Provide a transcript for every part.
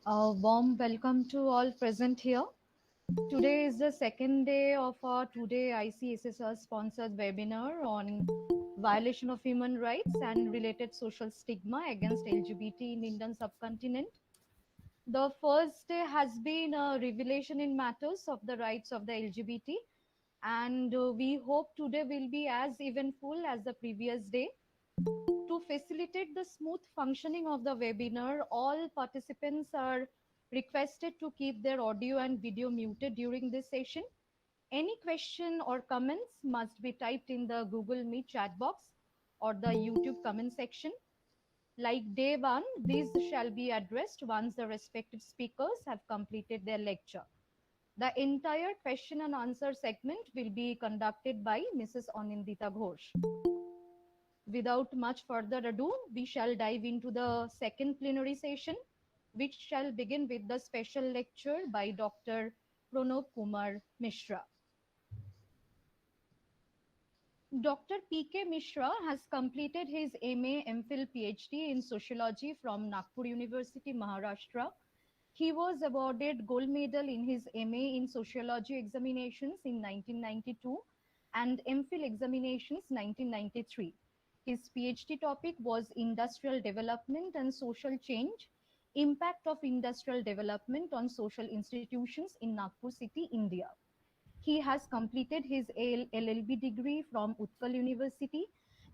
A warm welcome to all present here. Today is the second day of our Today ICSSR sponsored webinar on violation of human rights and related social stigma against LGBT in Indian subcontinent. The first day has been a revelation in matters of the rights of the LGBT, and we hope today will be as eventful as the previous day. To facilitate the smooth functioning of the webinar, all participants are requested to keep their audio and video muted during this session. Any question or comments must be typed in the Google Meet chat box or the YouTube comment section. Like day one, these shall be addressed once the respective speakers have completed their lecture. The entire question and answer segment will be conducted by Mrs. Anindita Ghosh. Without much further ado, we shall dive into the second plenary session, which shall begin with the special lecture by Dr. Pranab Kumar Mishra. Dr. P.K. Mishra has completed his MA, MPhil, PhD in Sociology from Nagpur University, Maharashtra. He was awarded gold medal in his MA in Sociology examinations in 1992 and MPhil examinations 1993. His PhD topic was Industrial Development and Social Change, Impact of Industrial Development on Social Institutions in Nagpur City, India. He has completed his LLB degree from Utkal University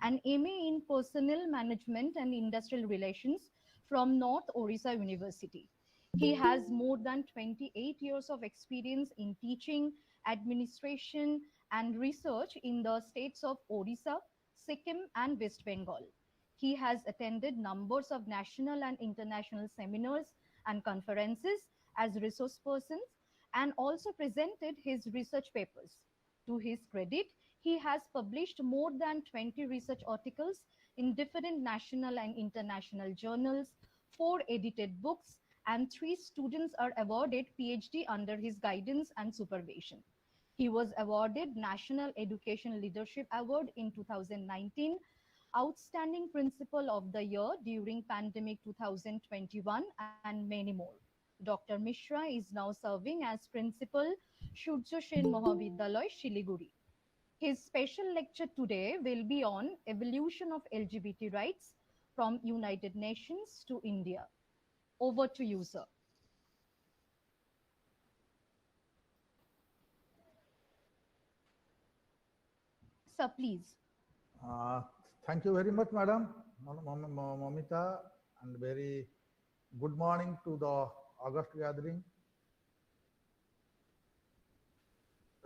and MA in Personnel Management and Industrial Relations from North Orissa University. He has more than 28 years of experience in teaching, administration, and research in the states of Orissa, Sikkim, and West Bengal. He has attended numbers of national and international seminars and conferences as resource persons and also presented his research papers. To his credit, he has published more than 20 research articles in different national and international journals, 4 edited books, and 3 students are awarded PhD under his guidance and supervision. He was awarded National Education Leadership Award in 2019, Outstanding Principal of the Year during Pandemic 2021, and many more. Dr. Mishra is now serving as Principal, Surya Sen Mahavidyalaya, Shiliguri. His special lecture today will be on evolution of LGBT rights from United Nations to India. Over to you, sir. Sir, please. Thank you very much, Madam Moumita, and very good morning to the August gathering.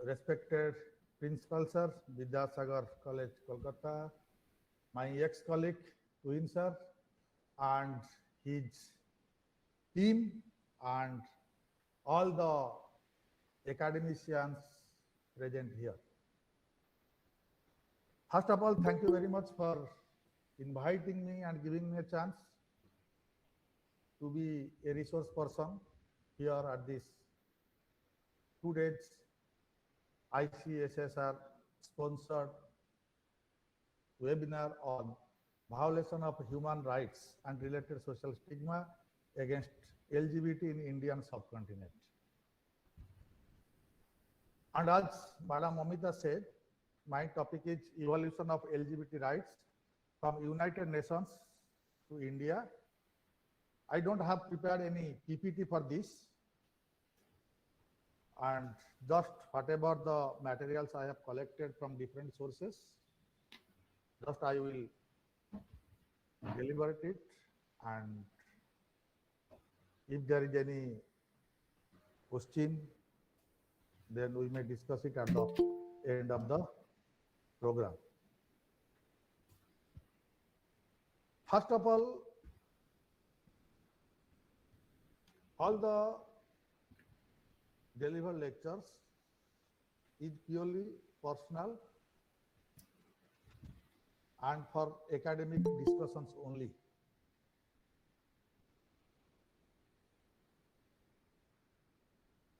Respected Principal Sir, Vidyasagar College, Kolkata, my ex-colleague Tuhin Sir, and his team, and all the academicians present here. First of all, thank you very much for inviting me and giving me a chance to be a resource person here at this 2 days ICSSR sponsored webinar on violation of human rights and related social stigma against LGBT in Indian subcontinent. And as Madam Moumita said, my topic is evolution of LGBT rights from United Nations to India. I don't have prepared any PPT for this, and just whatever the materials I have collected from different sources, just I will deliberate it, and if there is any question, then we may discuss it at the end of the program. First of all the delivered lectures is purely personal and for academic discussions only.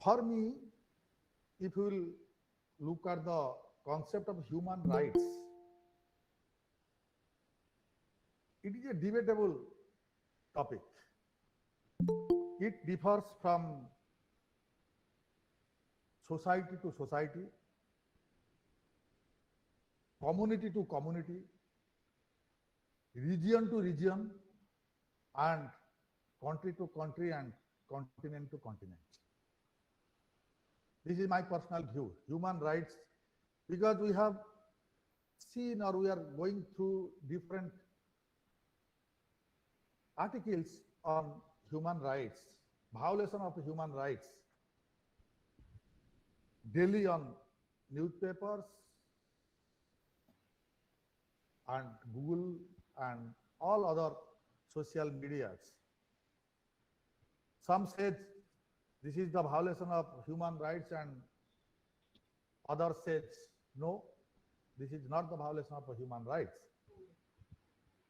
For me, if you will look at the concept of human rights, it is a debatable topic. it differs from society to society, community to community, region to region, and country to country and continent to continent. This is my personal view. Human rights, because we have seen or we are going through different articles on human rights, violation of human rights, daily on newspapers and Google and all other social medias. Some says this is the violation of human rights and others says no, this is not the violation of human rights.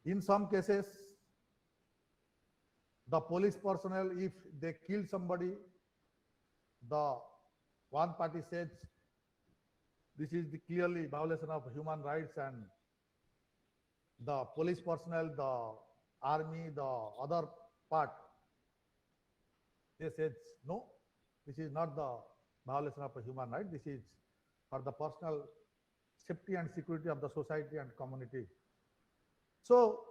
In some cases, the police personnel, if they kill somebody, the one party says this is the clearly violation of human rights, and the police personnel, the army, the other part, they said no, this is not the violation of a human right, this is for the personal safety and security of the society and community. So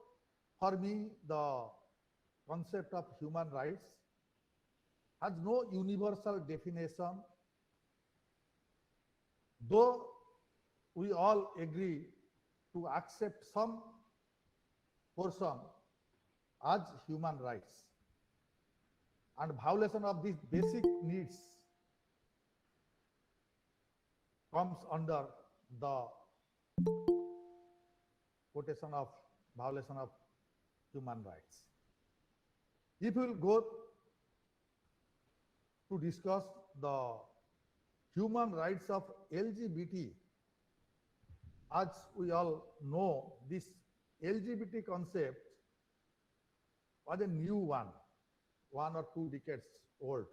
for me, the concept of human rights has no universal definition, though we all agree to accept some portion as human rights. And violation of these basic needs comes under the quotation of violation of human rights. If we will go to discuss the human rights of LGBT, as we all know, this LGBT concept was a new one or two decades old.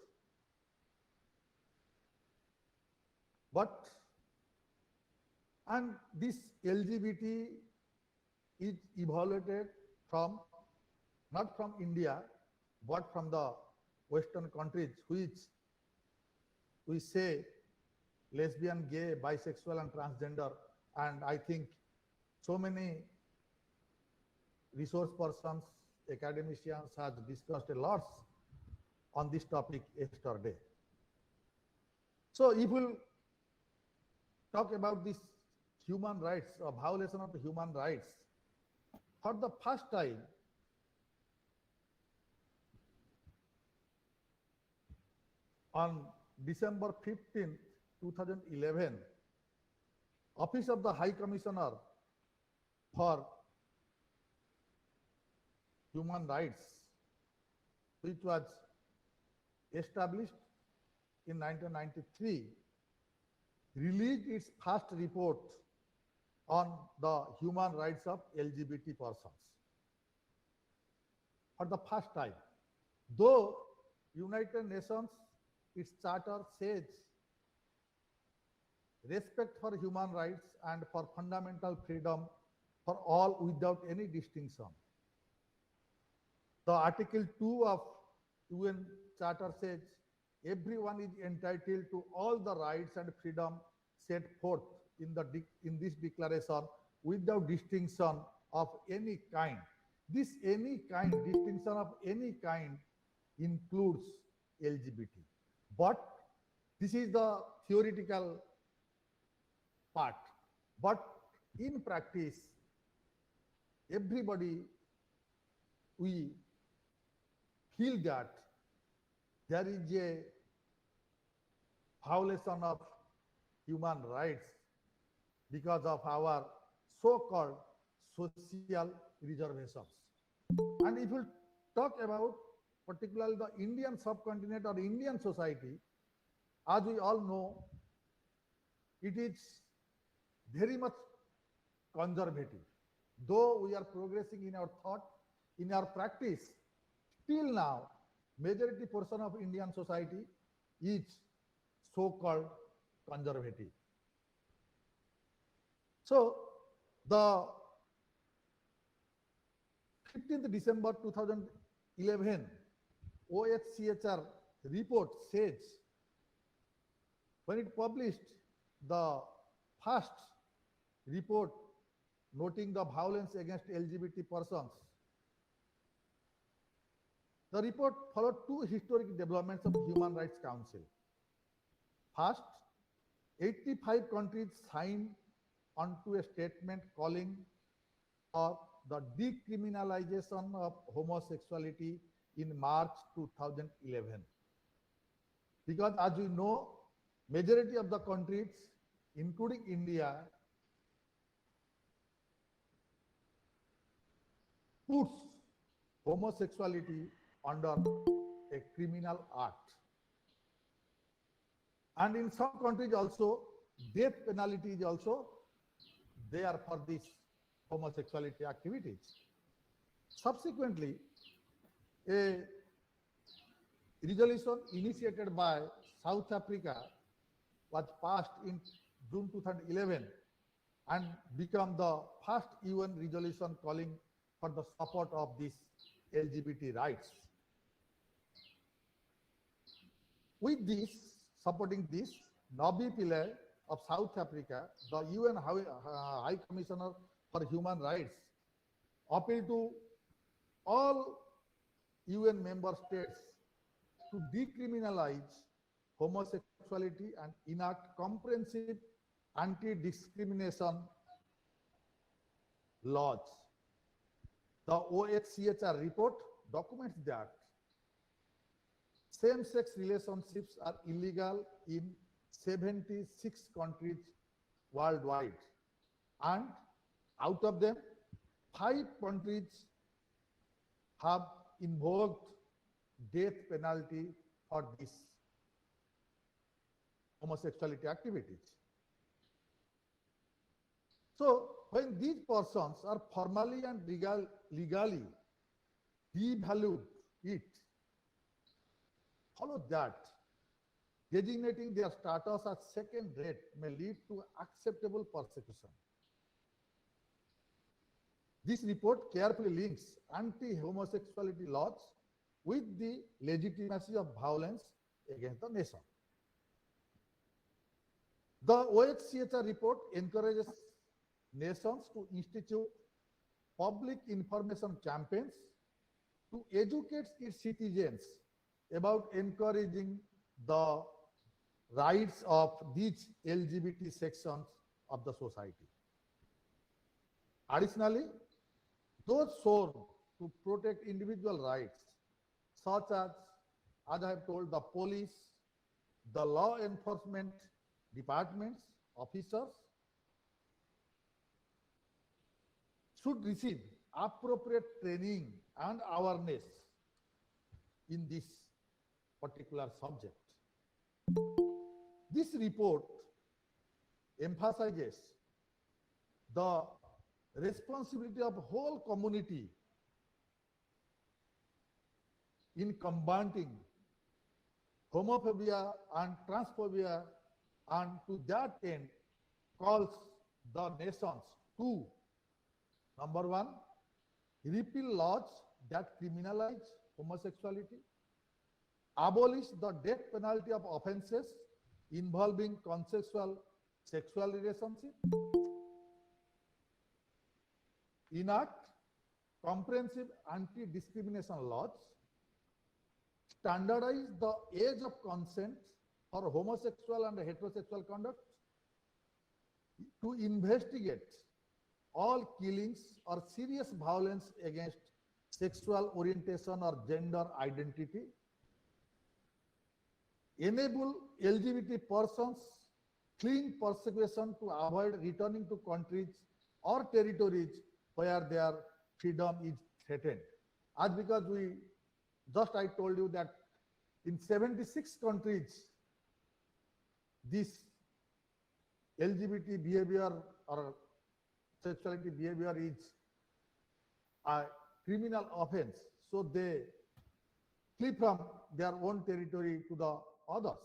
And this LGBT is evaluated from, not from India, but from the Western countries, which we say lesbian, gay, bisexual, and transgender. And I think so many resource persons, academicians have discussed a lot on this topic yesterday. So if we'll talk about this human rights or violation of human rights, for the first time, on December 15, 2011, Office of the High Commissioner for Human Rights, which was established in 1993, released its first report on the human rights of LGBT persons. For the first time, though United Nations, its charter says respect for human rights and for fundamental freedom for all without any distinction. The Article 2 of UN Charter says everyone is entitled to all the rights and freedom set forth in this declaration without distinction of any kind. This any kind, distinction of any kind includes LGBT. But this is the theoretical part. But in practice, everybody, we feel that there is a violation of human rights because of our so-called social reservations. And if we talk about particularly the Indian subcontinent or Indian society, as we all know, it is very much conservative. Though we are progressing in our thought, in our practice, still now, majority portion of Indian society is so-called conservative. So, the 15th December 2011 OHCHR report says, when it published the first report noting the violence against LGBT persons, the report followed two historic developments of Human Rights Council. First, 85 countries signed onto a statement calling for the decriminalization of homosexuality in March 2011. Because as we know, majority of the countries, including India, puts homosexuality under a criminal act. And in some countries also, death penalty is also there for these homosexuality activities. Subsequently, a resolution initiated by South Africa was passed in June 2011 and become the first UN resolution calling for the support of these LGBT rights. With this, supporting this, Nabi Pillay of South Africa, the UN High Commissioner for Human Rights, appealed to all UN member states to decriminalize homosexuality and enact comprehensive anti-discrimination laws. The OHCHR report documents that same-sex relationships are illegal in 76 countries worldwide, and out of them, 5 countries have invoked death penalty for these homosexuality activities. So, when these persons are formally and legally devalued it, follow that designating their status as second rate may lead to acceptable persecution. This report carefully links anti-homosexuality laws with the legitimacy of violence against the nation. The OHCHR report encourages nations to institute public information campaigns to educate its citizens about encouraging the rights of these LGBT sections of the society. Additionally, those sworn to protect individual rights, such as I have told, the police, the law enforcement departments, officers, should receive appropriate training and awareness in this particular subject. This report emphasizes the responsibility of whole community in combating homophobia and transphobia, and to that end calls the nations to, number one, repeal laws that criminalize homosexuality, abolish the death penalty of offenses involving consensual sexual relationship, enact comprehensive anti-discrimination laws, standardize the age of consent for homosexual and heterosexual conduct, to investigate all killings or serious violence against sexual orientation or gender identity, enable LGBT persons fleeing persecution to avoid returning to countries or territories where their freedom is threatened. As because I told you that in 76 countries, this LGBT behavior or sexuality behavior is a criminal offense. So they flee from their own territory to the others.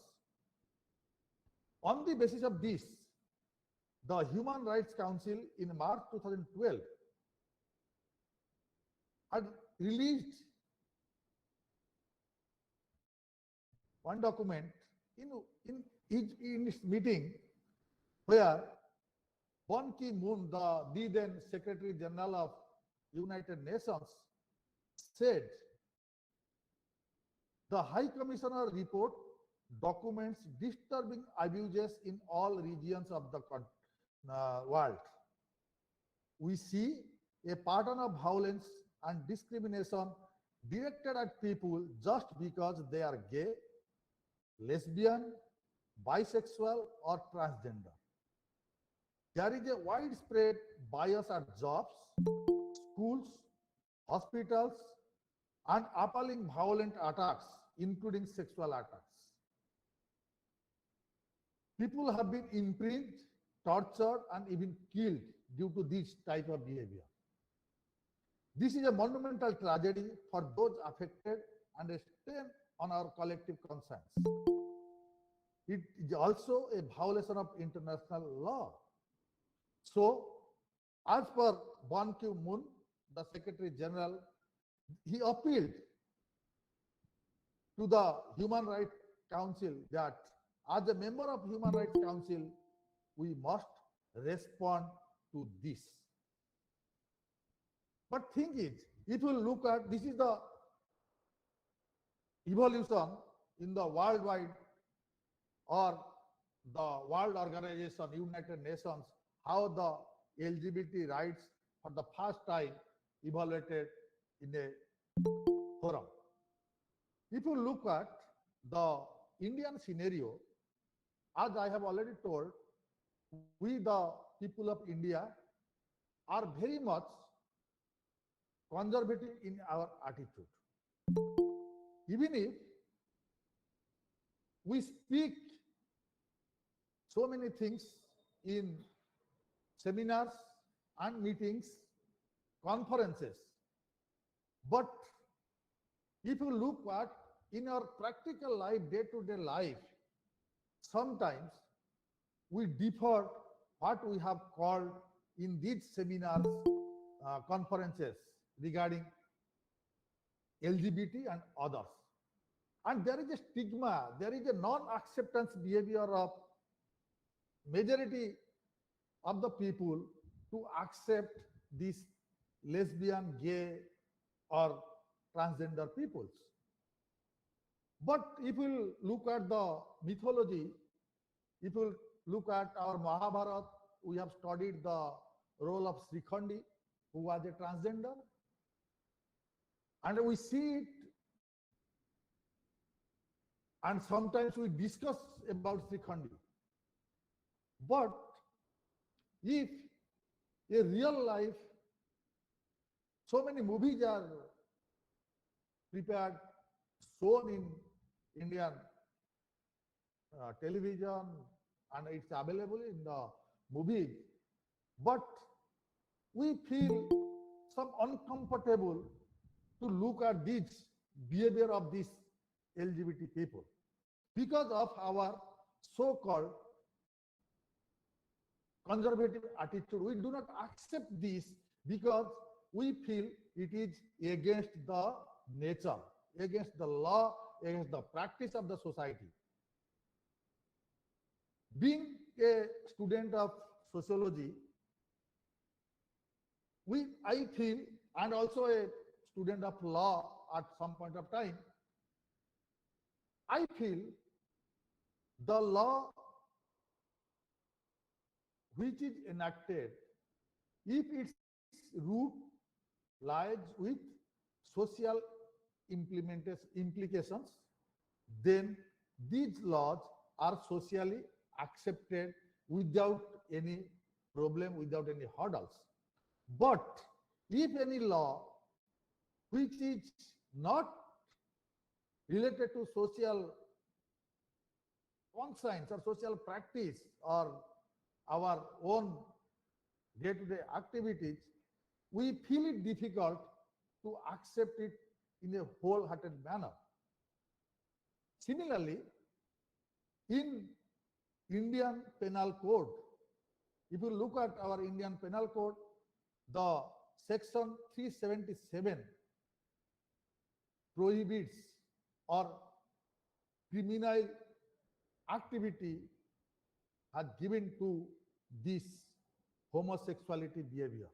On the basis of this, the Human Rights Council in March 2012 had released one document in its meeting where Ban Ki-moon, the then Secretary General of United Nations, said the High Commissioner report documents disturbing abuses in all regions of the world. We see a pattern of violence and discrimination directed at people just because they are gay, lesbian, bisexual, or transgender. There is a widespread bias at jobs, schools, hospitals, and appalling violent attacks, including sexual attacks. People have been imprisoned, tortured, and even killed due to this type of behavior. This is a monumental tragedy for those affected and a stain on our collective conscience. It is also a violation of international law. So, as per Ban Ki-moon, the Secretary General, he appealed to the Human Rights Council that as a member of Human Rights Council, we must respond to this. But thing is, if you look at, this is the evolution in the worldwide or the World Organization, United Nations, how the LGBT rights for the first time evaluated in a forum. If you look at the Indian scenario, as I have already told, we the people of India are very much conservative in our attitude. Even if we speak so many things in seminars and meetings, conferences, but if you look at in our practical life, day-to-day life, sometimes we defer what we have called in these seminars, conferences regarding LGBT and others. And there is a stigma, there is a non-acceptance behavior of majority of the people to accept these lesbian, gay, or transgender peoples. But if you look at the mythology, if you look at our Mahabharata, we have studied the role of Srikhandi, who was a transgender. And we see it, and sometimes we discuss about Srikhandi. But if a real life, so many movies are prepared, shown in Indian television, and it's available in the movies, but we feel some uncomfortable to look at this behavior of these LGBT people because of our so-called conservative attitude. We do not accept this because we feel it is against the nature, against the law, against the practice of the society. Being a student of sociology, I feel, and also a student of law at some point of time, I feel the law which is enacted, if its root lies with social implications, then these laws are socially accepted without any problem, without any hurdles. But if any law which is not related to social conscience or social practice or our own day-to-day activities, we feel it difficult to accept it in a wholehearted manner. Similarly, in Indian Penal Code, if you look at our Indian Penal Code, the section 377 prohibits or criminal activity has given to this homosexuality behavior.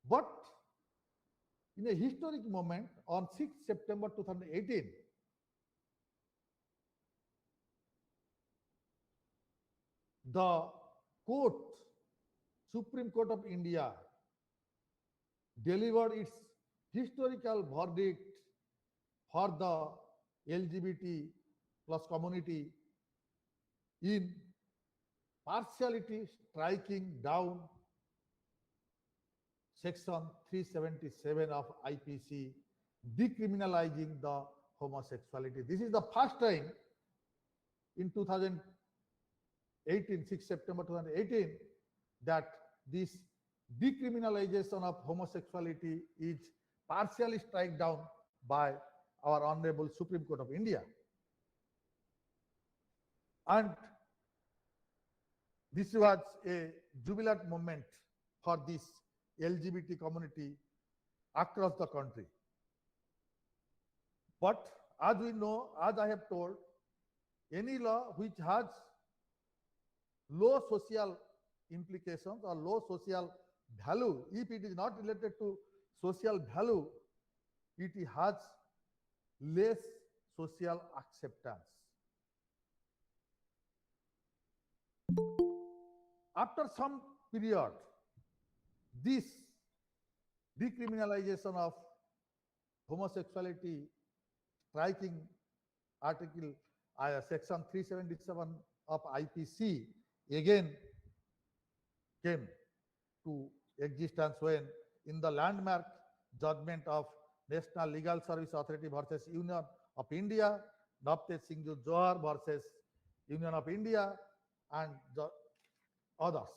But in a historic moment on 6th September 2018, the court, Supreme Court of India, delivered its historical verdict for the LGBT plus community in partiality striking down section 377 of IPC, decriminalizing the homosexuality. This is the first time in 2018, 6 September 2018, that this decriminalization of homosexuality is partially struck down by our Honorable Supreme Court of India. And this was a jubilant moment for this LGBT community across the country. But as we know, as I have told, any law which has low social implications or low social value, if it is not related to social value, it has less social acceptance. After some period, this decriminalization of homosexuality striking article section 377 of IPC again came to existence when in the landmark judgment of National Legal Service Authority versus Union of India, Navtej Singh Johar versus Union of India, and the others.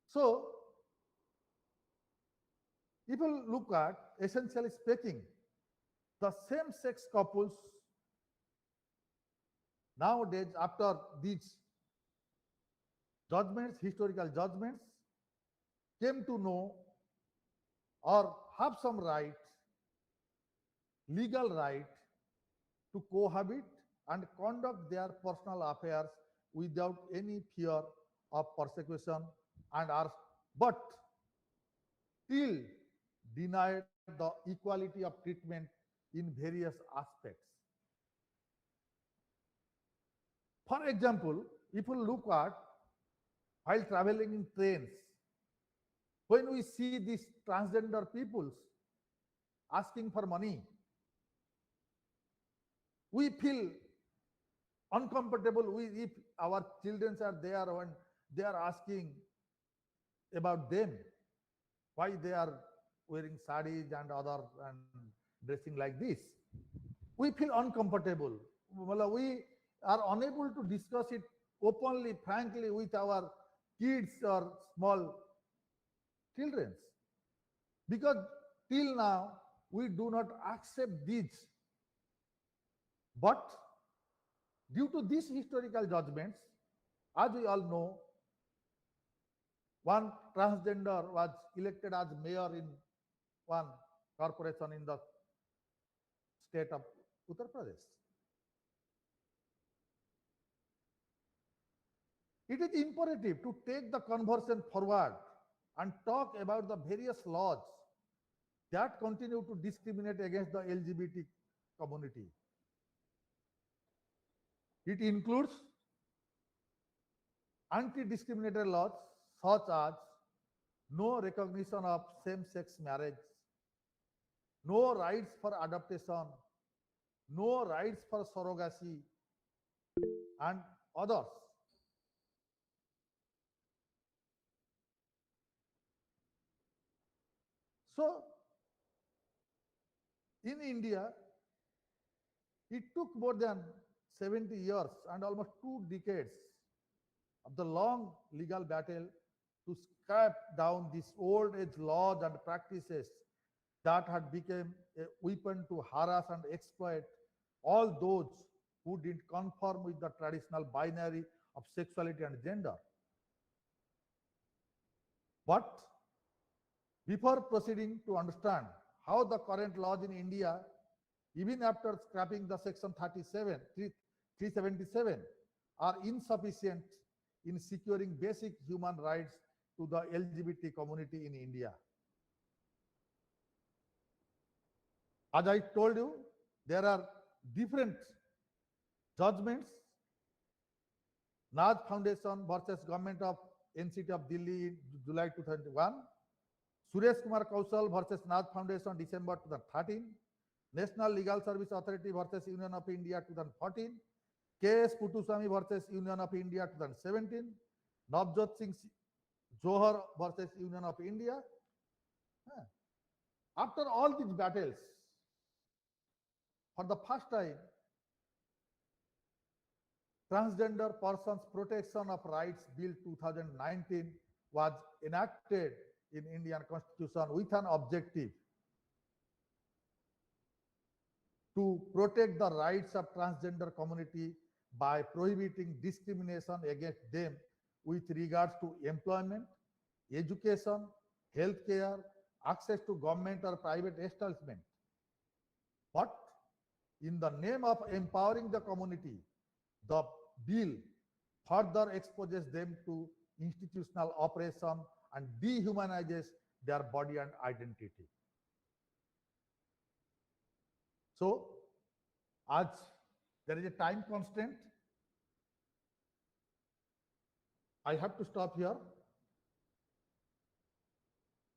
So, if you look at, essentially speaking, the same-sex couples nowadays, after these judgments, historical judgments, came to know or have some right, legal right, to cohabit and conduct their personal affairs without any fear of persecution, and are but still denied the equality of treatment in various aspects. For example, if you look at while traveling in trains, when we see these transgender peoples asking for money, we feel uncomfortable if our children are there and they are asking about them, why they are wearing saris and other and dressing like this. We feel uncomfortable. We are unable to discuss it openly, frankly, with our kids or small children, because till now we do not accept these. But due to these historical judgments, as we all know, one transgender was elected as mayor in one corporation in the state of Uttar Pradesh. It is imperative to take the conversation forward and talk about the various laws that continue to discriminate against the LGBT community. It includes anti-discriminatory laws such as no recognition of same-sex marriage, no rights for adoption, no rights for surrogacy, and others. So, in India, it took more than 70 years and almost 2 decades of the long legal battle to scrap down these old age laws and practices that had become a weapon to harass and exploit all those who didn't conform with the traditional binary of sexuality and gender. But before proceeding to understand how the current laws in India even after scrapping the section 377, are insufficient in securing basic human rights to the LGBT community in India. As I told you, there are different judgments. Naz Foundation versus Government of NCT of Delhi in July 2001. Suresh Kumar Kaushal versus Naz Foundation December 2013. National Legal Service Authority versus Union of India 2014. K.S. Kutuswamy versus Union of India 2017. Navjot Singh Johar versus Union of India. After all these battles, for the first time, Transgender Persons Protection of Rights Bill 2019 was enacted in Indian Constitution with an objective to protect the rights of transgender community by prohibiting discrimination against them with regards to employment, education, healthcare, access to government or private establishment. But in the name of empowering the community, the bill further exposes them to institutional oppression and dehumanizes their body and identity. So, as there is a time constraint, I have to stop here.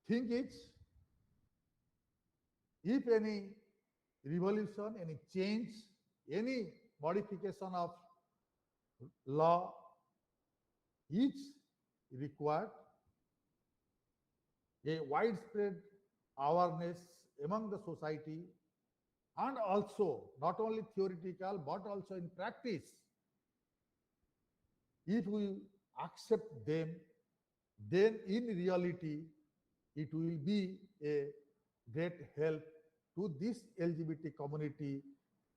Thing is, if any revolution, any change, any modification of law is required, a widespread awareness among the society, and also not only theoretical but also in practice. If we accept them, then in reality it will be a great help to this LGBT community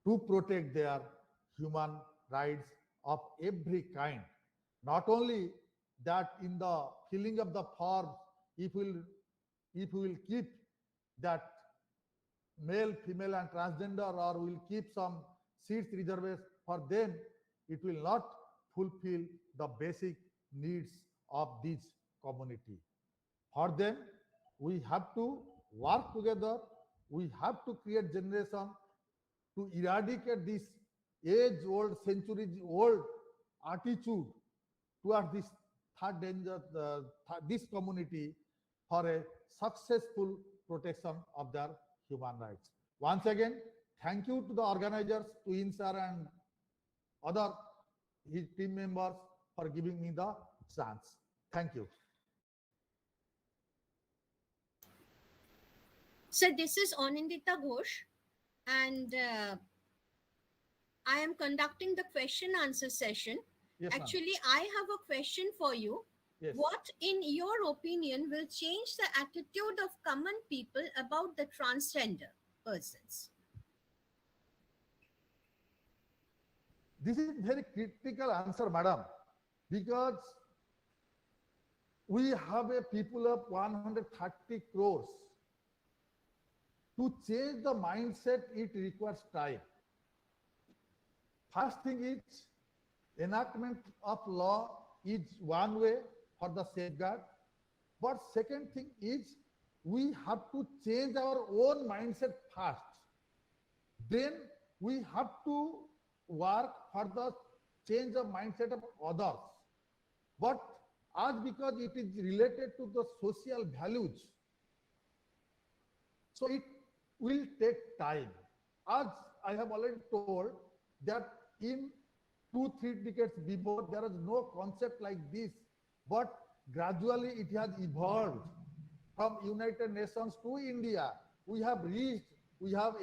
to protect their human rights of every kind. Not only that, in the filling of the form, if we will keep that male, female and transgender, or will keep some seats reserved for them, it will not fulfill the basic needs of this community. For them, we have to work together. We have to create generation to eradicate this age-old, centuries-old attitude towards this third danger, this community, for a successful protection of their human rights. Once again, thank you to the organizers, Tuhin sir and other his team members for giving me the chance. Thank you. So this is Anindita Ghosh, and I am conducting the question answer session. Yes, actually, I have a question for you. Yes. What, in your opinion, will change the attitude of common people about the transgender persons? This is very critical answer, madam, because we have a people of 130 crores. To change the mindset, it requires time. First thing is, enactment of law is one way for the safeguard. But second thing is, we have to change our own mindset first. Then we have to work for the change of mindset of others. But as because it is related to the social values, so it will take time. As I have already told, that in 2-3 decades before, there was no concept like this, but gradually it has evolved from United Nations to India. We have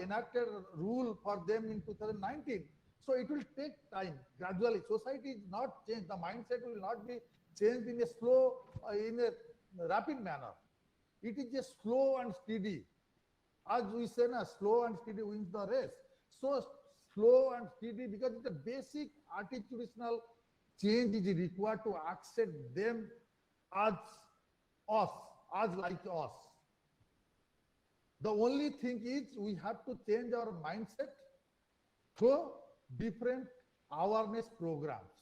enacted a rule for them in 2019. So it will take time. Gradually, society is not changed. The mindset will not be changed in a slow, in a rapid manner. It is a slow and steady. As we say, slow and steady wins the race. So slow and steady, because the basic attitudinal change is required to accept them as us, as like us. The only thing is we have to change our mindset through different awareness programs.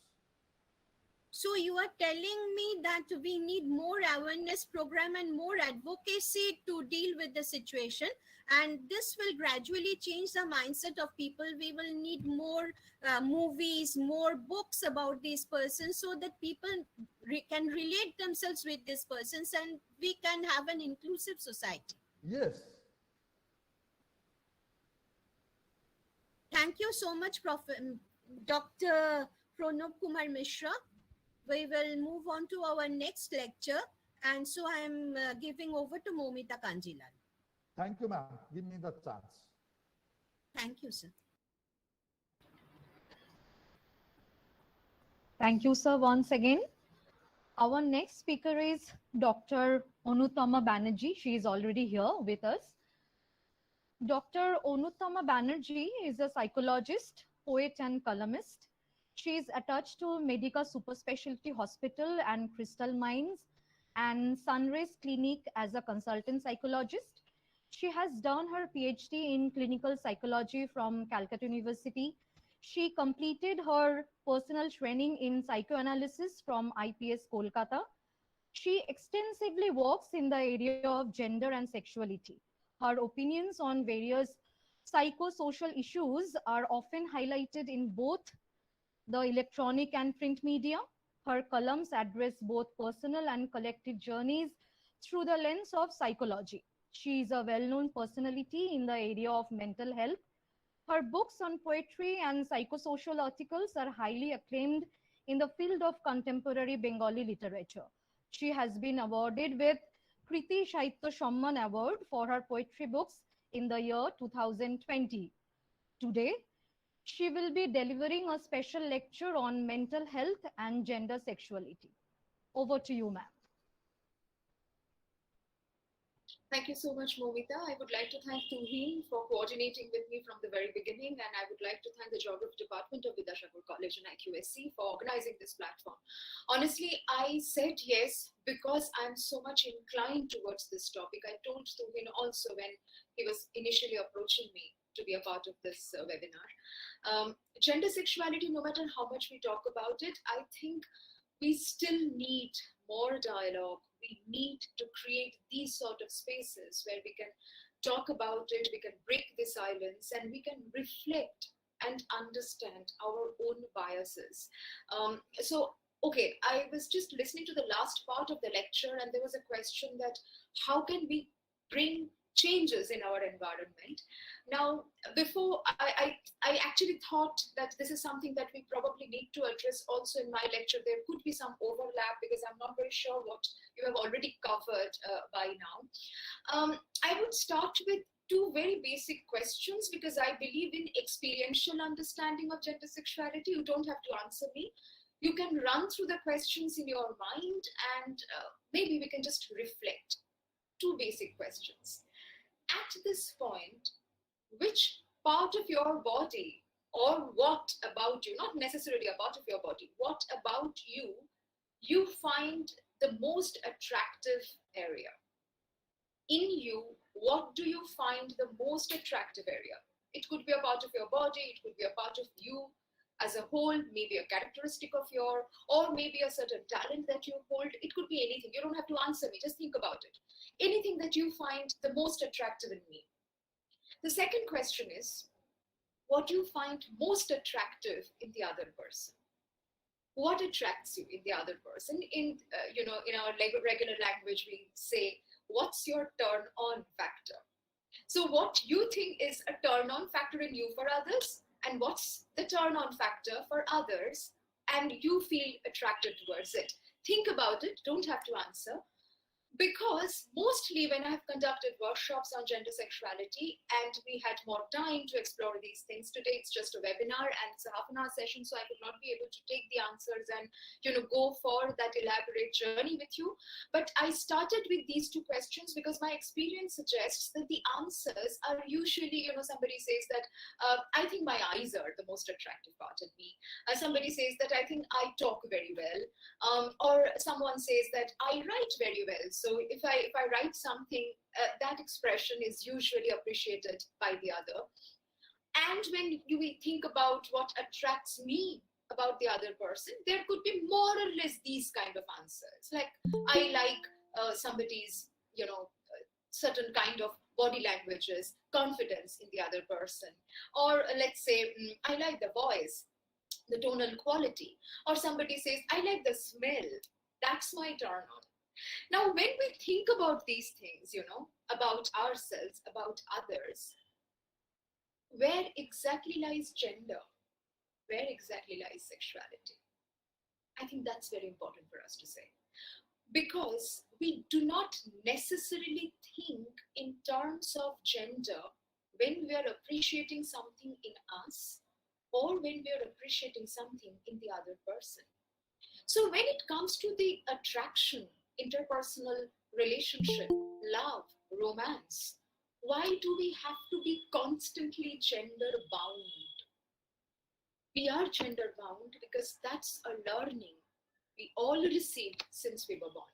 So you are telling me that we need more awareness program and more advocacy to deal with the situation, and this will gradually change the mindset of people. We will need more movies, more books about these persons, so that people can relate themselves with these persons, and we can have an inclusive society. Yes. Thank you so much, Dr. Pranab Kumar Mishra. We will move on to our next lecture. And so I am giving over to Moumita Kanjilal. Thank you, ma'am. Give me the chance. Thank you, sir. Thank you, sir, once again. Our next speaker is Dr. Anuttama Banerjee. She is already here with us. Dr. Anuttama Banerjee is a psychologist, poet, and columnist. She is attached to Medica Super Specialty Hospital and Crystal Mines and Sunrise Clinic as a consultant psychologist. She has done her PhD in clinical psychology from Calcutta University. She completed her personal training in psychoanalysis from IPS Kolkata. She extensively works in the area of gender and sexuality. Her opinions on various psychosocial issues are often highlighted in both the electronic and print media. Her columns address both personal and collective journeys through the lens of psychology. She is a well-known personality in the area of mental health. Her books on poetry and psychosocial articles are highly acclaimed in the field of contemporary Bengali literature. She has been awarded with Kriti Sahitya Samman Award for her poetry books in the year 2020. Today, she will be delivering a special lecture on mental health and gender sexuality. Over to you, ma'am. Thank you so much, Moumita. I would like to thank Tuhin for coordinating with me from the very beginning, and I would like to thank the Geography Department of Vidyasagar College and IQAC for organizing this platform. Honestly, I said yes because I'm so much inclined towards this topic. I told Tuhin also when he was initially approaching me to be a part of this webinar. Gender sexuality, no matter how much we talk about it, I think we still need more dialogue. We need to create these sort of spaces where we can talk about it, we can break the silence, and we can reflect and understand our own biases. Okay, I was just listening to the last part of the lecture, and there was a question that how can we bring changes in our environment? Now, before I actually thought that this is something that we probably need to address also in my lecture. There could be some overlap because I'm not very sure what you have already covered by now. I would start with two very basic questions because I believe in experiential understanding of gender sexuality. You don't have to answer me. You can run through the questions in your mind and maybe we can just reflect. Two basic questions. At this point, which part of your body or what about you, not necessarily a part of your body, what about you find the most attractive area? In you, what do you find the most attractive area? It could be a part of your body, it could be a part of you as a whole, maybe a characteristic of your, or maybe a certain talent that you hold. It could be anything. You don't have to answer me, just think about it. Anything that you find the most attractive in me. The second question is, what do you find most attractive in the other person? What attracts you in the other person? In our regular language, we say, what's your turn-on factor? So what you think is a turn-on factor in you for others, and what's the turn-on factor for others, and you feel attracted towards it. Think about it, don't have to answer. Because mostly when I have conducted workshops on gender sexuality and we had more time to explore these things, today it's just a webinar and it's a half-an-hour session, so I could not be able to take the answers and go for that elaborate journey with you. But I started with these two questions because my experience suggests that the answers are usually, somebody says that I think my eyes are the most attractive part of me. Somebody says that I think I talk very well, or someone says that I write very well. So So if I write something, that expression is usually appreciated by the other. And when we think about what attracts me about the other person, there could be more or less these kind of answers. Like, I like somebody's, certain kind of body languages, confidence in the other person. Or let's say, I like the voice, the tonal quality. Or somebody says, I like the smell. That's my turn on. Now, when we think about these things, about ourselves, about others, where exactly lies gender? Where exactly lies sexuality? I think that's very important for us to say. Because we do not necessarily think in terms of gender when we are appreciating something in us or when we are appreciating something in the other person. So when it comes to the attraction, interpersonal relationship, love, romance, why do we have to be constantly gender bound? We are gender bound because that's a learning we all received since we were born.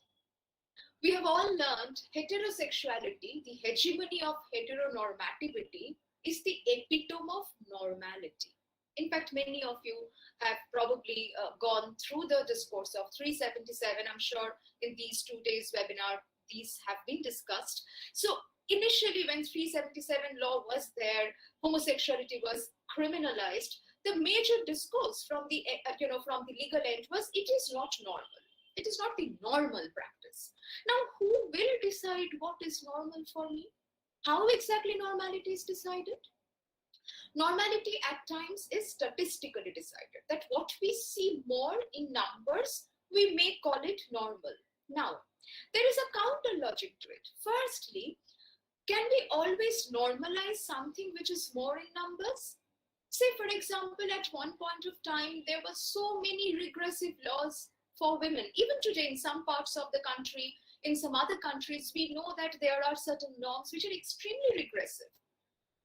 We have all learned heterosexuality, the hegemony of heteronormativity, is the epitome of normality. In fact, many of you have probably gone through the discourse of 377. I'm sure in these 2 days webinar, these have been discussed. So initially, when 377 law was there, homosexuality was criminalized. The major discourse from the from the legal end was, it is not normal. It is not the normal practice. Now, who will decide what is normal for me? How exactly normality is decided? Normality at times is statistically decided, that what we see more in numbers, we may call it normal. Now, there is a counter logic to it. Firstly, can we always normalize something which is more in numbers? Say, for example, at one point of time, there were so many regressive laws for women. Even today, in some parts of the country, in some other countries, we know that there are certain norms which are extremely regressive,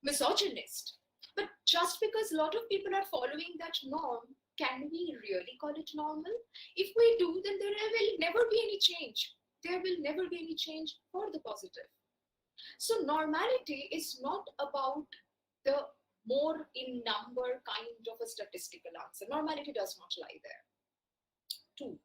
misogynist. But just because a lot of people are following that norm, can we really call it normal? If we do, then there will never be any change. There will never be any change for the positive. So normality is not about the more in number kind of a statistical answer. Normality does not lie there. 2.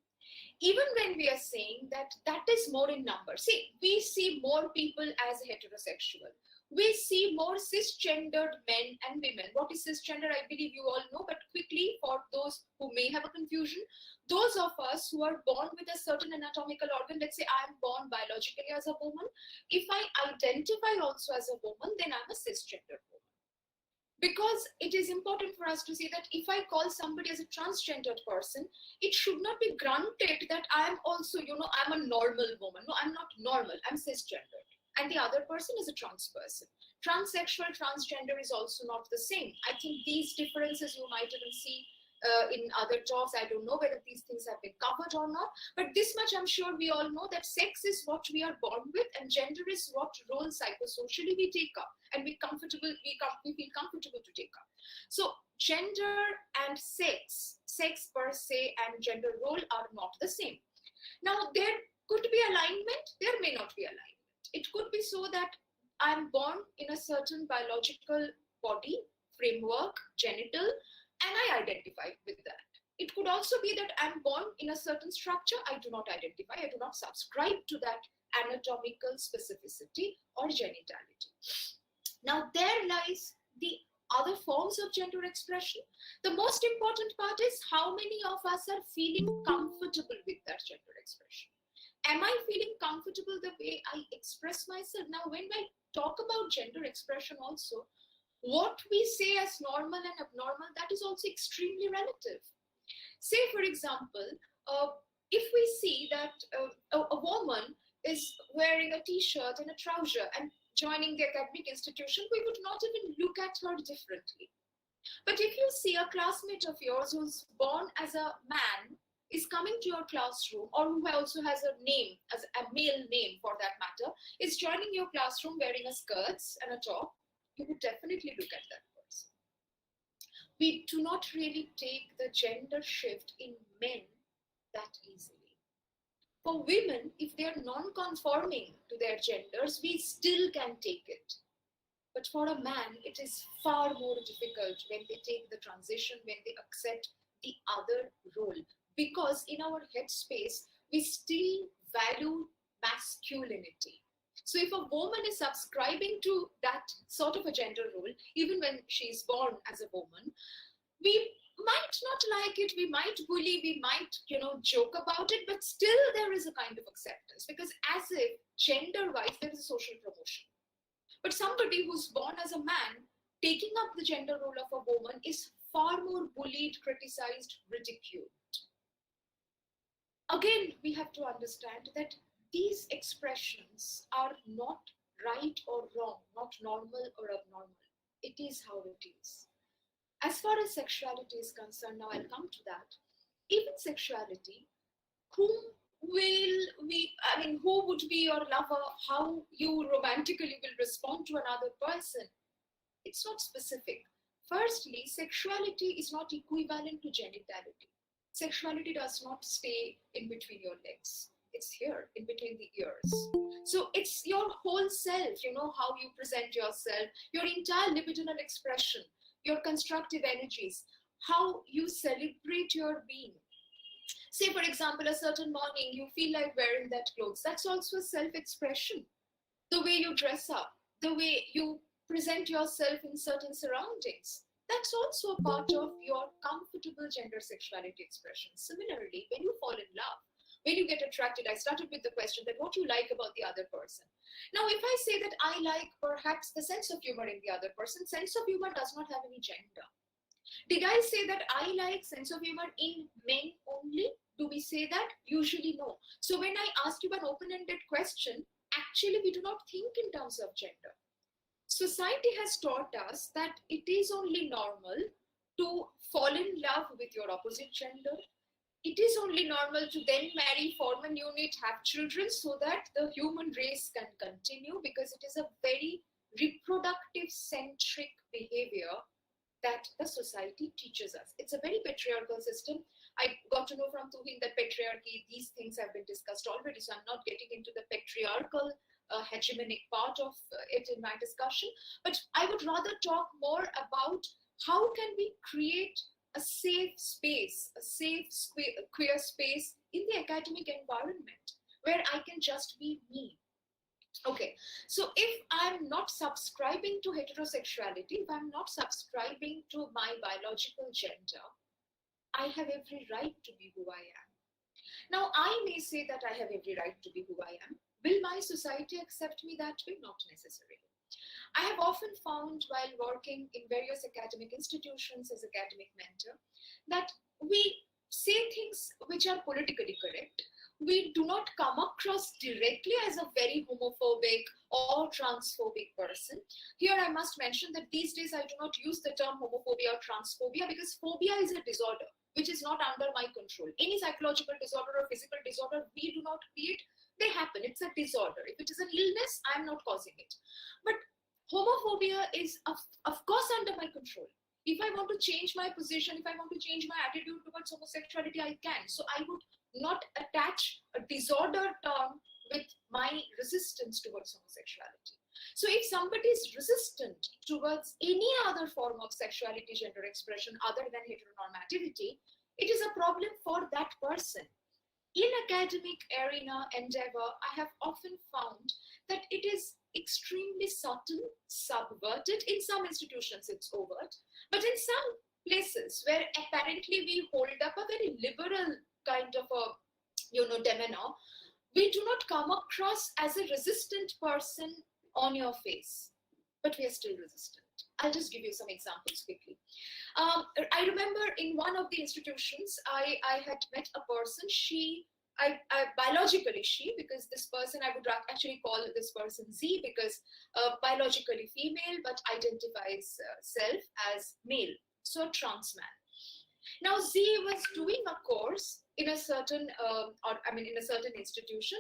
Even when we are saying that that is more in number, see, we see more people as heterosexual. We see more cisgendered men and women. What is cisgender? I believe you all know, but quickly, for those who may have a confusion, those of us who are born with a certain anatomical organ, let's say I am born biologically as a woman. If I identify also as a woman, then I'm a cisgendered woman. Because it is important for us to see that if I call somebody as a transgendered person, it should not be granted that I am also, I'm a normal woman. No, I'm not normal, I'm cisgendered. And the other person is a trans person. Transsexual, transgender is also not the same. I think these differences you might even see in other talks. I don't know whether these things have been covered or not, but this much I'm sure we all know, that sex is what we are born with and gender is what role psychosocially we take up and we feel comfortable to take up. So gender and sex per se and gender role are not the same. Now there could be alignment, there may not be alignment. It could be so that I'm born in a certain biological body, framework, genital, and I identify with that. It could also be that I'm born in a certain structure, I do not identify, I do not subscribe to that anatomical specificity or genitality. Now there lies the other forms of gender expression. The most important part is how many of us are feeling comfortable with that gender expression. Am I feeling comfortable the way I express myself? Now, when I talk about gender expression also, what we say as normal and abnormal, that is also extremely relative. Say, for example, if we see that a woman is wearing a t-shirt and a trouser and joining the academic institution, we would not even look at her differently. But if you see a classmate of yours who's born as a man, is coming to your classroom, or who also has a name, as a male name for that matter, is joining your classroom wearing a skirts and a top, you would definitely look at that person. We do not really take the gender shift in men that easily. For women, if they are non-conforming to their genders, we still can take it. But for a man, it is far more difficult when they take the transition, when they accept the other role. Because in our headspace, we still value masculinity. So if a woman is subscribing to that sort of a gender role, even when she is born as a woman, we might not like it, we might bully, we might, joke about it, but still there is a kind of acceptance, because as if gender-wise, there is a social promotion. But somebody who's born as a man, taking up the gender role of a woman is far more bullied, criticized, ridiculed. Again, we have to understand that these expressions are not right or wrong, not normal or abnormal. It is how it is. As far as sexuality is concerned, now I'll come to that. Even sexuality, who would be your lover, how you romantically will respond to another person? It's not specific. Firstly, sexuality is not equivalent to genitality. Sexuality does not stay in between your legs. It's here, in between the ears. So it's your whole self, how you present yourself, your entire libidinal expression, your constructive energies, how you celebrate your being. Say, for example, a certain morning, you feel like wearing that clothes. That's also a self-expression. The way you dress up, the way you present yourself in certain surroundings. That's also a part of your comfortable gender sexuality expression. Similarly, when you fall in love, when you get attracted, I started with the question that what you like about the other person. Now, if I say that I like perhaps the sense of humor in the other person, sense of humor does not have any gender. Did I say that I like sense of humor in men only? Do we say that? Usually no. So when I ask you an open-ended question, actually we do not think in terms of gender. Society has taught us that it is only normal to fall in love with your opposite gender. It is only normal to then marry, form a unit, have children so that the human race can continue, because it is a very reproductive centric behavior that the society teaches us. It's a very patriarchal system. I got to know from Tuhin that patriarchy, these things have been discussed already, so I'm not getting into the patriarchal hegemonic part of it in my discussion, but I would rather talk more about how can we create a safe space, a safe queer space in the academic environment where I can just be me. Okay, so if I'm not subscribing to heterosexuality, if I'm not subscribing to my biological gender, I have every right to be who I am. Now, I may say that I have every right to be who I am. Will my society accept me that way? Not necessarily. I have often found while working in various academic institutions as academic mentor that we say things which are politically correct. We do not come across directly as a very homophobic or transphobic person. Here I must mention that these days I do not use the term homophobia or transphobia because phobia is a disorder which is not under my control. Any psychological disorder or physical disorder we do not create, they happen. It's a disorder. If it is an illness, I'm not causing it. But homophobia is of course under my control. If I want to change my position, if I want to change my attitude towards homosexuality, I can. So I would not attach a disorder term with my resistance towards homosexuality. So if somebody is resistant towards any other form of sexuality, gender expression other than heteronormativity, it is a problem for that person. In academic arena endeavor, I have often found that it is extremely subtle, subverted. In some institutions, it's overt. But in some places where apparently we hold up a very liberal kind of a, demeanor, we do not come across as a resistant person on your face, but we are still resistant. I'll just give you some examples quickly. I remember in one of the institutions, I had met a person, biologically she, because this person, I would actually call this person Z because biologically female, but identifies self as male, so trans man. Now Z was doing a course in a certain, in a certain institution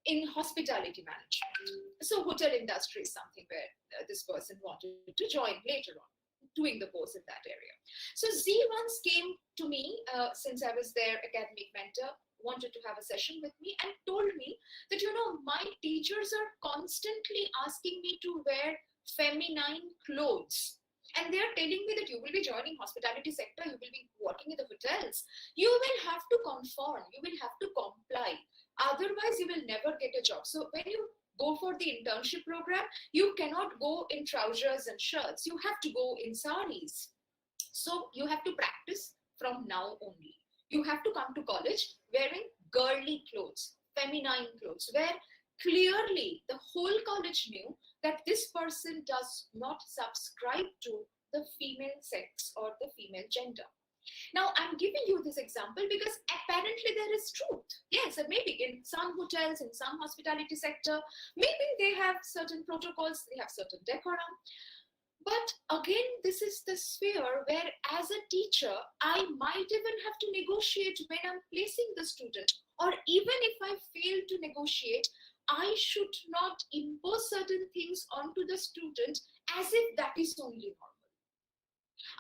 in hospitality management. So hotel industry is something where this person wanted to join later on. doing the course in that area. So Z once came to me, since I was their academic mentor, wanted to have a session with me and told me that, my teachers are constantly asking me to wear feminine clothes. And they are telling me that you will be joining hospitality sector, you will be working in the hotels. You will have to conform, you will have to comply. Otherwise, you will never get a job. So when you go for the internship program, you cannot go in trousers and shirts. You have to go in saris. So you have to practice from now only. You have to come to college wearing girly clothes, feminine clothes, where clearly the whole college knew that this person does not subscribe to the female sex or the female gender. Now, I'm giving you this example because apparently there is truth. Yes, and maybe in some hotels, in some hospitality sector, maybe they have certain protocols, they have certain decorum. But again, this is the sphere where as a teacher, I might even have to negotiate when I'm placing the student. Or even if I fail to negotiate, I should not impose certain things onto the student as if that is only normal.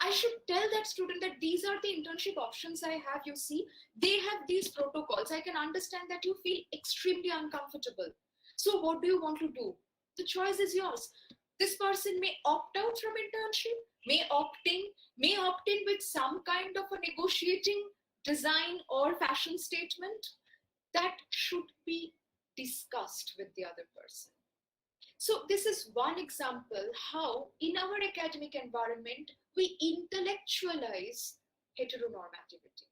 I should tell that student that these are the internship options I have, you see. They have these protocols. I can understand that you feel extremely uncomfortable. So what do you want to do? The choice is yours. This person may opt out from internship, may opt in with some kind of a negotiating design or fashion statement. That should be discussed with the other person. So this is one example how in our academic environment, we intellectualize heteronormativity.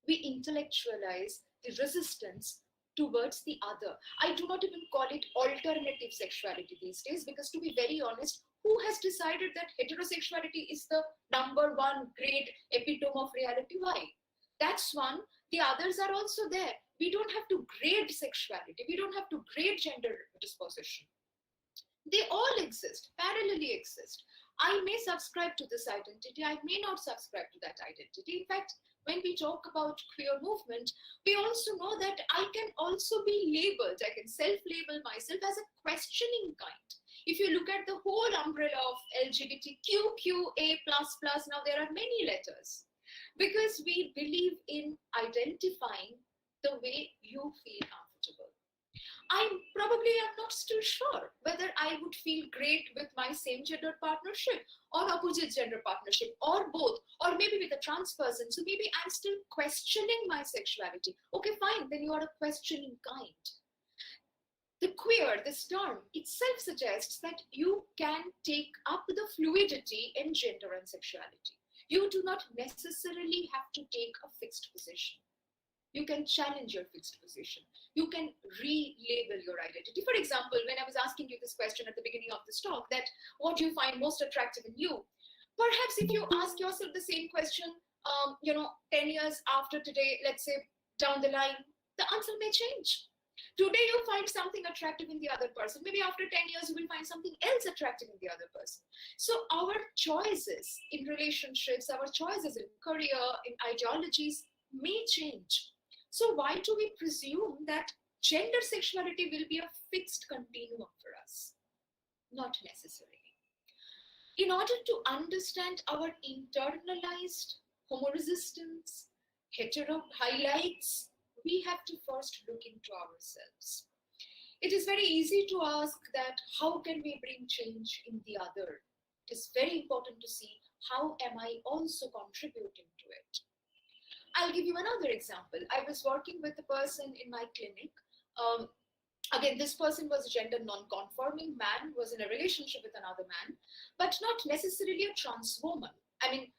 We intellectualize the resistance towards the other. I do not even call it alternative sexuality these days, because to be very honest, who has decided that heterosexuality is the number one great epitome of reality? Why? That's one. The others are also there. We don't have to grade sexuality. We don't have to grade gender disposition. They all exist, parallelly exist. I may subscribe to this identity. I may not subscribe to that identity. In fact, when we talk about queer movement, we also know that I can also be labeled. I can self-label myself as a questioning kind. If you look at the whole umbrella of LGBTQQA++, now there are many letters, because we believe in identifying the way you feel comfortable. I probably am not still sure whether I would feel great with my same gender partnership or opposite gender partnership or both, or maybe with a trans person. So maybe I'm still questioning my sexuality. Okay, fine, then you are a questioning kind. The queer, this term itself suggests that you can take up the fluidity in gender and sexuality. You do not necessarily have to take a fixed position. You can challenge your fixed position. You can re-label your identity. For example, when I was asking you this question at the beginning of this talk, that what do you find most attractive in you? Perhaps if you ask yourself the same question, 10 years after today, let's say down the line, the answer may change. Today you find something attractive in the other person. Maybe after 10 years, you will find something else attractive in the other person. So our choices in relationships, our choices in career, in ideologies may change. So why do we presume that gender sexuality will be a fixed continuum for us? Not necessarily. In order to understand our internalized homoresistance, hetero highlights, we have to first look into ourselves. It is very easy to ask that how can we bring change in the other? It is very important to see how am I also contributing to it. I'll give you another example. I was working with a person in my clinic. Again, this person was a gender non-conforming man, was in a relationship with another man, but not necessarily a trans woman. I mean,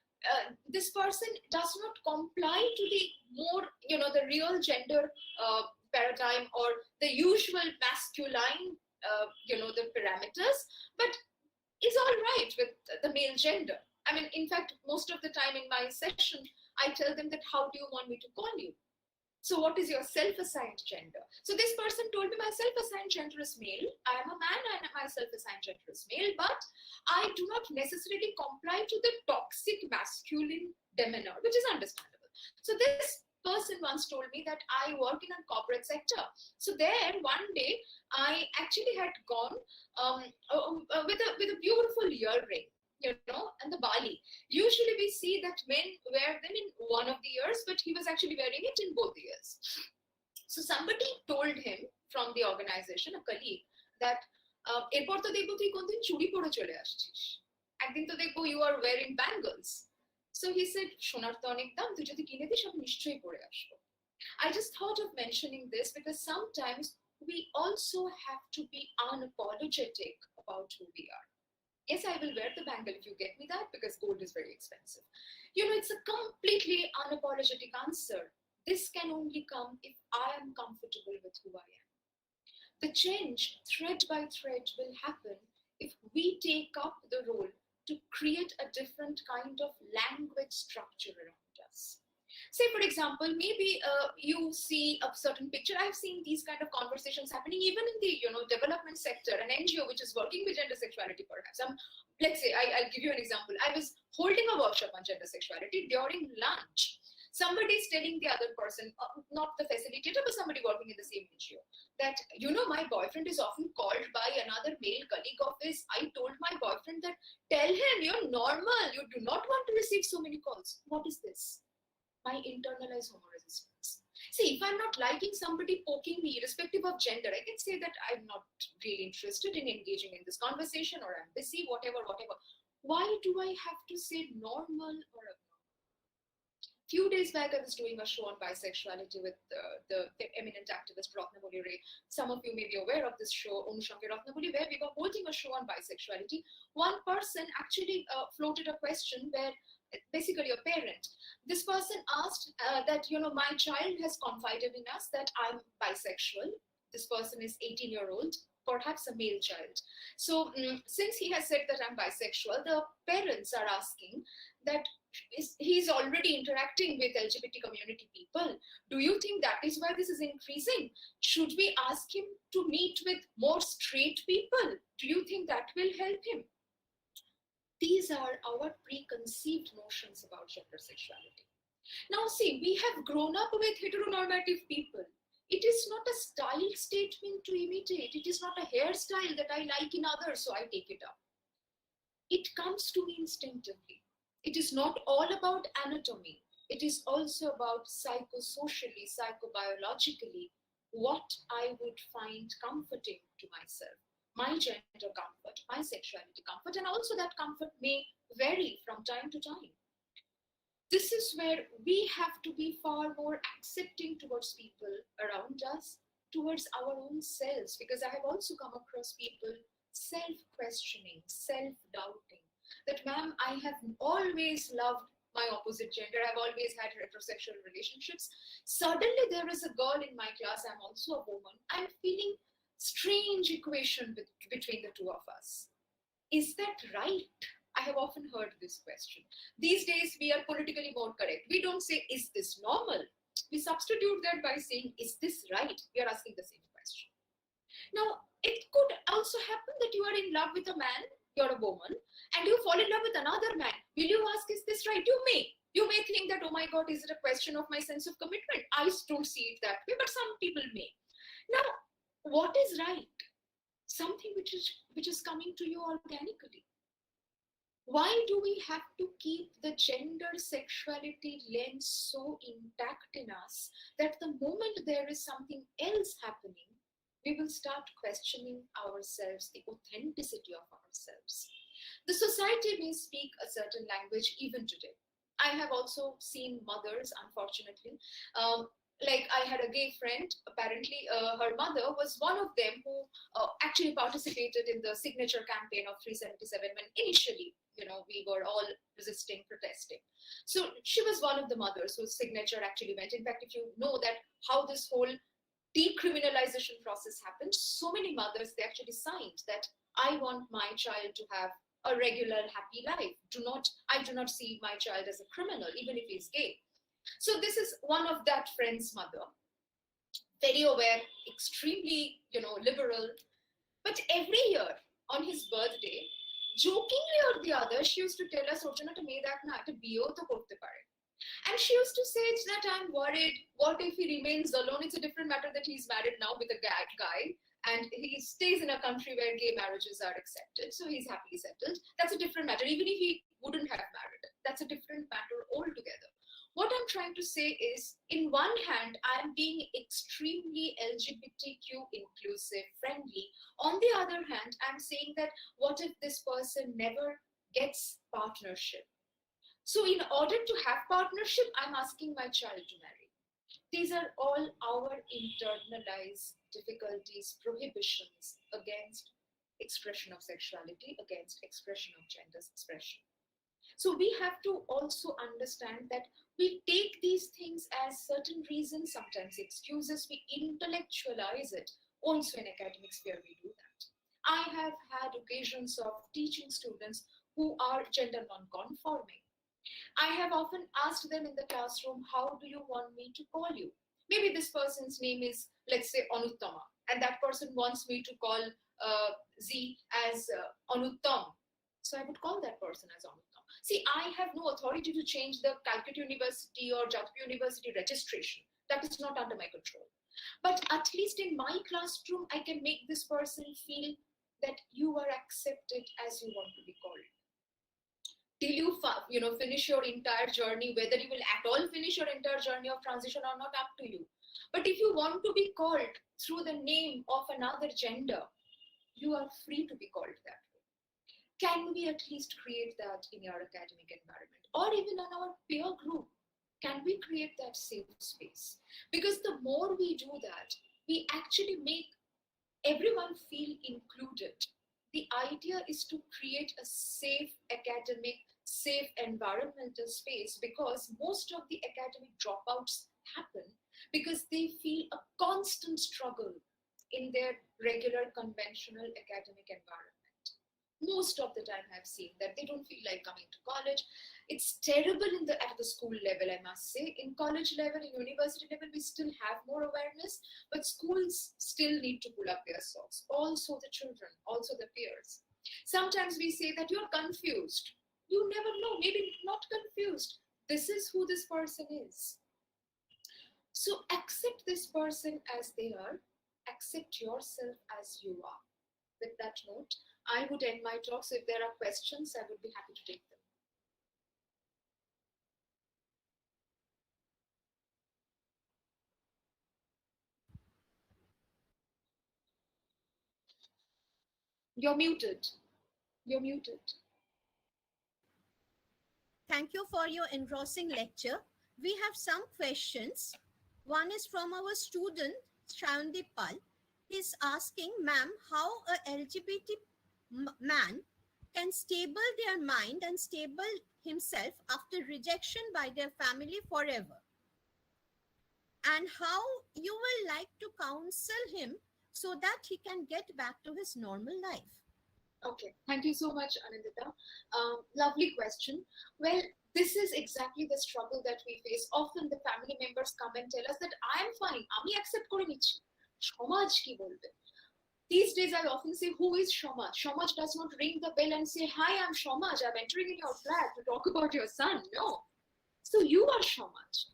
this person does not comply to the more, the real gender paradigm or the usual masculine, the parameters, but is all right with the male gender. I mean, in fact, most of the time in my session, I tell them that, how do you want me to call you? So what is your self-assigned gender? So this person told me my self-assigned gender is male. I am a man and my self-assigned gender is male, but I do not necessarily comply to the toxic masculine demeanor, which is understandable. So this person once told me that I work in a corporate sector. So there one day, I actually had gone with a beautiful earring. and the Bali. Usually we see that men wear them in one of the ears, but he was actually wearing it in both ears. So somebody told him from the organization, a colleague, that এরপর তো দেখবো তুই কোনদিন চুড়ি পরে চলে আসছিস, একদিন তো দেখবো you are wearing bangles. So he said, সোনার তো অনেক দাম, তুই যদি কিনে দিস আমি নিশ্চয়ই পরে আসবো. I just thought of mentioning this because sometimes we also have to be unapologetic about who we are. Yes, I will wear the bangle if you get me that, because gold is very expensive. It's a completely unapologetic answer. This can only come if I am comfortable with who I am. The change, thread by thread, will happen if we take up the role to create a different kind of language structure around us. Say, for example, maybe you see a certain picture. I've seen these kind of conversations happening even in the development sector, an NGO which is working with gender sexuality, perhaps. Let's say, I'll give you an example. I was holding a workshop on gender sexuality. During lunch, somebody is telling the other person, not the facilitator, but somebody working in the same NGO, that, my boyfriend is often called by another male colleague of his. I told my boyfriend that, tell him you're normal. You do not want to receive so many calls. What is this? My internalized homo-resistance. See, if I'm not liking somebody poking me, irrespective of gender, I can say that I'm not really interested in engaging in this conversation, or I'm busy, whatever. Why do I have to say normal or abnormal? Few days back, I was doing a show on bisexuality with the eminent activist Ratnaboli Ray. Some of you may be aware of this show, Onushange Ratnaboli, where we were holding a show on bisexuality. One person actually floated a question where, basically a parent, this person asked that, my child has confided in us that I'm bisexual. This person is 18-year-old, perhaps a male child. So since he has said that I'm bisexual, the parents are asking that he's already interacting with LGBT community people. Do you think that is why this is increasing? Should we ask him to meet with more straight people? Do you think that will help him? These are our preconceived notions about gender sexuality. Now see, we have grown up with heteronormative people. It is not a style statement to imitate. It is not a hairstyle that I like in others, so I take it up. It comes to me instinctively. It is not all about anatomy. It is also about psychosocially, psychobiologically, what I would find comforting to myself. My gender comfort, my sexuality comfort, and also that comfort may vary from time to time. This is where we have to be far more accepting towards people around us, towards our own selves, because I have also come across people self-questioning, self-doubting, that, ma'am, I have always loved my opposite gender. I've always had heterosexual relationships. Suddenly there is a girl in my class, I'm also a woman. I'm feeling strange equation between the two of us. Is that right? I have often heard this question. These days, we are politically more correct. We don't say, is this normal? We substitute that by saying, is this right? We are asking the same question. Now, it could also happen that you are in love with a man, you're a woman, and you fall in love with another man. Will you ask, is this right? You may think that, oh my God, is it a question of my sense of commitment? I don't see it that way, but some people may. Now, what is right? Something which is coming to you organically. Why do we have to keep the gender sexuality lens so intact in us that the moment there is something else happening, we will start questioning ourselves, the authenticity of ourselves? The society may speak a certain language even today. I have also seen mothers, unfortunately, like I had a gay friend, apparently her mother was one of them who actually participated in the signature campaign of 377 when initially, we were all resisting, protesting. So she was one of the mothers whose signature actually went. In fact, if you know that how this whole decriminalization process happened, so many mothers, they actually signed that I want my child to have a regular, happy life. I do not see my child as a criminal, even if he's gay. So this is one of that friend's mother, very aware, extremely, liberal. But every year on his birthday, jokingly or the other, she used to tell us, and she used to say that I'm worried, what if he remains alone? It's a different matter that he's married now with a guy. and he stays in a country where gay marriages are accepted, so he's happily settled. That's a different matter. Even if he wouldn't have married, that's a different matter altogether. What I'm trying to say is, in one hand, I'm being extremely LGBTQ inclusive, friendly. On the other hand, I'm saying that what if this person never gets partnership? So in order to have partnership, I'm asking my child to marry. These are all our internalized difficulties, prohibitions against expression of sexuality, against expression of gender expression. So we have to also understand that we take these things as certain reasons, sometimes excuses, we intellectualize it. Also in academic sphere, we do that. I have had occasions of teaching students who are gender non-conforming. I have often asked them in the classroom, how do you want me to call you? Maybe this person's name is, let's say, Anuttama, and that person wants me to call Z as Anuttam. So I would call that person as Anuttam. See, I have no authority to change the Calcutta University or Jadavpur University registration. That is not under my control. But at least in my classroom, I can make this person feel that you are accepted as you want to be called. Till you finish your entire journey, whether you will at all finish your entire journey of transition or not, up to you. But if you want to be called through the name of another gender, you are free to be called that way. Can we at least create that in our academic environment, or even in our peer group? Can we create that safe space? Because the more we do that, we actually make everyone feel included. The idea is to create a safe academic, safe environmental space, because most of the academic dropouts happen because they feel a constant struggle in their regular conventional academic environment. Most of the time I've seen that they don't feel like coming to college. It's terrible at the school level, I must say. In college level, in university level, we still have more awareness, but schools still need to pull up their socks. Also the children, also the peers. Sometimes we say that you're confused. You never know, maybe not confused. This is who this person is. So accept this person as they are. Accept yourself as you are. With that note, I would end my talk. So if there are questions, I would be happy to take them. You're muted. You're muted. Thank you for your engrossing lecture. We have some questions. One is from our student, Shravandi Pal. He's asking, ma'am, how a LGBT man can stable their mind and stable himself after rejection by their family forever? And how you will like to counsel him so that he can get back to his normal life? Okay, thank you so much, Anindita. Lovely question. Well, this is exactly the struggle that we face. Often the family members come and tell us that I am fine, ami accept kore nichi. Shomaj ki bolbe. These days I often say, who is Shomaj? Shomaj does not ring the bell and say, hi, I'm Shomaj. I'm entering in your flat to talk about your son. No. So you are Shomaj.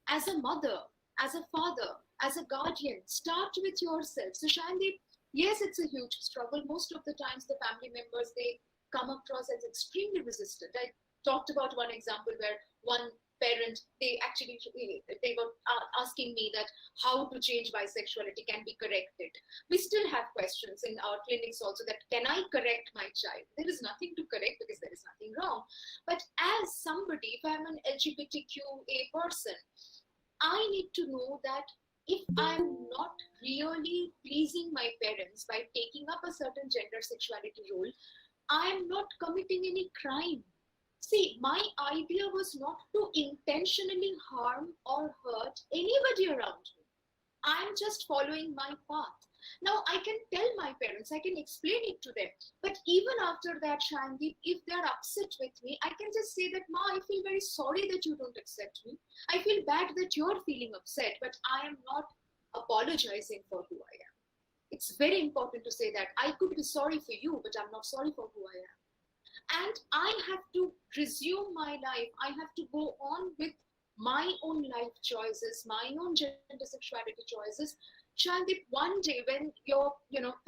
As a mother, as a father, as a guardian, start with yourself. So Shandi, yes, it's a huge struggle. Most of the times the family members, they come across as extremely resistant. I talked about one example where one parent, they were asking me that how to change bisexuality can be corrected. We still have questions in our clinics also that can I correct my child? There is nothing to correct because there is nothing wrong. But as somebody, if I'm an LGBTQA person, I need to know that if I'm not really pleasing my parents by taking up a certain gender sexuality role, I'm not committing any crime. See, my idea was not to intentionally harm or hurt anybody around me. I'm just following my path. Now, I can tell my parents, I can explain it to them. But even after that, Shandeep, if they're upset with me, I can just say that, Ma, I feel very sorry that you don't accept me. I feel bad that you're feeling upset, but I am not apologizing for who I am. It's very important to say that I could be sorry for you, but I'm not sorry for who I am. And I have to resume my life. I have to go on with my own life choices, my own gender sexuality choices, Shandeep, one day when your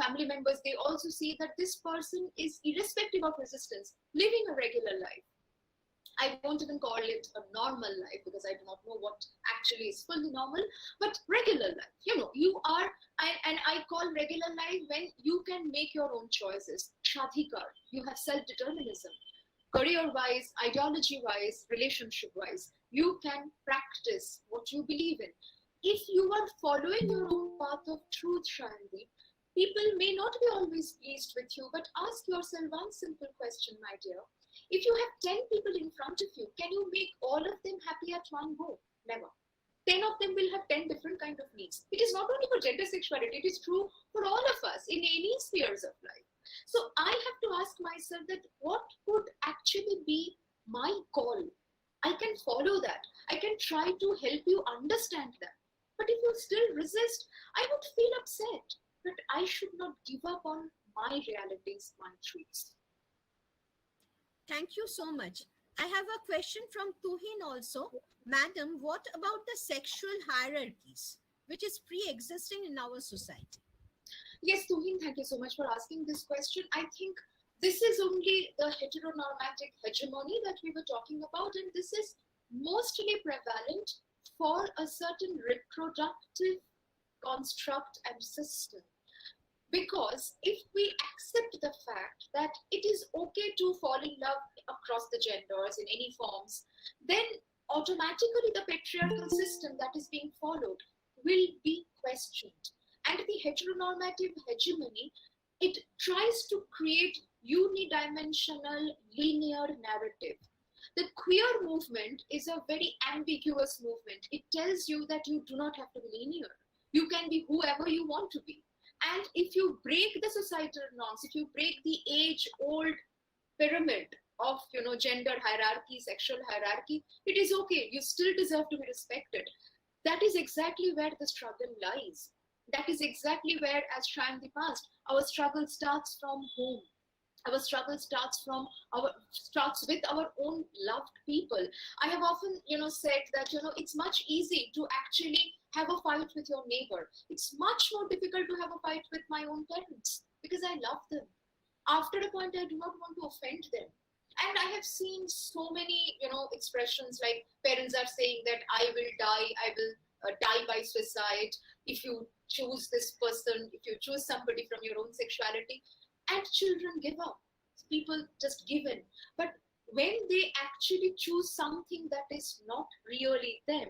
family members, they also see that this person is, irrespective of resistance, living a regular life. I won't even call it a normal life because I do not know what actually is fully normal, but regular life. You are, and I call regular life when you can make your own choices. Shadhikar, you have self-determinism. Career-wise, ideology-wise, relationship-wise, you can practice what you believe in. If you are following your own path of truth, Shandeep, people may not be always pleased with you, but ask yourself one simple question, my dear. If you have 10 people in front of you, can you make all of them happy at one go? Never. 10 of them will have 10 different kinds of needs. It is not only for gender sexuality, it is true for all of us in any spheres of life. So I have to ask myself that what would actually be my call? I can follow that. I can try to help you understand that. But if you still resist, I would feel upset. But I should not give up on my realities, my truths. Thank you so much. I have a question from Tuhin also. Madam, what about the sexual hierarchies, which is pre-existing in our society? Yes, Tuhin, thank you so much for asking this question. I think this is only the heteronormatic hegemony that we were talking about, and this is mostly prevalent for a certain reproductive construct and system. Because if we accept the fact that it is okay to fall in love across the genders in any forms, then automatically the patriarchal system that is being followed will be questioned. And the heteronormative hegemony, it tries to create unidimensional linear narrative. The queer movement is a very ambiguous movement. It tells you that you do not have to be linear. You can be whoever you want to be. And if you break the societal norms, if you break the age-old pyramid of gender hierarchy, sexual hierarchy, it is okay. You still deserve to be respected. That is exactly where the struggle lies. That is exactly where, as Shandeep asked, our struggle starts from home. Our struggle starts with our own loved people. I have often, said that, it's much easy to actually have a fight with your neighbor. It's much more difficult to have a fight with my own parents because I love them. After a point, I do not want to offend them. And I have seen so many, expressions like parents are saying that I will die by suicide if you choose this person, if you choose somebody from your own sexuality. And children give up. People just give in. But when they actually choose something that is not really them,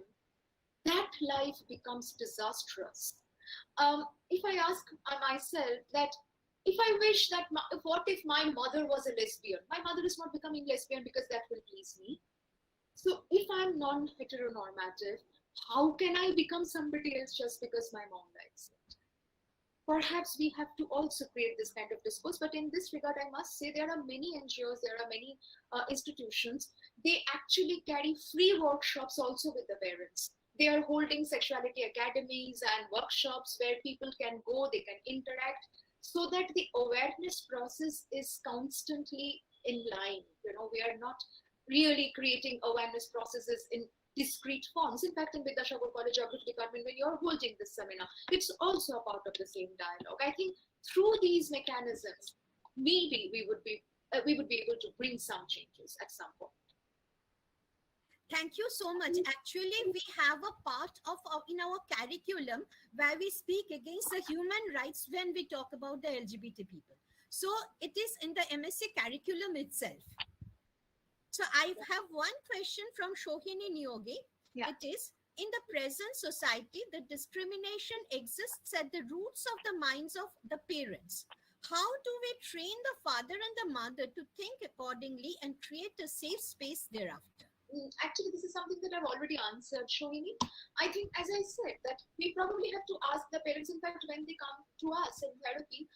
that life becomes disastrous. If I ask myself that, if I wish that, what if my mother was a lesbian? My mother is not becoming lesbian because that will please me. So if I'm non-heteronormative, how can I become somebody else just because my mom likes it? Perhaps we have to also create this kind of discourse. But in this regard, I must say there are many NGOs, there are many institutions. They actually carry free workshops also with the parents. They are holding sexuality academies and workshops where people can go, they can interact, so that the awareness process is constantly in line. We are not really creating awareness processes in discrete forms. In fact, in Vidyasagar College Geography Department, when you're holding this seminar, it's also a part of the same dialogue. I think through these mechanisms, maybe we would be able to bring some changes at some point. Thank you so much. Actually, we have a part in our curriculum where we speak against the human rights when we talk about the LGBT people. So it is in the MSc curriculum itself. So I have one question from Shohini Niyogi. Yeah. It is, in the present society, the discrimination exists at the roots of the minds of the parents. How do we train the father and the mother to think accordingly and create a safe space thereafter? Actually, this is something that I've already answered, Shohini. I think, as I said, that we probably have to ask the parents, in fact, when they come to us in therapy,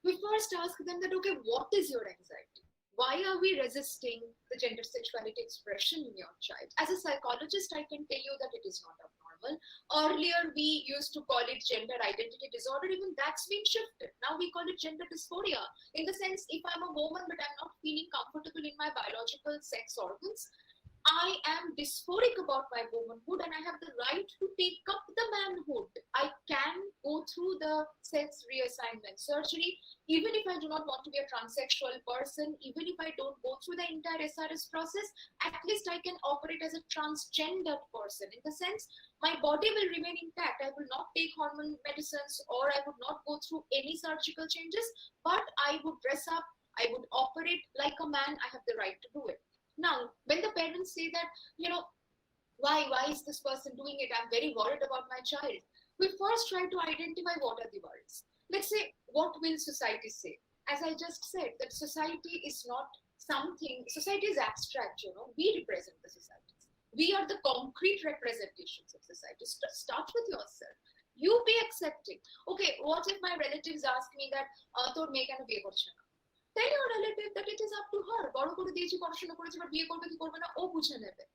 we first ask them that, okay, what is your anxiety? Why are we resisting the gender sexuality expression in your child? As a psychologist, I can tell you that it is not abnormal. Earlier, we used to call it gender identity disorder. Even that's been shifted. Now we call it gender dysphoria. In the sense, if I'm a woman but I'm not feeling comfortable in my biological sex organs, I am dysphoric about my womanhood and I have the right to take up the manhood. I can go through the sex reassignment surgery, even if I do not want to be a transsexual person, even if I don't go through the entire SRS process, at least I can operate as a transgendered person. In the sense, my body will remain intact. I will not take hormone medicines or I would not go through any surgical changes, but I would dress up, I would operate like a man. I have the right to do it. Now, when the parents say that, why is this person doing it? I'm very worried about my child. We first try to identify what are the worries. Let's say, what will society say? As I just said, that society is not something, society is abstract, we represent the societies. We are the concrete representations of society. So start with yourself. You be accepting. Okay, what if my relatives ask me that, তোর মেয়ে কেন বিয়ে করছে না? Tell your relative that it is up to her. বড় করে দিয়েছি, পড়াশোনা করেছে, but বিয়ে করবে কি করবে না ও বুঝে নেবে.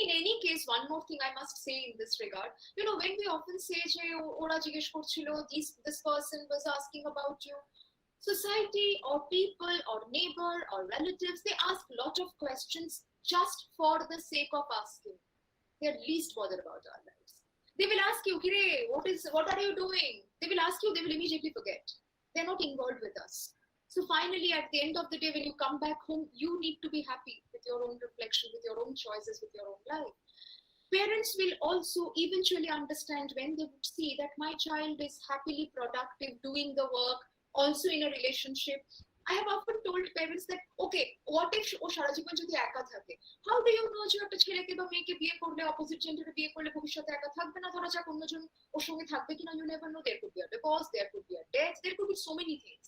In any case, one more thing I must say in this regard, when we often say যে ওরা জিজ্ঞেস করছিল, this person was asking about you, society or people or neighbor or relatives, they ask a lot of questions just for the sake of asking. They're least bothered about our lives. They will ask you, Kire, what are you doing? They will ask you, they will immediately forget. They're not involved with us. So finally, at the end of the day, when you come back home, you need to be happy with your own reflection, with your own choices, with your own life. Parents will also eventually understand when they see that my child is happily productive, doing the work, also in a relationship. I have often told parents that, okay, what if ও সারা জীবন যদি একা থাকে? How do you know যে একটা ছেলেকে বা মেয়েকে বিয়ে করলে, অপোজিট জেন্ডারে বিয়ে করলে ভবিষ্যতে একা থাকবে না? ধরা যাক অন্যজন ওর সঙ্গে থাকবে কিনা, you never know. There could be a divorce, there could be a death, there could be so many things.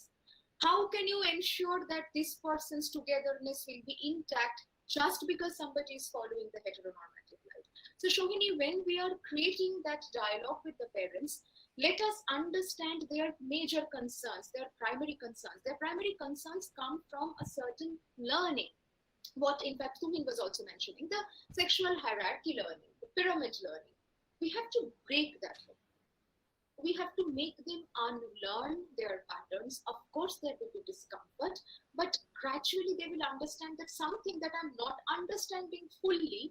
How can you ensure that this person's togetherness will be intact just because somebody is following the heteronormative life? So Shohini, when we are creating that dialogue with the parents, let us understand their major concerns, their primary concerns. Their primary concerns come from a certain learning. What in fact Tuhin was also mentioning, the sexual hierarchy learning, the pyramid learning. We have to break that. We have to make them unlearn their patterns. Of course, there will be discomfort, but gradually they will understand that something that I'm not understanding fully,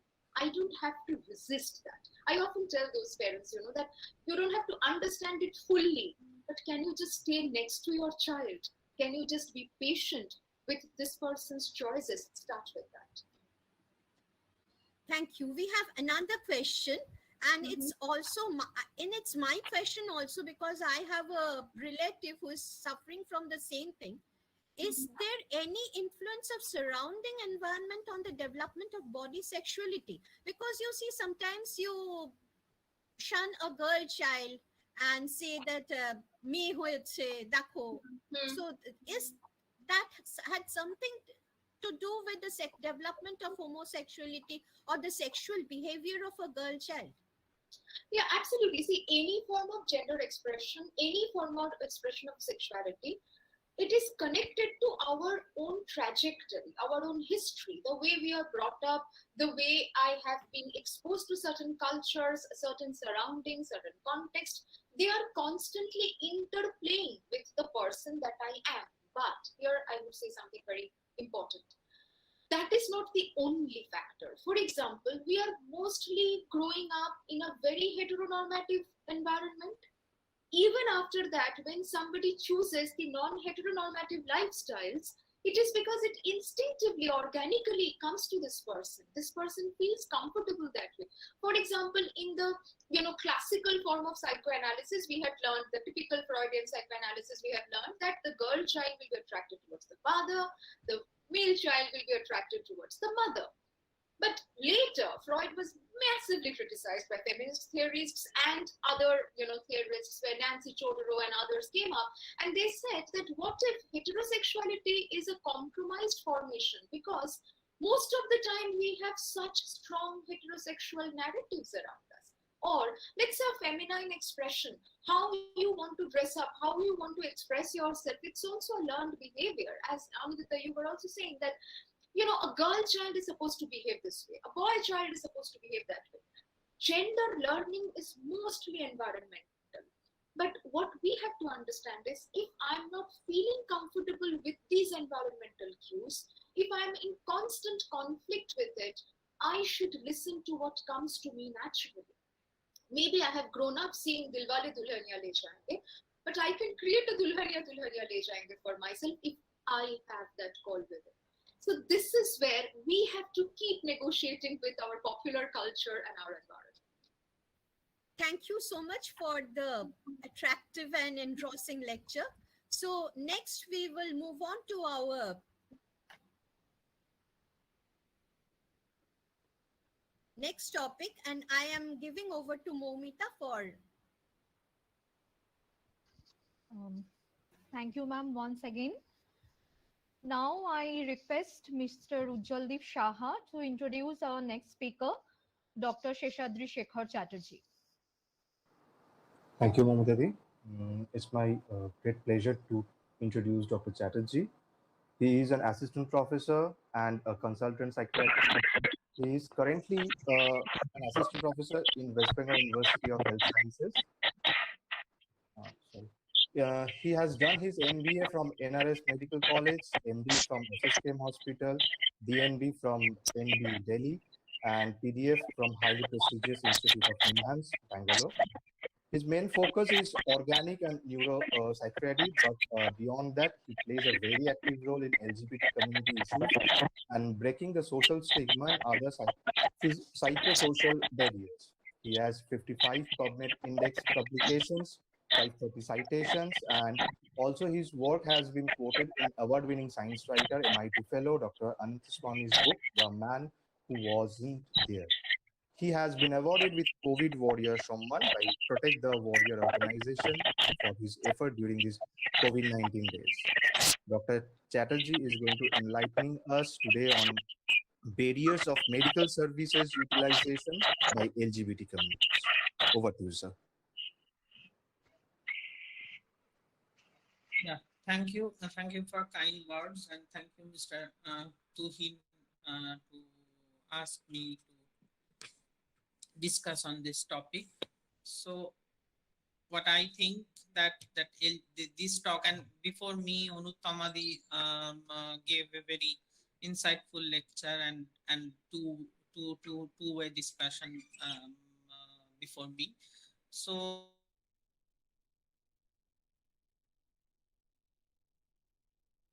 I don't have to resist that. I often tell those parents, that you don't have to understand it fully, but can you just stay next to your child? Can you just be patient with this person's choices? Start with that. Thank you. We have another question. And it's also, it's my question also, because I have a relative who is suffering from the same thing. Is there any influence of surrounding environment on the development of body sexuality? Because you see, sometimes you shun a girl child and say that me hoyeche dakho. So is that had something to do with the development of homosexuality or the sexual behavior of a girl child? Yeah, absolutely. See, any form of gender expression, any form of expression of sexuality, it is connected to our own trajectory, our own history, the way we are brought up, the way I have been exposed to certain cultures, certain surroundings, certain contexts. They are constantly interplaying with the person that I am. But here I would say something very important. That is not the only factor. For example, we are mostly growing up in a very heteronormative environment. Even after that, when somebody chooses the non-heteronormative lifestyles, it is because it instinctively, organically comes to this person. This person feels comfortable that way. For example, in the classical form of psychoanalysis, we had learned, the typical Freudian psychoanalysis, we have learned that the girl child will be attracted towards the father, the male child will be attracted towards the mother. But later, Freud was massively criticized by feminist theorists and other theorists, where Nancy Chaudhuri and others came up, and they said that what if heterosexuality is a compromised formation, because most of the time we have such strong heterosexual narratives around us. Or let's say a feminine expression, how you want to dress up, how you want to express yourself, it's also a learned behavior. As Anindita, you were also saying that a girl child is supposed to behave this way, a boy child is supposed to behave that way. Gender learning is mostly environmental. But what we have to understand is, if I'm not feeling comfortable with these environmental cues, if I'm in constant conflict with it, I should listen to what comes to me naturally. Maybe I have grown up seeing Dilwale Dulhaniya Le Jayenge, but I can create a Dulhaniya Dulhaniya Le Jayenge for myself if I have that call with it. So this is where we have to keep negotiating with our popular culture and our environment. Thank you so much for the attractive and engrossing lecture. So next we will move on to our next topic, and I am giving over to Moumita for. Thank you, ma'am, once again. Now I request Mr. Ujwal Saha to introduce our next speaker, Dr. Sheshadri Shekhar Chatterjee. Thank you, Moumita. It's my great pleasure to introduce Dr. Chatterjee. He is an assistant professor and a consultant psychiatrist. He is currently an assistant professor in West Bengal University of Health Sciences. He has done his MBA from NRS Medical College, MD from SSKM Hospital, DNB from NB Delhi, and PDF from highly prestigious Institute of Finance, Bangalore. His main focus is organic and neuropsychiatry, but beyond that, he plays a very active role in LGBT community issues and breaking the social stigma and other psychosocial barriers. He has 55 PubMed Index publications, 530 citations, and also his work has been quoted in award-winning science writer, MIT fellow, Dr. Anindita Gosh's book, The Man Who Wasn't There. He has been awarded with COVID Warrior Samman by Protect the Warrior organization for his effort during these COVID-19 days. Dr. Chatterjee is going to enlighten us today on barriers of medical services utilization by LGBT communities. Over to you, sir. Yeah, thank you. Thank you for kind words, and thank you, Mr. Tuhin, to ask me to discuss on this topic. So what I think that this talk, and before me Uttam gave a very insightful lecture and two-way discussion before me. So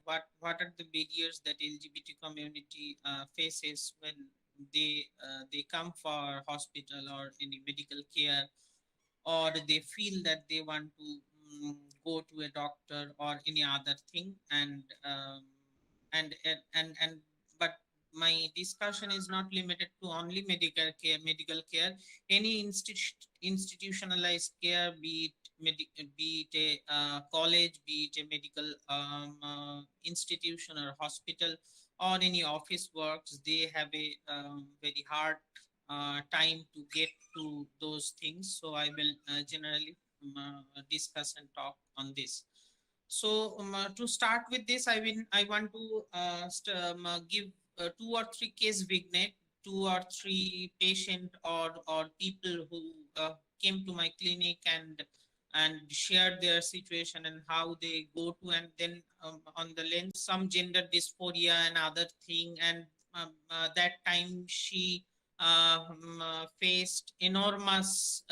what are the barriers that LGBT community faces when they come for hospital or any medical care, or they feel that they want to go to a doctor or any other thing, but my discussion is not limited to only medical care. Any institutionalized care, be it a college, be it a medical institution or hospital, or any office works, they have a very hard time to get to those things. So I will generally discuss and talk on this. So to start with this, I want to give 2 or 3 case vignette, 2 or 3 patient or people who came to my clinic and shared their situation and how they go to, and then on the lens some gender dysphoria and other thing, and that time she faced enormous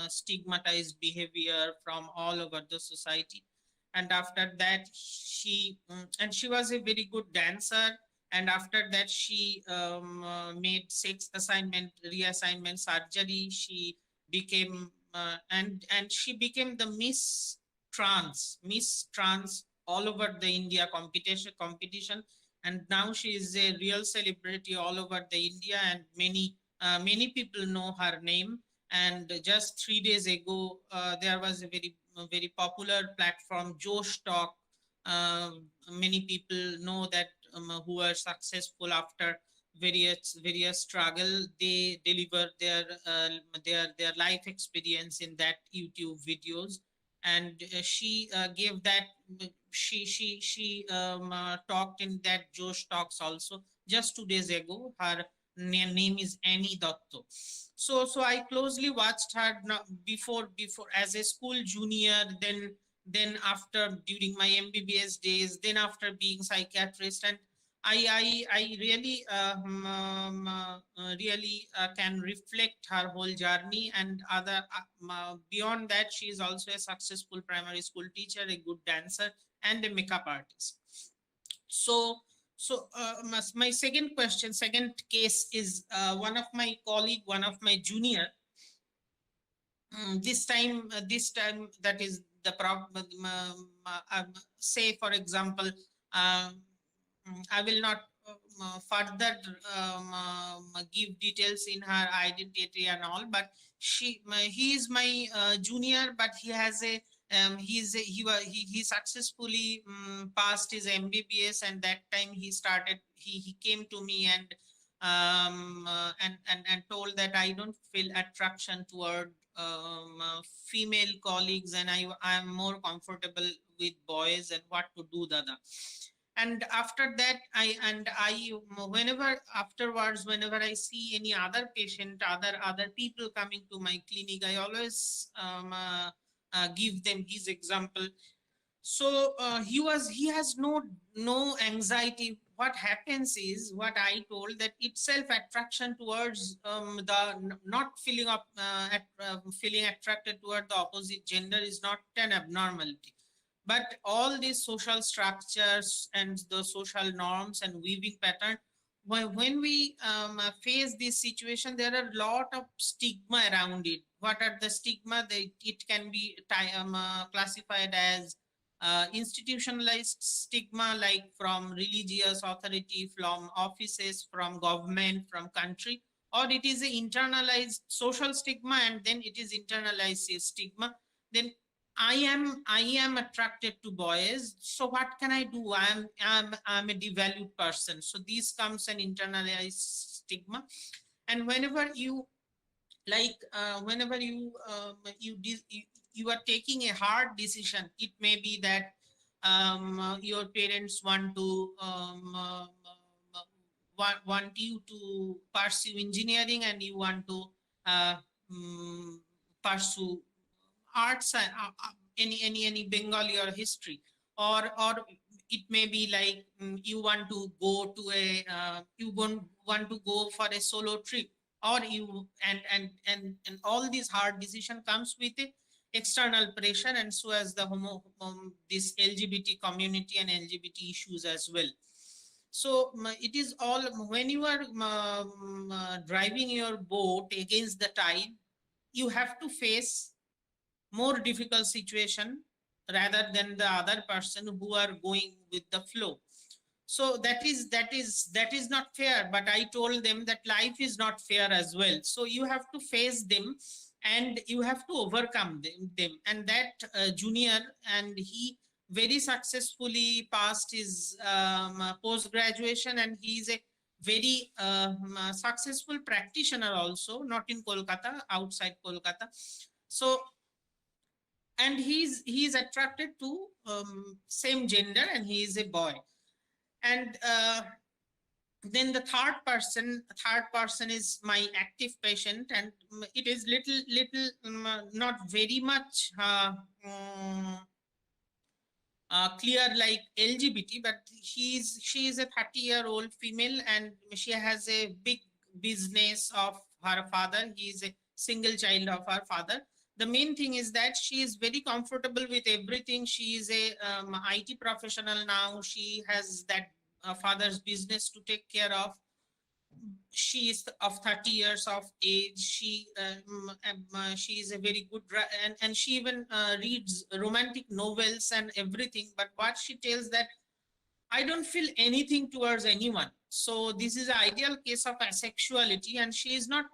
stigmatized behavior from all over the society. And after that she was a very good dancer, and after that she made sex assignment, reassignment surgery. She became and she became the Miss Trans all over the India competition, and now she is a real celebrity all over the India, and many people know her name. And just 3 days ago there was a very popular platform, Josh Talk. Many people know that who are successful after various struggle, they deliver their life experience in that YouTube videos. And she gave that, she talked in that Josh Talks also just 2 days ago. Her name is Annie Dotto. So I closely watched her before as a school junior, then after during my MBBS days, then after being psychiatrist. And I really really can reflect her whole journey, and other beyond that, she is also a successful primary school teacher, a good dancer, and a makeup artist. So my second case is one of my colleague, one of my junior. This time that is the problem. Say for example, I will not further give details in her identity and all, but he is my junior, but he has a he successfully passed his MBBS, and that time he came to me and told that I don't feel attraction toward female colleagues, and I am more comfortable with boys, and what to do, Dada. And after that, whenever I see any other patient, other people coming to my clinic, I always give them his example. So he has no anxiety. What happens is, what I told, that itself attraction towards the not feeling of feeling attracted toward the opposite gender is not an abnormality. But all these social structures and the social norms and weaving pattern, when we face this situation, there are a lot of stigma around it. What are the stigma? It can be classified as institutionalized stigma, like from religious authority, from offices, from government, from country, or it is an internalized social stigma, and then it is internalized stigma. Then I am attracted to boys, so what can I do? I'm a devalued person. So this comes an internalized stigma. And whenever you you are taking a hard decision, it may be that your parents want you to pursue engineering, and you want to pursue arts and any Bengali or history, or it may be like you want to go to want to go for a solo trip, or you and all these hard decision comes with it external pressure, and so as the this LGBT community and LGBT issues as well. So it is all, when you are driving your boat against the tide, you have to face more difficult situation rather than the other person who are going with the flow. So that is not fair. But I told them that life is not fair as well. So you have to face them, and you have to overcome them. And that junior, and he very successfully passed his post-graduation, and he is a very successful practitioner also, not in Kolkata, outside Kolkata. So, and he's attracted to same gender, and he is a boy. And then the third person is my active patient, and it is little not very much clear like LGBT, but she is a 30-year-old female, and she has a big business of her father. He is a single child of her father. The main thing is that she is very comfortable with everything. She is a IT professional now. She has that father's business to take care of. She is of 30 years of age. She is a very good, and she even reads romantic novels and everything. But what she tells that, I don't feel anything towards anyone. So this is an ideal case of asexuality, and she is not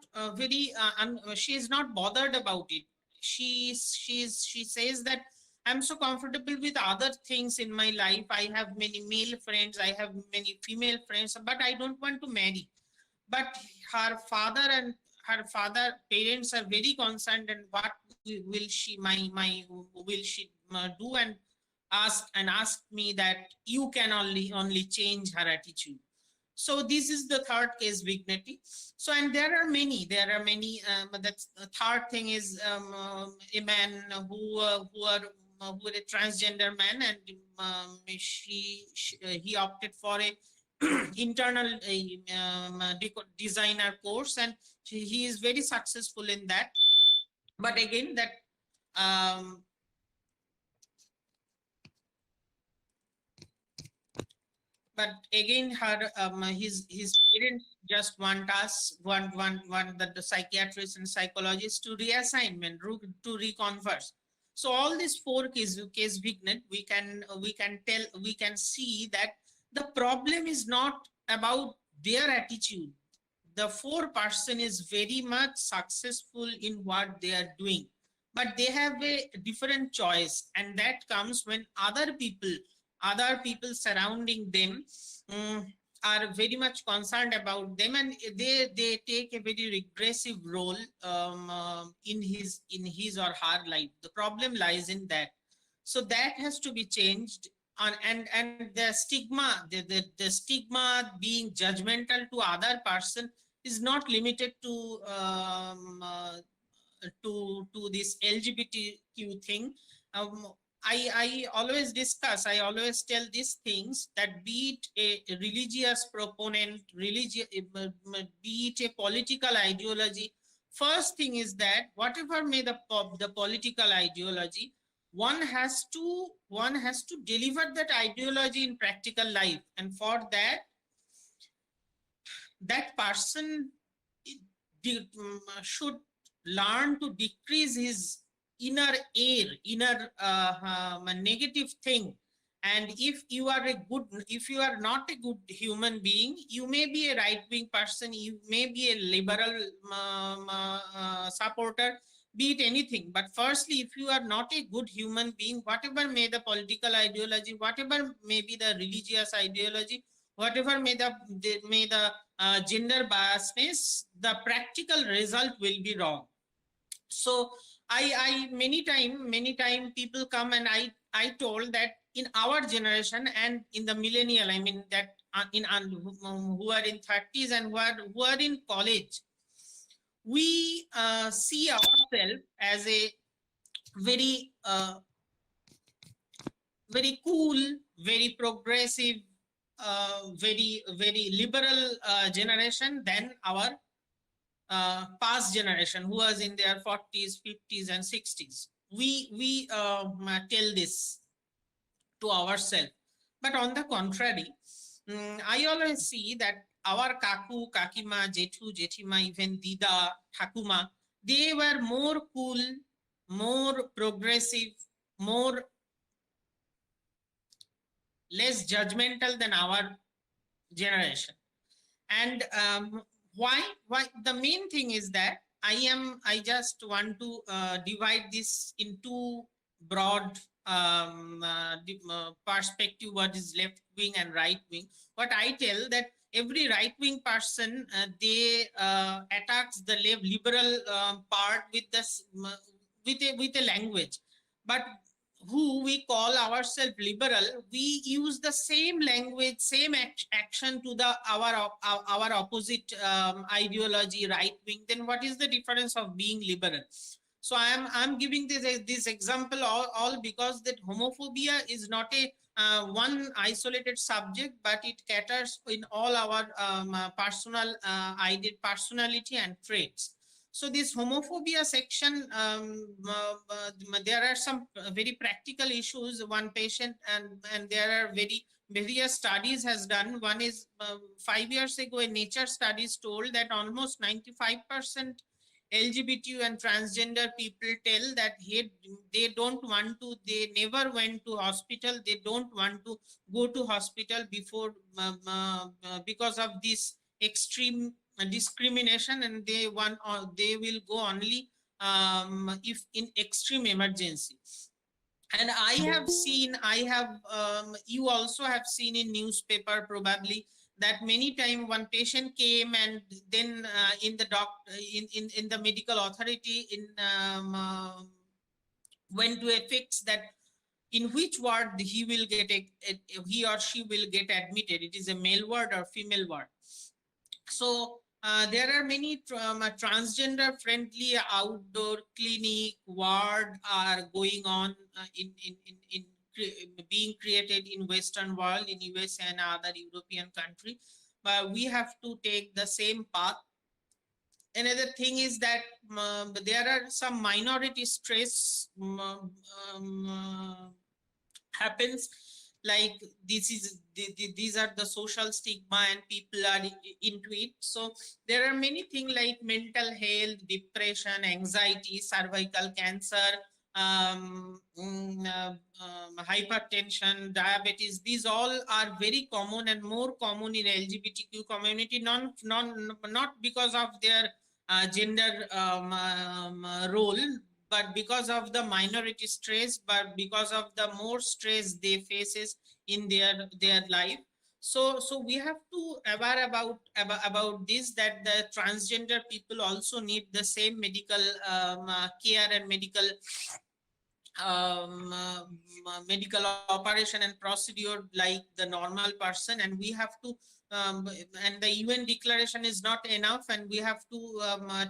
she is not bothered about it. She says that I'm so comfortable with other things in my life. I have many male friends, I have many female friends, but I don't want to marry. But her father and her parents are very concerned, and what will she do, and ask me that you can only change her attitude. So this is the third case, Vignati. So, and there are many. That's the third thing is a man who are a transgender man, and he opted for a internal designer course, and he is very successful in that. But again, that his parents just want the psychiatrists and psychologists to reassignment, to reconverse. So all these four case vignet, we can see that the problem is not about their attitude. The 4% is very much successful in what they are doing, but they have a different choice, and that comes when other people surrounding them are very much concerned about them, and they take a very regressive role in his or her life. The problem lies in that. So that has to be changed. And the stigma, the stigma being judgmental to other person is not limited to this LGBTQ thing. I always tell these things, that be it a religious proponent, be it a political ideology, first thing is that whatever may the political ideology, one has to deliver that ideology in practical life, and for that person should learn to decrease his inner negative thing. And if you are not a good human being, you may be a right-wing person, you may be a liberal supporter, be it anything. But firstly, if you are not a good human being, whatever may the political ideology, whatever may be the religious ideology, whatever may the gender biasness, the practical result will be wrong. So I many time people come, and I told that in our generation and in the millennial, I mean that who are in 30s and who are in college, we see ourselves as a very cool, very progressive, very liberal generation than our past generation, who was in their 40s, 50s, and 60s. We tell this to ourselves, but on the contrary, I always see that our kaku, kakima, jethu, jethima, even dida, thakuma, they were more cool, more progressive, less judgmental than our generation. And why the main thing is that I just want to divide this into broad perspective, what is left wing and right wing. What I tell that every right wing person, they attacks the liberal part with this with a language, but who we call ourselves liberal, we use the same language, same action to the our opposite ideology, right wing. Then what is the difference of being liberal? So I'm giving this example all because that homophobia is not a one isolated subject, but it caters in all our personal personality and traits. So this homophobia section, there are some very practical issues. One patient, and there are various studies has done. One is 5 years ago, a Nature studies told that almost 95% LGBT and transgender people tell that they don't want to, they never went to hospital, they don't want to go to hospital before because of this extreme discrimination, and they will go only if in extreme emergency. And I have seen, you also have seen in newspaper probably, that many times one patient came, and then in the in the medical authority went to a fix that in which ward he will get he or she will get admitted. It is a male ward or female ward. So there are many transgender friendly outdoor clinic ward are going on in being created in Western world, in USA and other European country, but we have to take the same path. Another thing is that there are some minority stress happens, like these are the social stigma and people are into it. So there are many things like mental health, depression, anxiety, cervical cancer, hypertension, diabetes. These all are very common and more common in LGBTQ community, not because of their gender role, but because of the minority stress, but because of the more stress they faces in their life. So we have to aware about this, that the transgender people also need the same medical care and medical medical operation and procedure like the normal person, and we have to and the UN declaration is not enough, and we have to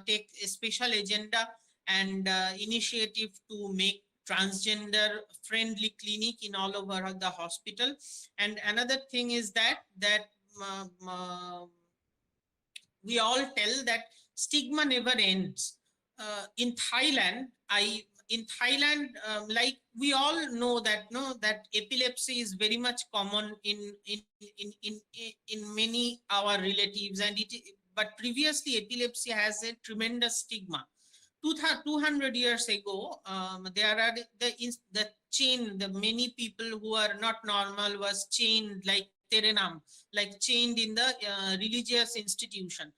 take a special agenda and initiative to make transgender friendly clinic in all over the hospital. And another thing is that we all tell that stigma never ends. In Thailand, like we all know that that epilepsy is very much common in many our relatives, and but previously epilepsy has a tremendous stigma. 200 years ago, there are the chain, the many people who are not normal was chained like Terenam, like chained in the religious institution.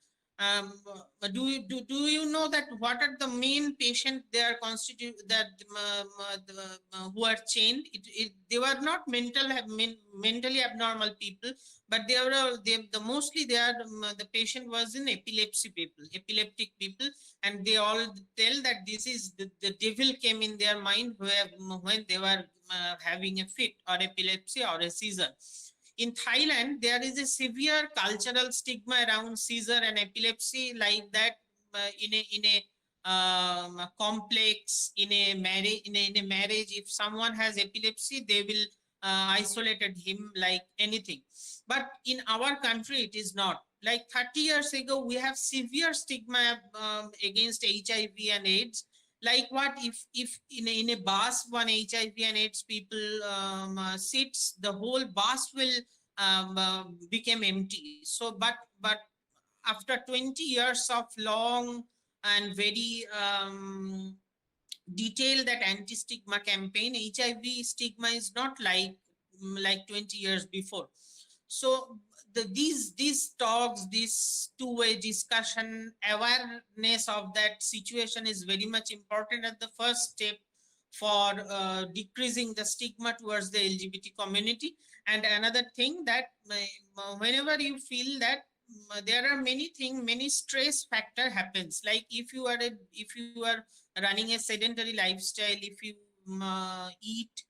Do you know that what are the main patient they are constitute that who are chained? They were not mentally abnormal people, but they were mostly they are the patient was in epileptic people, and they all tell that this is the devil came in their mind when they were having a fit or epilepsy or a seizure. In Thailand, there is a severe cultural stigma around seizure and epilepsy, like that in a complex, in a marriage, if someone has epilepsy, they will isolated him like anything. But in our country, it is not. Like 30 years ago, we have severe stigma against HIV and AIDS. Like what if in a bus one HIV and AIDS people sits, the whole bus will become empty. So but after 20 years of long and very detailed that anti-stigma campaign, HIV stigma is not like 20 years before. So these talks, this two-way discussion, awareness of that situation is very much important at the first step for decreasing the stigma towards the LGBT community. And another thing that whenever you feel that there are many stress factor happens, like if you are running a sedentary lifestyle, if you eat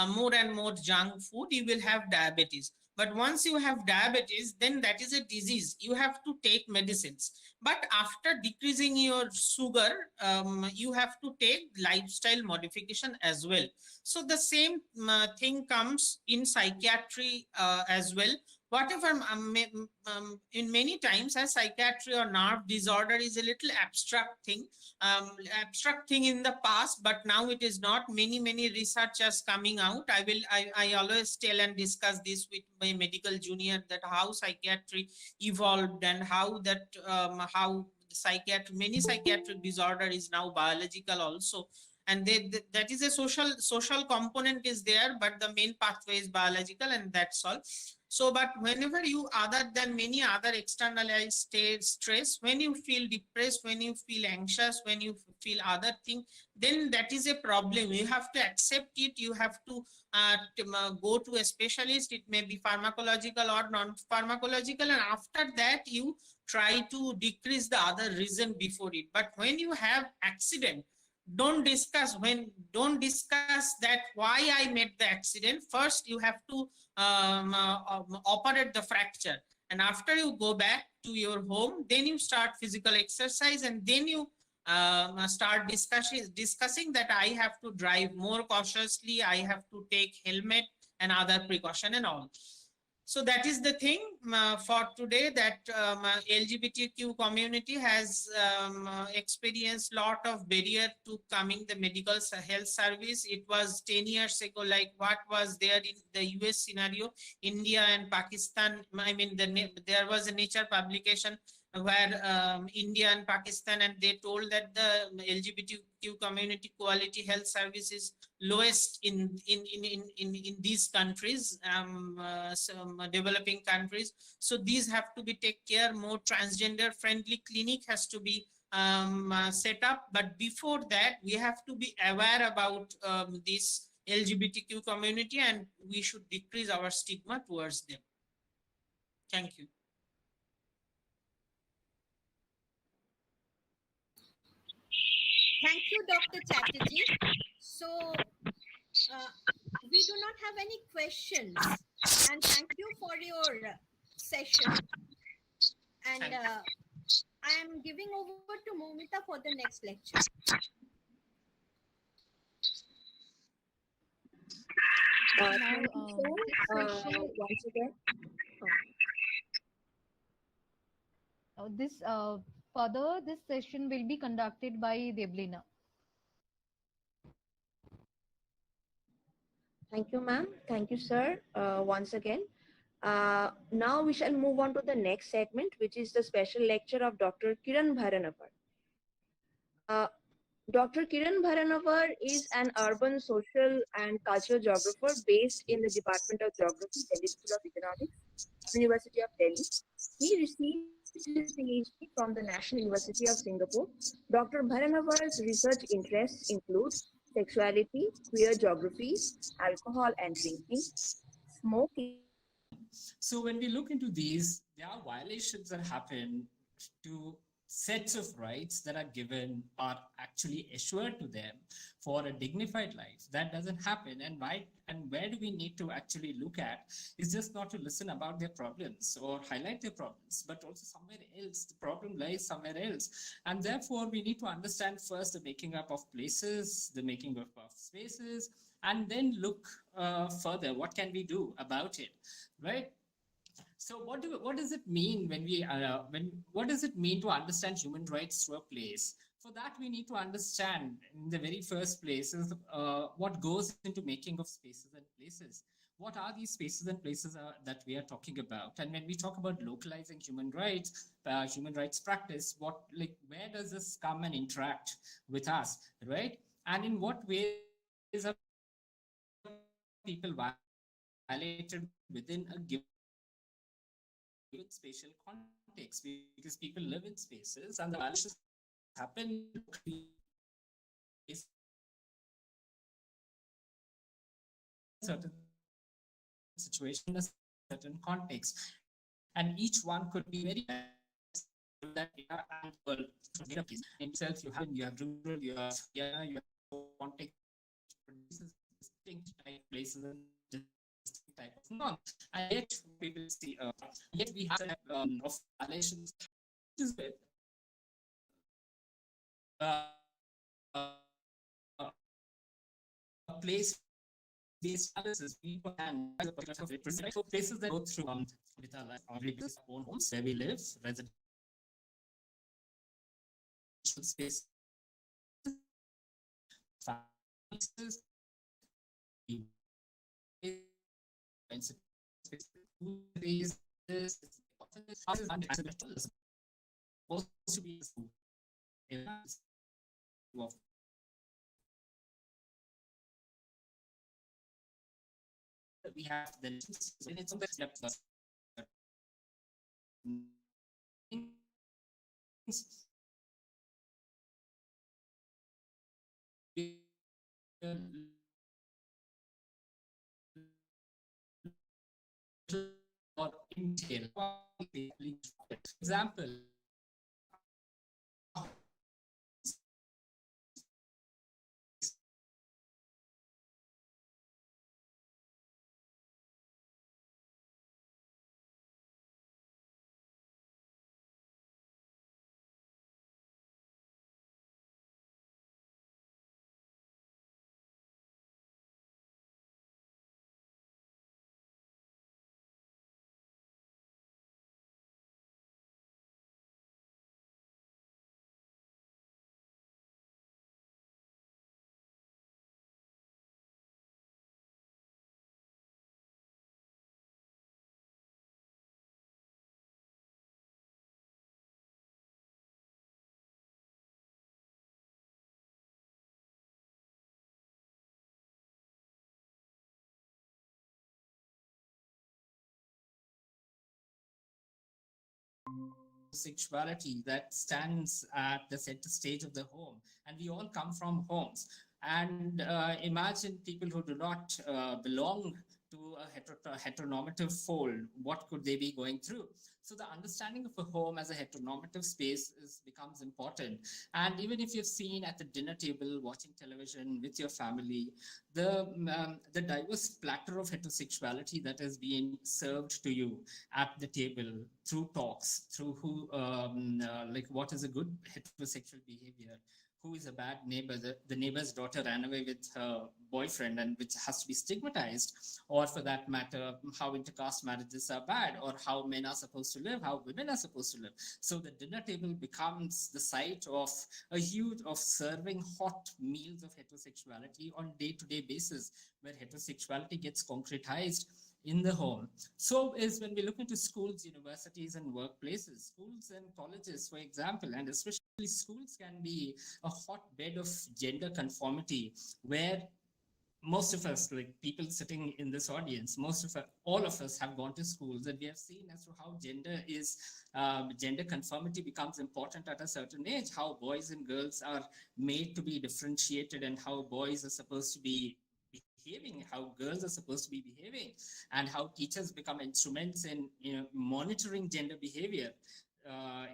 more and more junk food, you will have diabetes. But once you have diabetes, then that is a disease. You have to take medicines. But after decreasing your sugar, you have to take lifestyle modification as well. So the same thing comes in psychiatry as well. Whatever, in many times, as psychiatry or nerve disorder is a little abstract thing in the past, but now it is not. Many researchers coming out. I always tell and discuss this with my medical junior, that how psychiatry evolved and how that how many psychiatric disorder is now biological also. And that is a social component is there, but the main pathway is biological, and that's all. So, but whenever you, other than many other externalized stress, when you feel depressed, when you feel anxious, when you feel other thing, then that is a problem. You have to accept it. You have to go to a specialist. It may be pharmacological or non-pharmacological, and after that you try to decrease the other reason before it. But when you have accident, don't discuss that why I made the accident. First you have to operate the fracture, and after you go back to your home, then you start physical exercise, and then you start discussing that I have to drive more cautiously, I have to take helmet and other precaution and all. So that is the thing for today, that LGBTQ community has experienced lot of barrier to coming the medical health service. It was 10 years ago, like what was there in the US scenario, India and Pakistan. I mean, there was a Nature publication where India and Pakistan, and they told that the LGBTQ community quality health service is lowest in these countries, some developing countries. So these have to be take care. More transgender friendly clinic has to be set up. But before that, we have to be aware about this LGBTQ community, and we should decrease our stigma towards them. Thank you. Thank you, Dr. Chatterjee. So we do not have any questions. And thank you for your session. And I am giving over to Moumita for the next lecture. Thank you, sir. Once again. This session will be conducted by Debolina. Thank you, ma'am. Thank you, sir. Once again. Now we shall move on to the next segment, which is the special lecture of Dr. Kiran Bharanavar. Dr. Kiran Bharanavar is an urban, social, and cultural geographer based in the Department of Geography, Delhi School of Economics, University of Delhi. He received his PhD from the National University of Singapore. Dr. Bharanavar's research interests include sexuality, queer geography, alcohol and drinking, smoking. So when we look into these, there are violations that happen to sets of rights that are given or actually assured to them for a dignified life. That doesn't happen. And why and where do we need to actually look at is just not to listen about their problems or highlight their problems, but also somewhere else. The problem lies somewhere else. And therefore, we need to understand first the making up of places, the making up of spaces, and then look further. What can we do about it, right? So what does it mean what does it mean to understand human rights through a place? For that, we need to understand in the very first place is what goes into making of spaces and places. What are these spaces and places that we are talking about? And when we talk about localizing human rights practice, where does this come and interact with us, right? And in what ways are people violated within a given spatial context, because people live in spaces and the violations happen in certain situation, a certain context, and each one could be very that in itself. You have rural, you have context, distinct type places and type of norm, and yet people see yet we have of violations a place based analysis people can represent places that go through with our life, our own homes where we live, residential space, spaces, we have the it's on the or entail example heterosexuality that stands at the center stage of the home. And we all come from homes. And imagine people who do not belong to a heteronormative fold, what could they be going through? So the understanding of a home as a heteronormative space becomes important. And even if you've seen at the dinner table, watching television with your family, the diverse platter of heterosexuality that is being served to you at the table through talks, through like what is a good heterosexual behavior, who is a bad neighbor, the neighbor's daughter ran away with her boyfriend and which has to be stigmatized, or for that matter, how intercaste marriages are bad, or how men are supposed to live, how women are supposed to live. So the dinner table becomes the site of serving hot meals of heterosexuality on day-to-day basis, where heterosexuality gets concretized in the home. So is when we look into schools, universities, and workplaces, schools and colleges, for example, and especially schools can be a hotbed of gender conformity, where most of us, like people sitting in this audience, all of us have gone to schools, and we have seen as to how gender conformity becomes important at a certain age, how boys and girls are made to be differentiated, and how boys are supposed to be behaving, how girls are supposed to be behaving, and how teachers become instruments in monitoring gender behavior.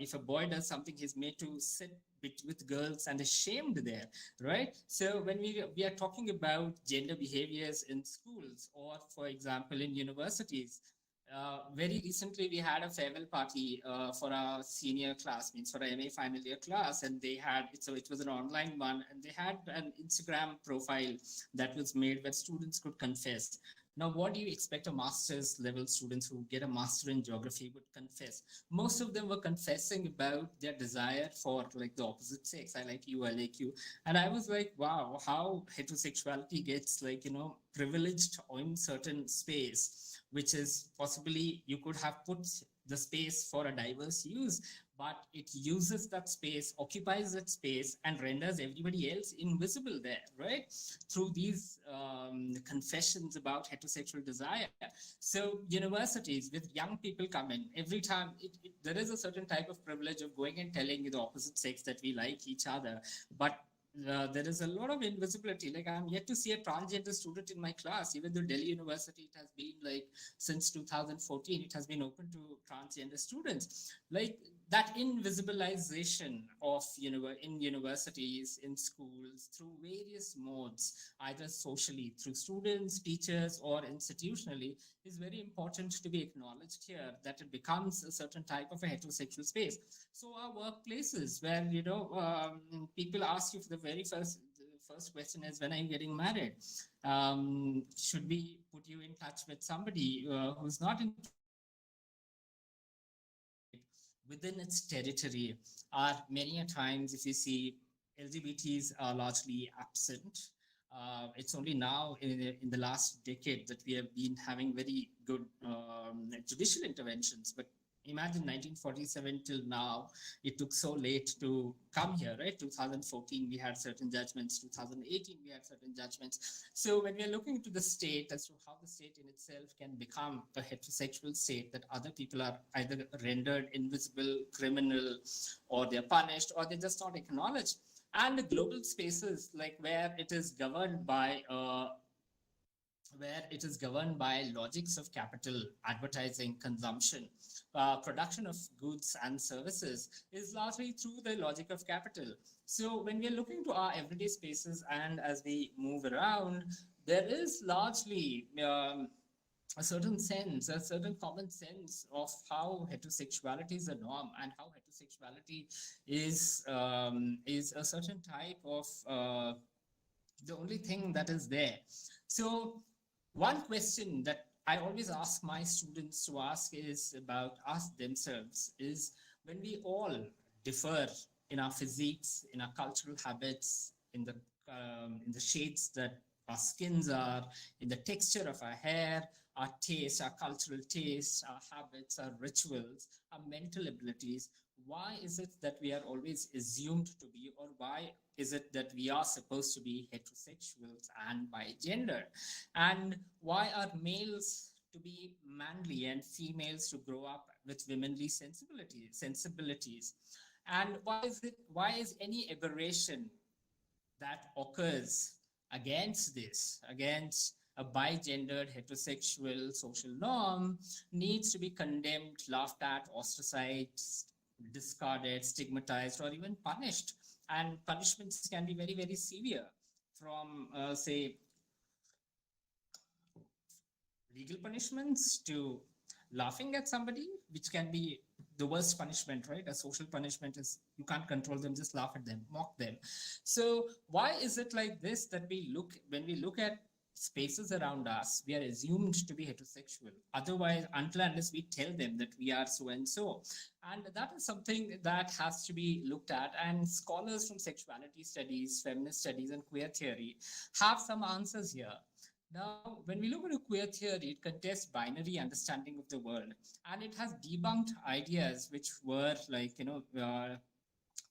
If a boy does something, he's made to sit with girls and is shamed there, right? So when we are talking about gender behaviors in schools, or for example in universities, very recently we had a farewell party for our senior class, means for our MA final year class, and they had it was an online one, and they had an Instagram profile that was made where students could confess. Now, what do you expect a master's level students who get a master in geography would confess? Most of them were confessing about their desire for like the opposite sex. I like you, I like you. And I was like, wow, how heterosexuality gets privileged in certain space, which is possibly you could have put the space for a diverse use, but it uses that space, occupies that space, and renders everybody else invisible there, right? Through these confessions about heterosexual desire. So universities with young people come in, every time there is a certain type of privilege of going and telling the opposite sex that we like each other, but there is a lot of invisibility. Like I'm yet to see a transgender student in my class, even though Delhi University, it has been since 2014, it has been open to transgender students. Like that invisibilization of in universities, in schools, through various modes, either socially through students, teachers, or institutionally, is very important to be acknowledged here, that it becomes a certain type of a heterosexual space. So our workplaces, where people ask you for the first question is, when are you getting married? Should we put you in touch with somebody who's not in within its territory? Are many a times, if you see, LGBTs are largely absent. It's only now in the last decade that we have been having very good judicial interventions, but imagine 1947 till now, it took so late to come here, right? 2014, we had certain judgments. 2018, we had certain judgments. So when we are looking into the state as to how the state in itself can become a heterosexual state, that other people are either rendered invisible, criminal, or they're punished, or they're just not acknowledged. And the global spaces, like where it is governed by logics of capital, advertising, consumption, production of goods and services is largely through the logic of capital. So when we are looking to our everyday spaces, and as we move around, there is largely a certain common sense of how heterosexuality is a norm, and how heterosexuality is a certain type of the only thing that is there. So one question that I always ask my students to ask themselves is, when we all differ in our physiques, in our cultural habits, in the shades that our skins are, in the texture of our hair, our taste, our cultural taste, our habits, our rituals, our mental abilities, why is it that we are always assumed to be, or why is it that we are supposed to be heterosexuals and by gender? And why are males to be manly and females to grow up with womanly sensibilities. And why is any aberration that occurs against a bigendered heterosexual social norm needs to be condemned, laughed at, ostracized, discarded, stigmatized, or even punished? And punishments can be very, very severe, from say legal punishments to laughing at somebody, which can be the worst punishment, right? A social punishment is you can't control them, just laugh at them, mock them. So why is it like this that when we look at spaces around us, we are assumed to be heterosexual? Otherwise, unless we tell them that we are so and so. And that is something that has to be looked at. And scholars from sexuality studies, feminist studies, and queer theory have some answers here. Now, when we look at a queer theory, it contests binary understanding of the world, and it has debunked ideas which were like,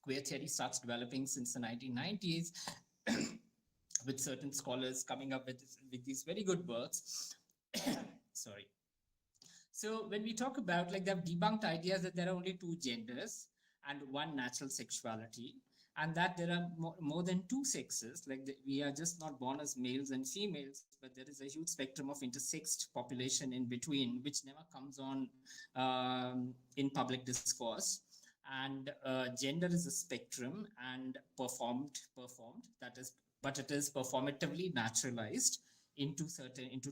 queer theory starts developing since the 1990s, with certain scholars coming up with these very good works. Sorry. So when we talk about, like, they've debunked ideas that there are only two genders and one natural sexuality, and that there are more than two sexes, like we are just not born as males and females, but there is a huge spectrum of intersexed population in between, which never comes on in public discourse. And gender is a spectrum and performed, that is, but it is performatively naturalized into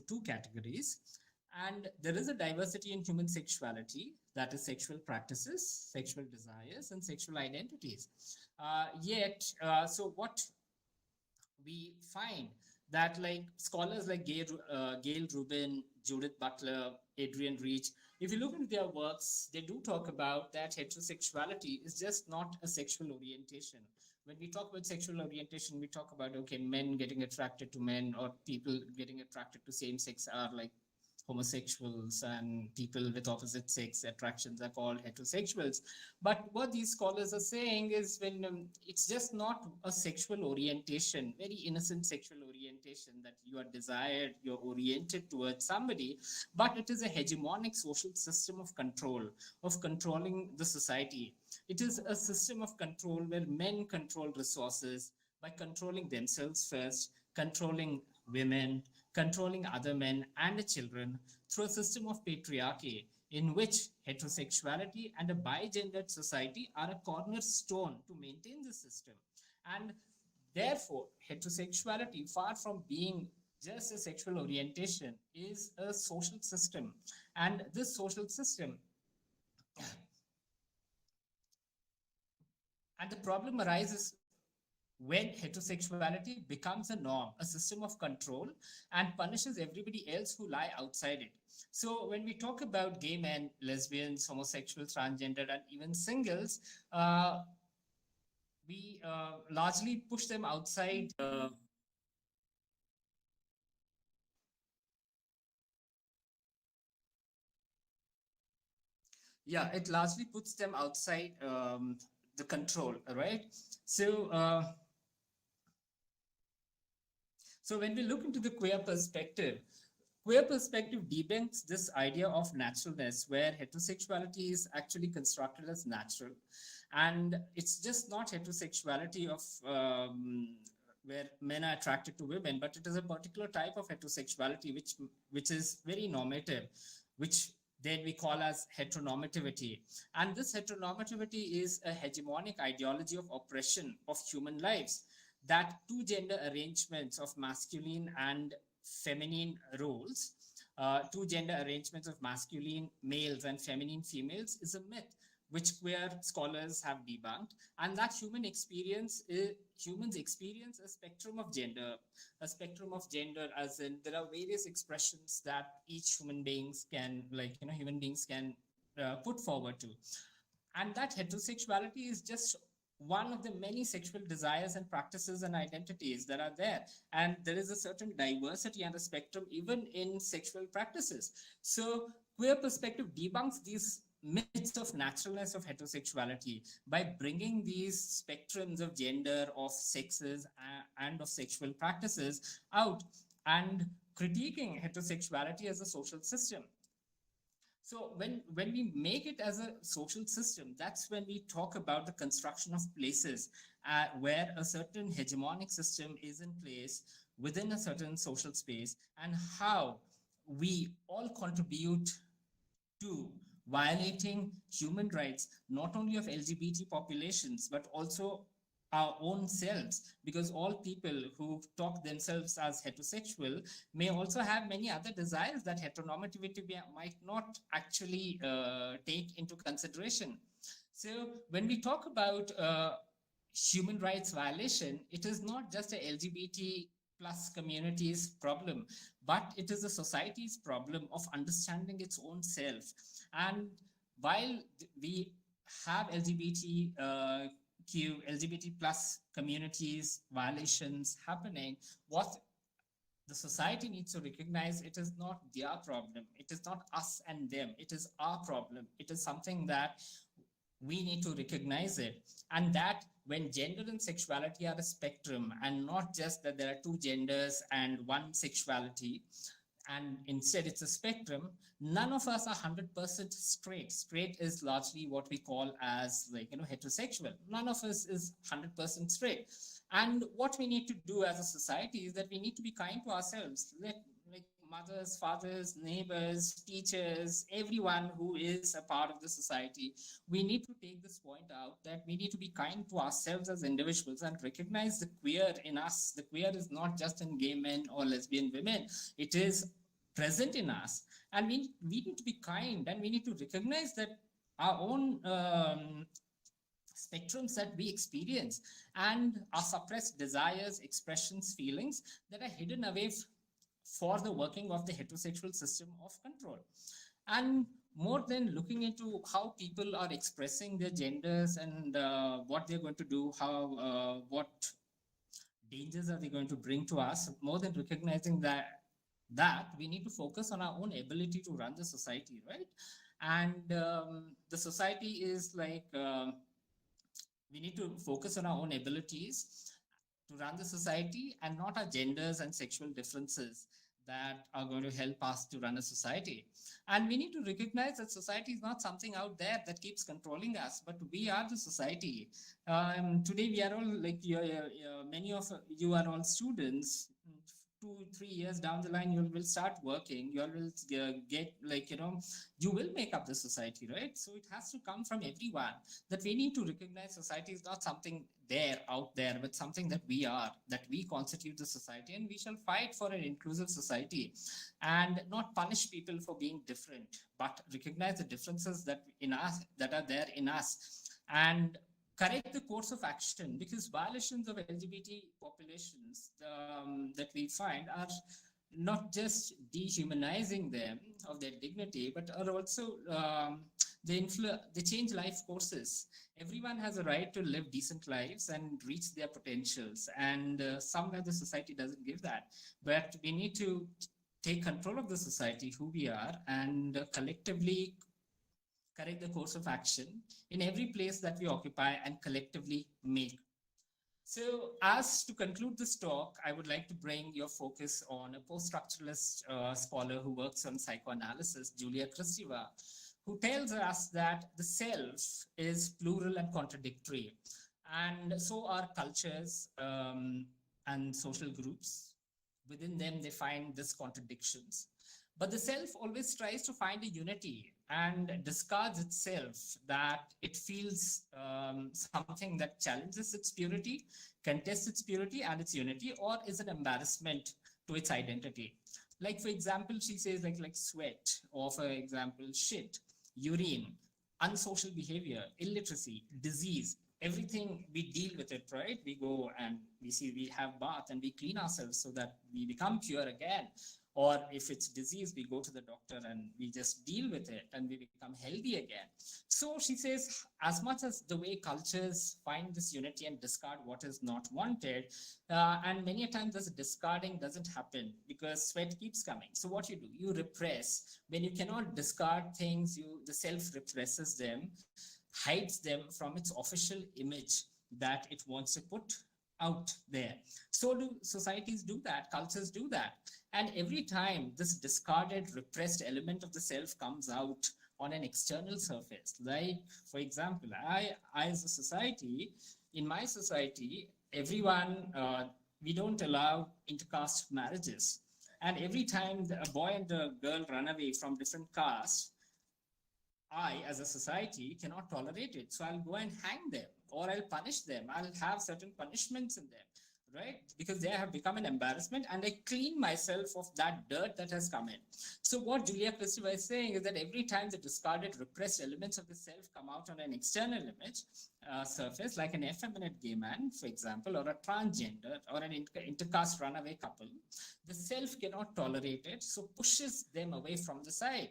two categories. And there is a diversity in human sexuality, that is sexual practices, sexual desires, and sexual identities. So what we find that, like, scholars like Gail Rubin, Judith Butler, Adrian Reich, if you look into their works, they do talk about that heterosexuality is just not a sexual orientation. When we talk about sexual orientation, we talk about, okay, men getting attracted to men, or people getting attracted to same sex are like homosexuals, and people with opposite sex attractions are called heterosexuals. But what these scholars are saying is, when it's just not a sexual orientation, very innocent sexual orientation, that you are desired, you're oriented towards somebody, but it is a hegemonic social system of control, of controlling the society. It is a system of control where men control resources by controlling themselves first, controlling women, controlling other men and children through a system of patriarchy, in which heterosexuality and a bigendered society are a cornerstone to maintain the system. And therefore, heterosexuality, far from being just a sexual orientation, is a social system. And this social system, and the problem arises when heterosexuality becomes a norm, a system of control, and punishes everybody else who lie outside it. So when we talk about gay men, lesbians, homosexuals, transgender, and even singles, we largely push them outside. It largely puts them outside the control, right? So, so when we look into the queer perspective debunks this idea of naturalness, where heterosexuality is actually constructed as natural. And it's just not heterosexuality of where men are attracted to women, but it is a particular type of heterosexuality which is very normative, which then we call as heteronormativity. And this heteronormativity is a hegemonic ideology of oppression of human lives, that two gender arrangements of masculine and feminine roles, two gender arrangements of masculine males and feminine females, is a myth which queer scholars have debunked, and that humans experience a spectrum of gender, as in there are various expressions that each human beings can, put forward to. And that heterosexuality is just one of the many sexual desires and practices and identities that are there. And there is a certain diversity and a spectrum even in sexual practices. So queer perspective debunks these myths of naturalness of heterosexuality by bringing these spectrums of gender, of sexes, and of sexual practices out, and critiquing heterosexuality as a social system. So when we make it as a social system, that's when we talk about the construction of places where a certain hegemonic system is in place within a certain social space, and how we all contribute to violating human rights, not only of LGBT populations, but also our own selves, because all people who talk themselves as heterosexual may also have many other desires that heteronormativity might not actually take into consideration. So when we talk about human rights violation, it is not just a LGBT plus community's problem, but it is a society's problem of understanding its own self. And while we have LGBT plus communities violations happening, what the society needs to recognize, it is not their problem. It is not us and them. It is our problem. It is something that we need to recognize it. And that when gender and sexuality are a spectrum, and not just that there are two genders and one sexuality, and instead it's a spectrum, none of us are 100% straight. Straight is largely what we call as heterosexual. None of us is 100% straight. And what we need to do as a society is that we need to be kind to ourselves. Like mothers, fathers, neighbors, teachers, everyone who is a part of the society, we need to take this point out that we need to be kind to ourselves as individuals and recognize the queer in us. The queer is not just in gay men or lesbian women. It is present in us. And we need to be kind, and we need to recognize that our own spectrums that we experience and our suppressed desires, expressions, feelings that are hidden away for the working of the heterosexual system of control. And more than looking into how people are expressing their genders and what they're going to do, what dangers are they going to bring to us, more than recognizing that we need to focus on our own ability to run the society, right? And the society is like, we need to focus on our own abilities to run the society, and not our genders and sexual differences that are going to help us to run a society. And we need to recognize that society is not something out there that keeps controlling us, but we are the society. Today we are all like, many of you are all students. 2-3 years down the line, you will start working. You will get you will make up the society, right? So it has to come from everyone, that we need to recognize society is not something out there, but something that we are, that we constitute the society, and we shall fight for an inclusive society and not punish people for being different, but recognize the differences that are there in us, and correct the course of action, because violations of LGBT populations that we find are not just dehumanizing them of their dignity, but are also they change life courses. Everyone has a right to live decent lives and reach their potentials, and somewhere the society doesn't give that. But we need to take control of the society, who we are, and collectively correct the course of action in every place that we occupy and collectively make. So, as to conclude this talk, I would like to bring your focus on a post-structuralist scholar who works on psychoanalysis, Julia Kristeva, who tells us that the self is plural and contradictory. And so are cultures and social groups. Within them, they find these contradictions. But the self always tries to find a unity and discards itself, that it feels something that challenges its purity, contests its purity and its unity, or is an embarrassment to its identity. Like, for example, she says like sweat, or for example, shit, urine, unsocial behavior, illiteracy, disease, everything, we deal with it, right? We go and we have bath and we clean ourselves so that we become pure again. Or if it's disease, we go to the doctor and we just deal with it and we become healthy again. So she says, as much as the way cultures find this unity and discard what is not wanted, and many a times this discarding doesn't happen because sweat keeps coming. So what you do, you repress. When you cannot discard things, the self represses them, hides them from its official image that it wants to put out there. So do societies do that, cultures do that. And every time this discarded, repressed element of the self comes out on an external surface, like, for example, I as a society, in my society, everyone, we don't allow intercaste marriages. And every time a boy and a girl run away from different castes, I, as a society, cannot tolerate it. So I'll go and hang them, or I'll punish them. I'll have certain punishments in them, right? Because they have become an embarrassment, and I clean myself of that dirt that has come in. So what Julia Kristeva is saying is that every time the discarded, repressed elements of the self come out on an external image surface, like an effeminate gay man, for example, or a transgender, or an intercaste runaway couple, the self cannot tolerate it, so pushes them away from the side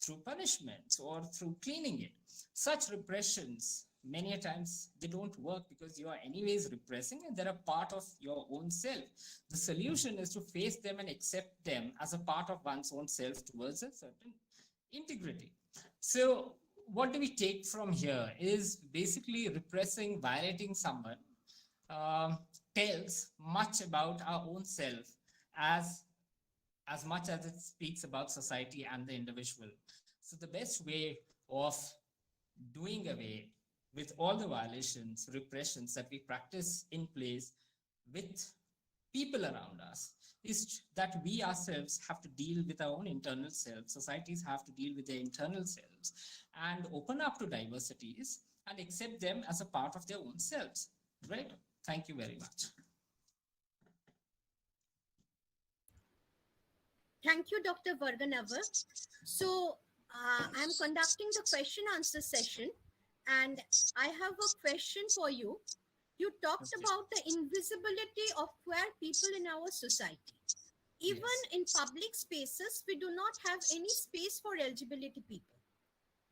through punishments or through cleaning it. Such repressions, many a times, they don't work because you are anyways repressing and they're a part of your own self. The solution is to face them and accept them as a part of one's own self towards a certain integrity. So what do we take from here is basically repressing, violating someone tells much about our own self as much as it speaks about society and the individual. So the best way of doing away with all the violations, repressions that we practice in place with people around us is that we ourselves have to deal with our own internal selves. Societies have to deal with their internal selves and open up to diversities and accept them as a part of their own selves, right? Thank you very much. Thank you, Dr. Varganavar. So I'm conducting the question answer session, and I have a question for you. You talked about the invisibility of queer people in our society. Even in public spaces, we do not have any space for LGBT people.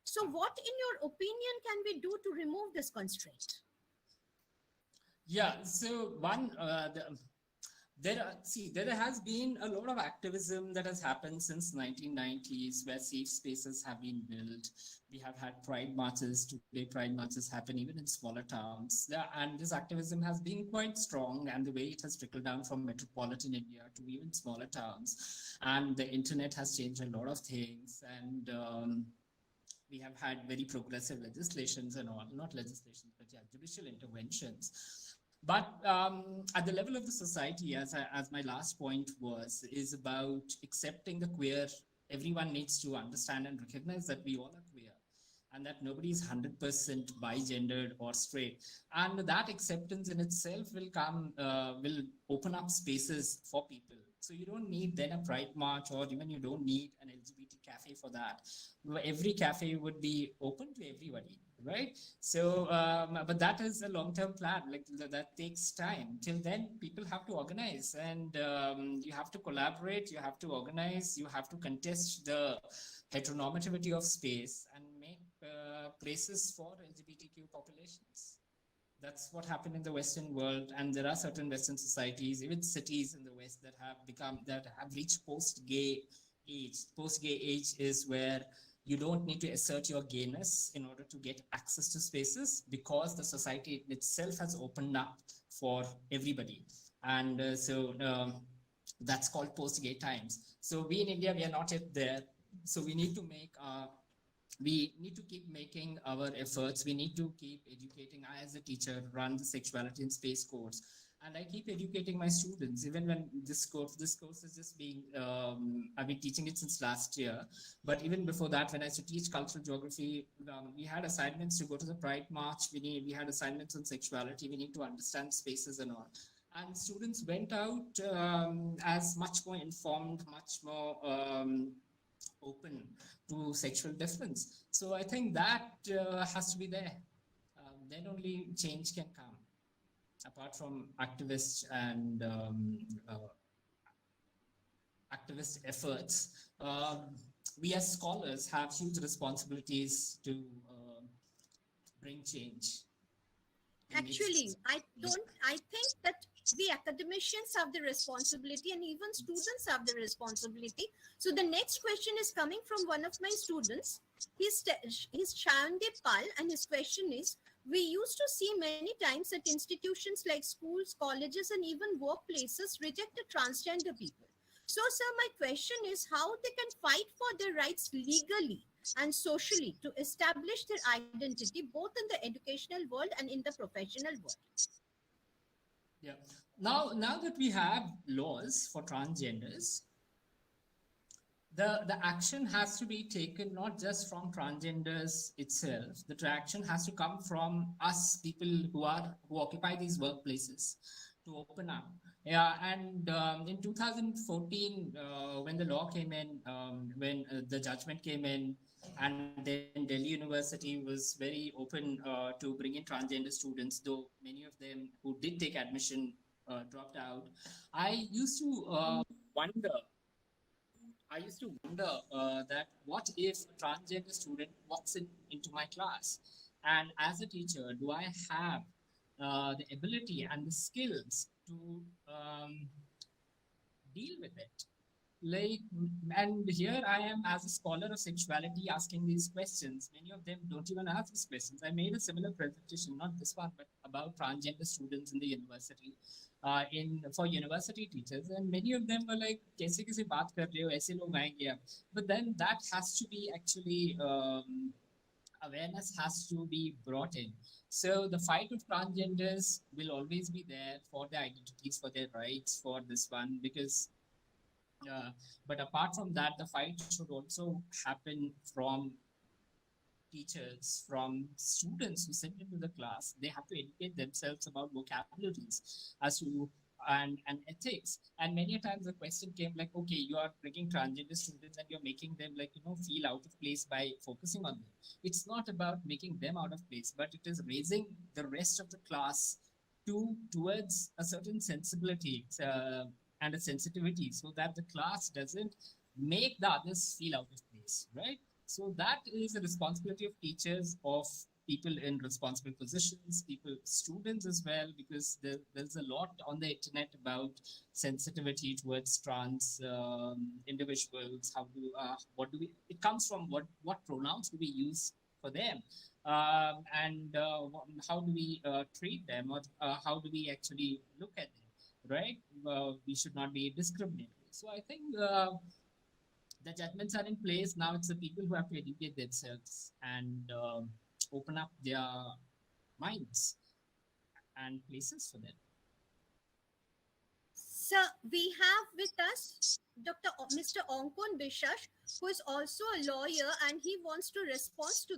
So what, in your opinion, can we do to remove this constraint? Yeah, so one, there has been a lot of activism that has happened since 1990s where safe spaces have been built. We have had pride marches. Today, pride marches happen even in smaller towns. And this activism has been quite strong, and the way it has trickled down from metropolitan India to even smaller towns. And the internet has changed a lot of things. And we have had very progressive legislations and all, not legislations, but yeah, judicial interventions. But at the level of the society, as my last point was, is about accepting the queer. Everyone needs to understand and recognize that we all are queer and that nobody is 100% bi-gendered or straight. And that acceptance in itself will open up spaces for people. So you don't need then a pride march, or even you don't need an LGBT cafe for that. Every cafe would be open to everybody, right? So, but that is a long-term plan. Like that takes time. Till then, people have to organize, and you have to collaborate. You have to organize. You have to contest the heteronormativity of space and make places for LGBTQ populations. That's what happened in the Western world, and there are certain Western societies, even cities in the West, that have reached post-gay age. Post-gay age is where you don't need to assert your gayness in order to get access to spaces, because the society itself has opened up for everybody. And so that's called post-gay times. So we in India, we are not yet there. So we need to keep making our efforts. We need to keep educating. I, as a teacher, run the sexuality and space course, and I keep educating my students. Even when this course is just being, I've been teaching it since last year. But even before that, when I used to teach cultural geography, we had assignments to go to the Pride March. We had assignments on sexuality. We need to understand spaces and all. And students went out as much more informed, much more open to sexual difference. So I think that has to be there. Then only change can come. Apart from activists and activist efforts, we as scholars have huge responsibilities to bring change. Actually, I think that we academicians have the responsibility, and even students have the responsibility. So the next question is coming from one of my students. He's Chandip Pal, and his question is, We used to see many times that institutions like schools, colleges, and even workplaces rejected transgender people. So, sir, my question is how they can fight for their rights legally and socially to establish their identity both in the educational world and in the professional world. Yeah. Now that we have laws for transgenders, the action has to be taken not just from transgenders itself. The action has to come from us, people who occupy these workplaces, to open up. Yeah, and in 2014, when the law came in, when the judgment came in, and then Delhi University was very open to bring in transgender students, though many of them who did take admission dropped out. I used to wonder that what if a transgender student walks into my class, and as a teacher, do I have the ability and the skills to deal with it? Like, and here I am as a scholar of sexuality asking these questions. Many of them don't even ask these questions. I made a similar presentation, not this one, but about transgender students in the university, for university teachers, and many of them were like, "Kaise kaise baat kar rahe ho? Aise log aayenge ab." But then that has to be actually awareness has to be brought in. So the fight of transgenders will always be there for their identities, for their rights, for this one, because. But apart from that, the fight should also happen from teachers, from students who sit into the class. They have to educate themselves about vocabularies as to and ethics. And many times the question came like, okay, you are bringing transgender students and you're making them feel out of place by focusing on them. It's not about making them out of place, but it is raising the rest of the class towards a certain sensibility and a sensitivity, so that the class doesn't make the others feel out of place, right? So that is a responsibility of teachers, of people in responsible positions, students as well, because there's a lot on the internet about sensitivity towards trans individuals. It comes from what pronouns do we use for them, and how do we treat them, or how do we actually look at them? Right? We should not be discriminatory. So I think the judgments are in place. Now it's the people who have to educate themselves and open up their minds and places for them. Sir, we have with us Mr. Onkon Bishash, who is also a lawyer, and he wants to respond to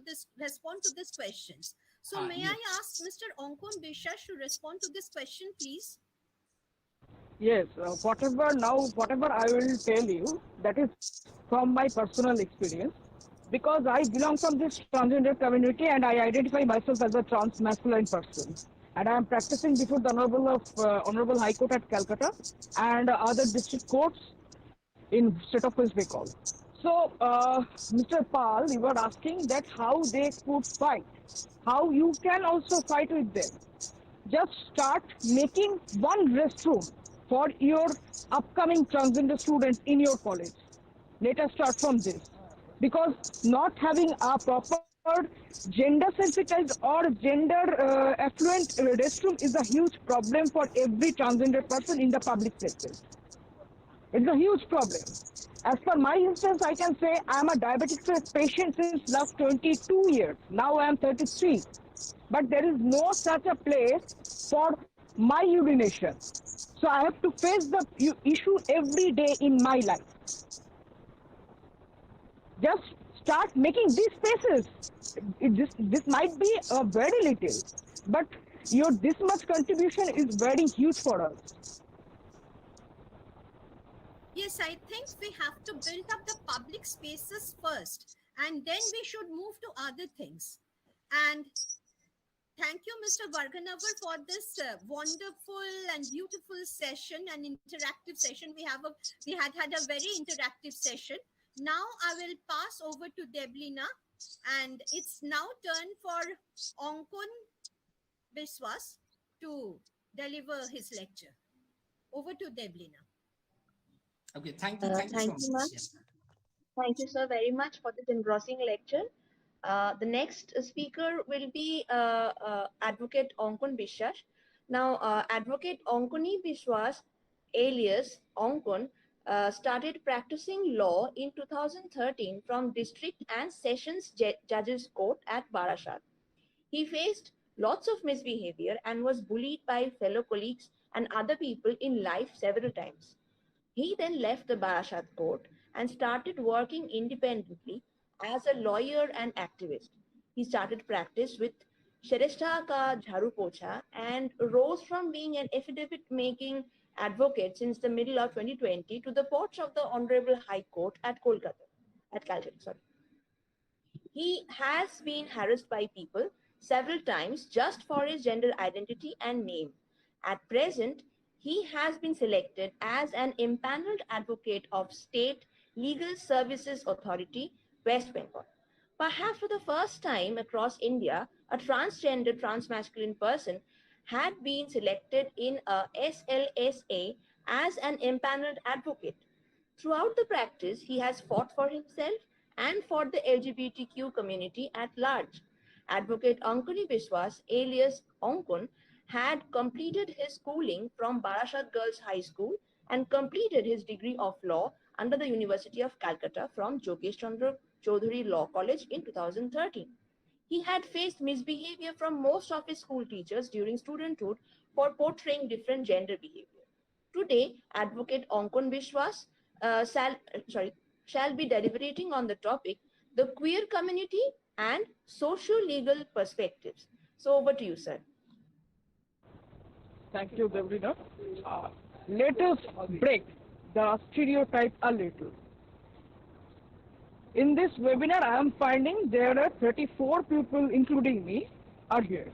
these questions. So may yes. I ask Mr. Onkon Bishash to respond to this question, please? Yes, whatever I will tell you, that is from my personal experience, because I belong from this transgender community and I identify myself as a trans masculine person. And I am practicing before the Honorable High Court at Calcutta and other district courts in state of West Bengal. So, Mr. Pal, you were asking that how they could fight, how you can also fight with them. Just start making one restroom for your upcoming transgender students in your college. Let us start from this. Because not having a proper gender sensitized or gender affluent restroom is a huge problem for every transgender person in the public sector. It's a huge problem. As per my instance, I can say I am a diabetic patient since last 22 years. Now I am 33. But there is no such a place for my urination. So I have to face the issue every day in my life. Just start making these spaces. This might be a very little, but this much contribution is very huge for us. Yes, I think we have to build up the public spaces first, and then we should move to other things. And thank you, Mr. Varghanavar, for this wonderful and beautiful session and interactive session. We had a very interactive session. Now I will pass over to Debolina, and it's now turn for Onkon Biswas to deliver his lecture. Over to Debolina. Okay, thank you so much. Thank you, sir, very much for this engrossing lecture. The next speaker will be Advocate Onkon Bishwas. Now, Advocate Onkoni Bishwas, alias Onkon, started practicing law in 2013 from District and Sessions Judges Court at Barasat. He faced lots of misbehavior and was bullied by fellow colleagues and other people in life several times. He then left the Barasat court and started working independently as a lawyer and activist. He started practice with Shereshta Ka Jharu Pocha and rose from being an affidavit-making advocate since the middle of 2020 to the porch of the Honorable High Court at Calcutta. He has been harassed by people several times just for his gender identity and name. At present, he has been selected as an empaneled advocate of State Legal Services Authority, West Bengal. Perhaps for the first time across India, a transgender transmasculine person had been selected in a SLSA as an empaneled advocate. Throughout the practice, he has fought for himself and for the LGBTQ community at large. Advocate Onkoni Bishwas, alias Onkon, had completed his schooling from Barasat Girls High School and completed his degree of law under the University of Calcutta from Jogesh Chandra Chaudhuri Law College in 2013. He had faced misbehavior from most of his school teachers during studenthood for portraying different gender behavior. Today, Advocate Onkon Bishwas shall be deliberating on the topic, the queer community and socio-legal perspectives. So over to you, sir. Thank you, Debolina. Let us break the stereotype a little. In this webinar, I am finding there are 34 people, including me, are here.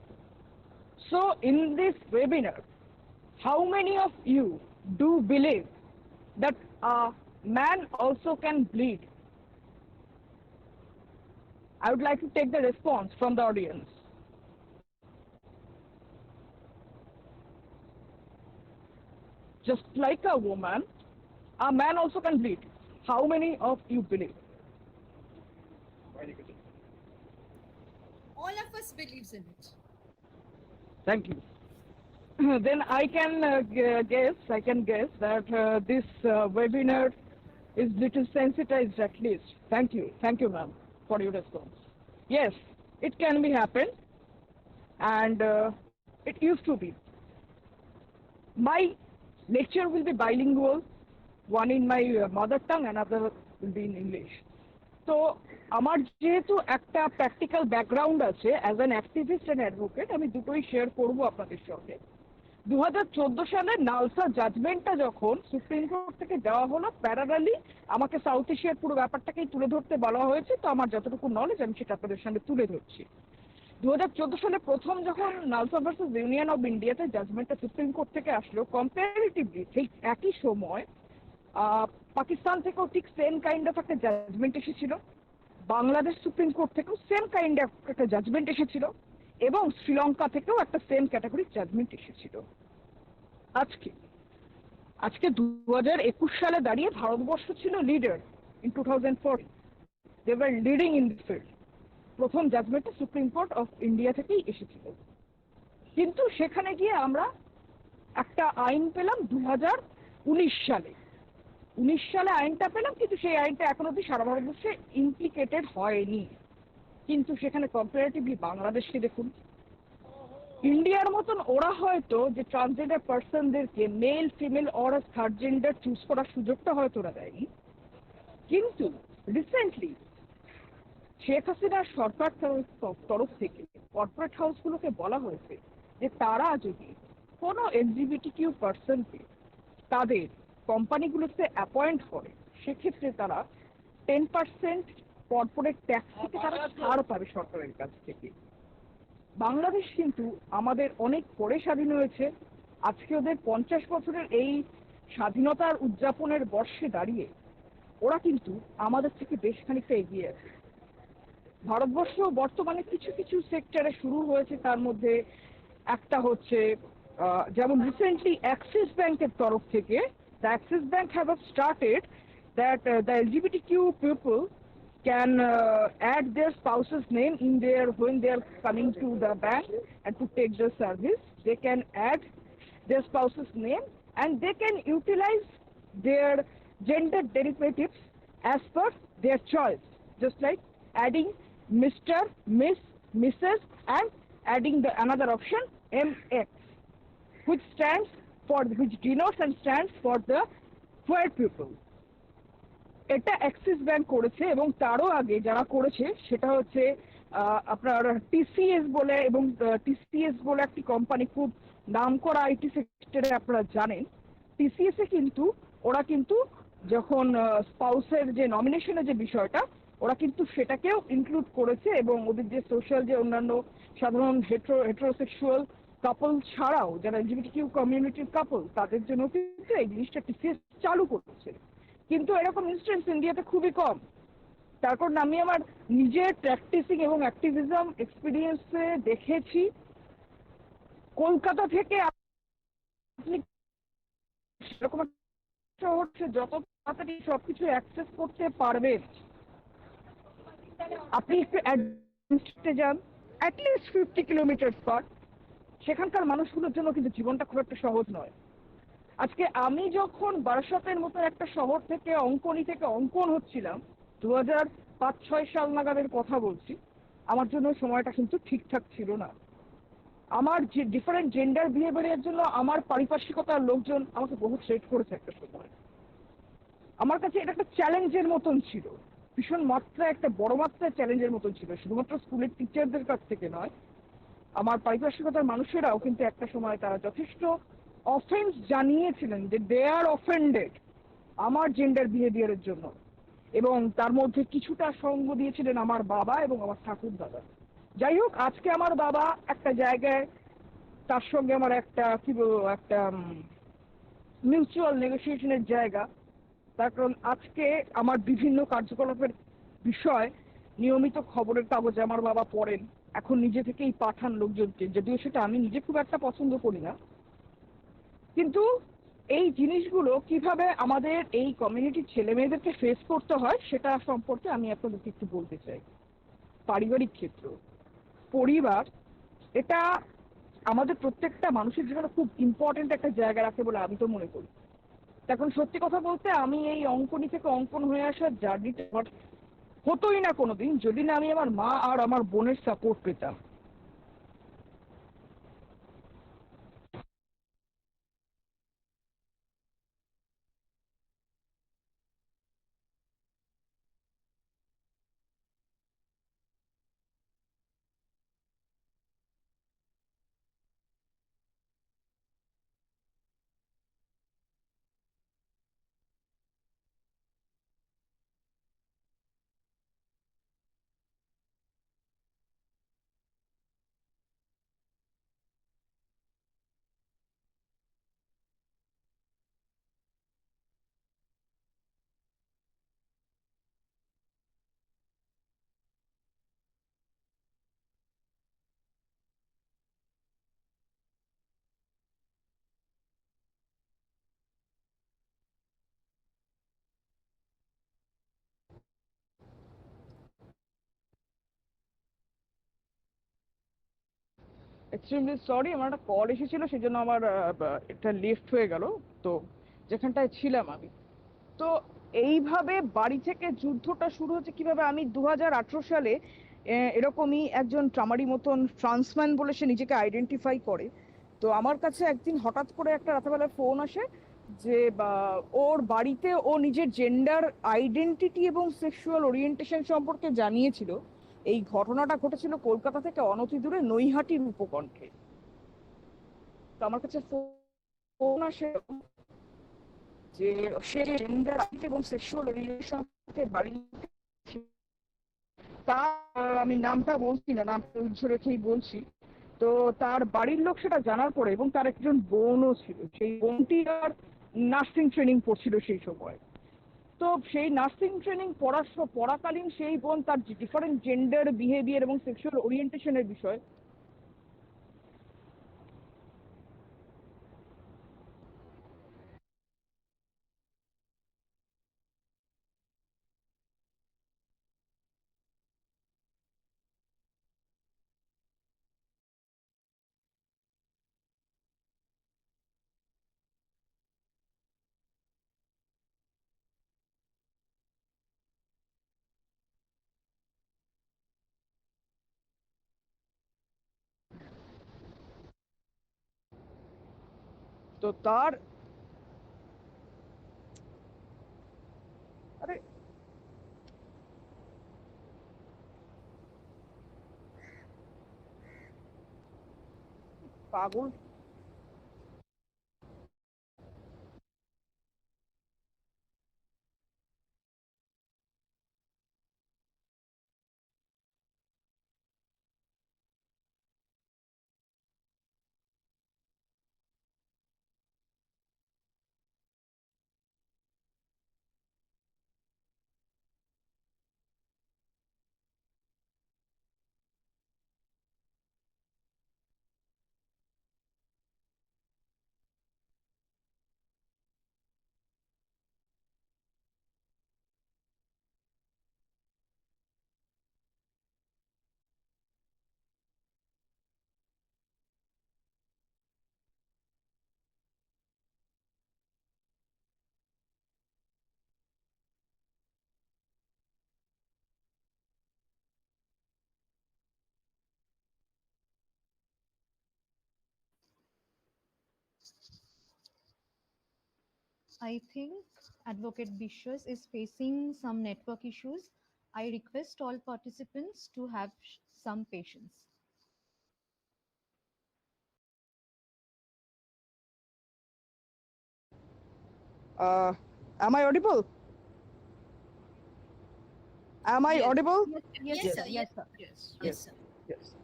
So in this webinar, how many of you do believe that a man also can bleed? I would like to take the response from the audience. Just like a woman, a man also can bleed. How many of you believe? All of us believes in it. Thank you. Then I can guess that this webinar is little sensitized at least. Thank you, ma'am, for your response. Yes, it can be happened, and it used to be. My lecture will be bilingual, one in my mother tongue, another will be in English. So, আমার যেহেতু একটা practical background আছে as an activist and advocate, আমি দুটোই share করবো আপনাদের সঙ্গে। 2014 সালে নালসা জাজমেন্টটা যখন সুপ্রিম কোর্ট থেকে দেওয়া হলো, প্যারালালি আমাকে সাউথ এশিয়ার পুরো ব্যাপারটাকেই তুলে ধরতে বলা হয়েছে, তো আমার যতটুকু নলেজ আমি সেটা আপনাদের সঙ্গে তুলে ধরছি। 2014 সালে প্রথম যখন নালসা ভার্সেস ইউনিয়ন অফ ইন্ডিয়াতে জাজমেন্টটা সুপ্রিম কোর্ট থেকে আসলো, কম্পারেটিভলি ঠিক একই সময় পাকিস্তান থেকেও ঠিক সেম কাইন্ড অফ একটা জাজমেন্ট এসেছিল, বাংলাদেশ সুপ্রিম কোর্ট থেকেও সেম কাইন্ড অফ একটা জাজমেন্ট এসেছিল, এবং শ্রীলঙ্কা থেকেও একটা সেম ক্যাটাগরির জাজমেন্ট এসেছিল। আজকে 2021 সালে দাঁড়িয়ে ভারতবর্ষ ছিল leader in 2004, they were leading in this field. প্রথম জাজমেন্টটা সুপ্রিম কোর্ট অফ ইন্ডিয়া থেকেই এসেছিল, কিন্তু সেখানে গিয়ে আমরা একটা আইন পেলাম 2019 সালে। 19 সালে আইনটা পেলাম, কিন্তু সেই আইনটা এখন অব্দি সারা ভারতবর্ষে ইমপ্লিকেটেড হয়নি। কিন্তু সেখানে কম্পারেটিভলি বাংলাদেশকে দেখুন, ইন্ডিয়ার মতন ওরা হয়তো যে ট্রান্সজেন্ডার পার্সনদেরকে male female or third gender choose করার সুযোগটা হয়তো ওরা দেয়নি, কিন্তু রিসেন্টলি শেখ হাসিনার সরকার তরফ থেকে কর্পোরেট হাউসগুলোকে বলা হয়েছে যে তারা যদি কোনো এলজিবিটিকিউ পার্সনকে তাদের কোম্পানিগুলোতে অ্যাপয়েন্ট করে, সেক্ষেত্রে তারা 10% কর্পোরেট ট্যাক্স থেকে তারা ছাড় পাবে সরকারের কাছ থেকে। বাংলাদেশ কিন্তু আমাদের অনেক পরে স্বাধীন হয়েছে। আজকে ওদের 50 বছরের এই স্বাধীনতার উদযাপনের বর্ষে দাঁড়িয়ে ওরা কিন্তু আমাদের থেকে বেশ খানিকটা এগিয়ে আছে। ভারতবর্ষ বর্তমানে কিছু কিছু সেক্টরে শুরু হয়েছে, তার মধ্যে একটা হচ্ছে যেমন রিসেন্টলি অ্যাক্সিস ব্যাংকের তরফ থেকে, the Axis Bank have started that the LGBTQ people can add their spouse's name in their when they are coming to the bank and to take the service. They can add their spouse's name and they can utilize their gender derivatives as per their choice, just like adding Mr., Miss, Mrs. and adding the another option MX, which denotes and stands for the queer people. এটা Axis bank করেছে এবং তারও আগে যারা করেছে সেটা হচ্ছে আপনার টিসিএস বলে, এবং টিসিএস বলে একটি কোম্পানি, খুব নামকরা আইটি সেক্টরে আপনারা জানেন। টিসিএস এ কিন্তু ওরা কিন্তু যখন স্পাউসের যে নমিনেশনের যে বিষয়টা ওরা কিন্তু সেটাকেও ইনক্লুড করেছে, এবং ওদের যে সোশ্যাল যে অন্যান্য সাধারণ হেটারোসেক্সুয়াল কাপল ছাড়াও যারা এলজিবিটিকিউ কমিউনিটির কাপল তাদের জন্য কিন্তু এই জিনিসটা টিসিএস চালু করেছে। কিন্তু এরকম ইনস্টেন্স ইন্ডিয়াতে খুবই কম। তার কারণ আমি আমার নিজের প্র্যাকটিসিং এবং অ্যাক্টিভিজম এক্সপিরিয়েন্সে দেখেছি কলকাতা থেকে আপনি সেরকম হচ্ছে যত তাড়াতাড়ি সবকিছু অ্যাক্সেস করতে পারবেন, আপনি একটু অ্যাডভান্সডে যান অ্যাটলিস্ট 50 কিলোমিটার পার, সেখানকার মানুষগুলোর জন্য কিন্তু জীবনটা খুব একটা সহজ নয়। আজকে আমি যখন বারাসাতের মতো একটা শহর থেকে অঙ্কন হচ্ছিলাম 2005-06 সাল নাগাদের কথা বলছি, আমার জন্য সময়টা কিন্তু ঠিকঠাক ছিল না। আমার যে ডিফারেন্ট জেন্ডার বিহেভিয়ারের জন্য আমার পারিপার্শ্বিকতার লোকজন আমাকে বহু থ্রেট করেছে একটা সময়। আমার কাছে এটা একটা চ্যালেঞ্জের মতন ছিল, ভীষণ মাত্রায় একটা বড় মাত্রায় চ্যালেঞ্জের মতন ছিল, শুধুমাত্র স্কুলের টিচারদের কাছ থেকে নয়, আমার পারিপার্শ্বিকতার মানুষেরাও কিন্তু একটা সময় তারা যথেষ্ট অফেন্স জানিয়েছিলেন যে দে আর অফেন্ডেড আমার জেন্ডার বিহেভিয়ারের জন্য, এবং তার মধ্যে কিছুটা সঙ্গ দিয়েছিলেন আমার বাবা এবং আমার ঠাকুর দাদা। যাই হোক, আজকে আমার বাবা একটা জায়গায়, তার সঙ্গে আমার একটা কি বলবো একটা মিউচুয়াল নেগোসিয়েশনের জায়গা, তার কারণ আজকে আমার বিভিন্ন কার্যকলাপের বিষয় নিয়মিত খবরের কাগজে আমার বাবা পড়েন, এখন নিজে থেকেই পাঠান লোকজনকে, যদিও সেটা আমি নিজে খুব একটা পছন্দ করি না। কিন্তু এই জিনিসগুলো কিভাবে আমাদের এই কমিউনিটির ছেলে মেয়েদেরকে ফেস করতে হয় সেটা সম্পর্কে আমি আপনাদেরকে একটু বলতে চাই। পারিবারিক ক্ষেত্র, পরিবার, এটা আমাদের প্রত্যেকটা মানুষের জীবনে খুব ইম্পর্টেন্ট একটা জায়গা রাখে বলে আমি তো মনে করি। এখন সত্যি কথা বলতে আমি এই অঙ্কনী থেকে অঙ্কন হয়ে আসার জার্নিটা আমার হতোই না কোনোদিন যদি না আমি আমার মা আর আমার বোনের সাপোর্ট পেতাম। এক্সট্রিমলি সরি, আমার একটা কল এসেছিল সেজন্য আমার এটা লিফট হয়ে গেল, তো যেখানটায় ছিলাম আমি। তো এইভাবে বাড়ি থেকে যুদ্ধটা শুরু হচ্ছে কিভাবে, আমি 2018 সালে এরকমই একজন ট্রামারি মতন ট্রান্সম্যান বলে সে নিজেকে আইডেন্টিফাই করে, তো আমার কাছে একদিন হঠাৎ করে একটা রাতেবেলা ফোন আসে যে ওর বাড়িতে ও নিজের জেন্ডার আইডেন্টিটি এবং সেক্সুয়াল ওরিয়েন্টেশন সম্পর্কে জানিয়েছিল। এই ঘটনাটা ঘটেছিল কলকাতা থেকে অনতি দূরে নৈহাটির উপকণ্ঠে। তো আমার কাছে ফোন আসে যে সে জেন্ডার আইডেন্টি এবং সেক্সুয়াল ওরিয়েন্টেশন বাড়ি, তার আমি নামটা বলছি না, নামটা উজ্জ্ব রেখেই বলছি। তো তার বাড়ির লোক সেটা জানার পরে, এবং তার একজন বোনও ছিল, সেই বোনটি আর নার্সিং ট্রেনিং পড়ছিল সেই সময়। তো সেই নার্সিং ট্রেনিং পড়াকালীন সেই বোন তার ডিফারেন্ট জেন্ডার বিহেভিয়ার এবং সেক্সুয়াল ওরিয়েন্টেশনের বিষয় তো তার আরে পাগল I think Advocate Biswas is facing some network issues. I request all participants to have some patience. am I audible? Am I Yes. audible? Yes, sir. Yes, sir. Yes, sir. Yes.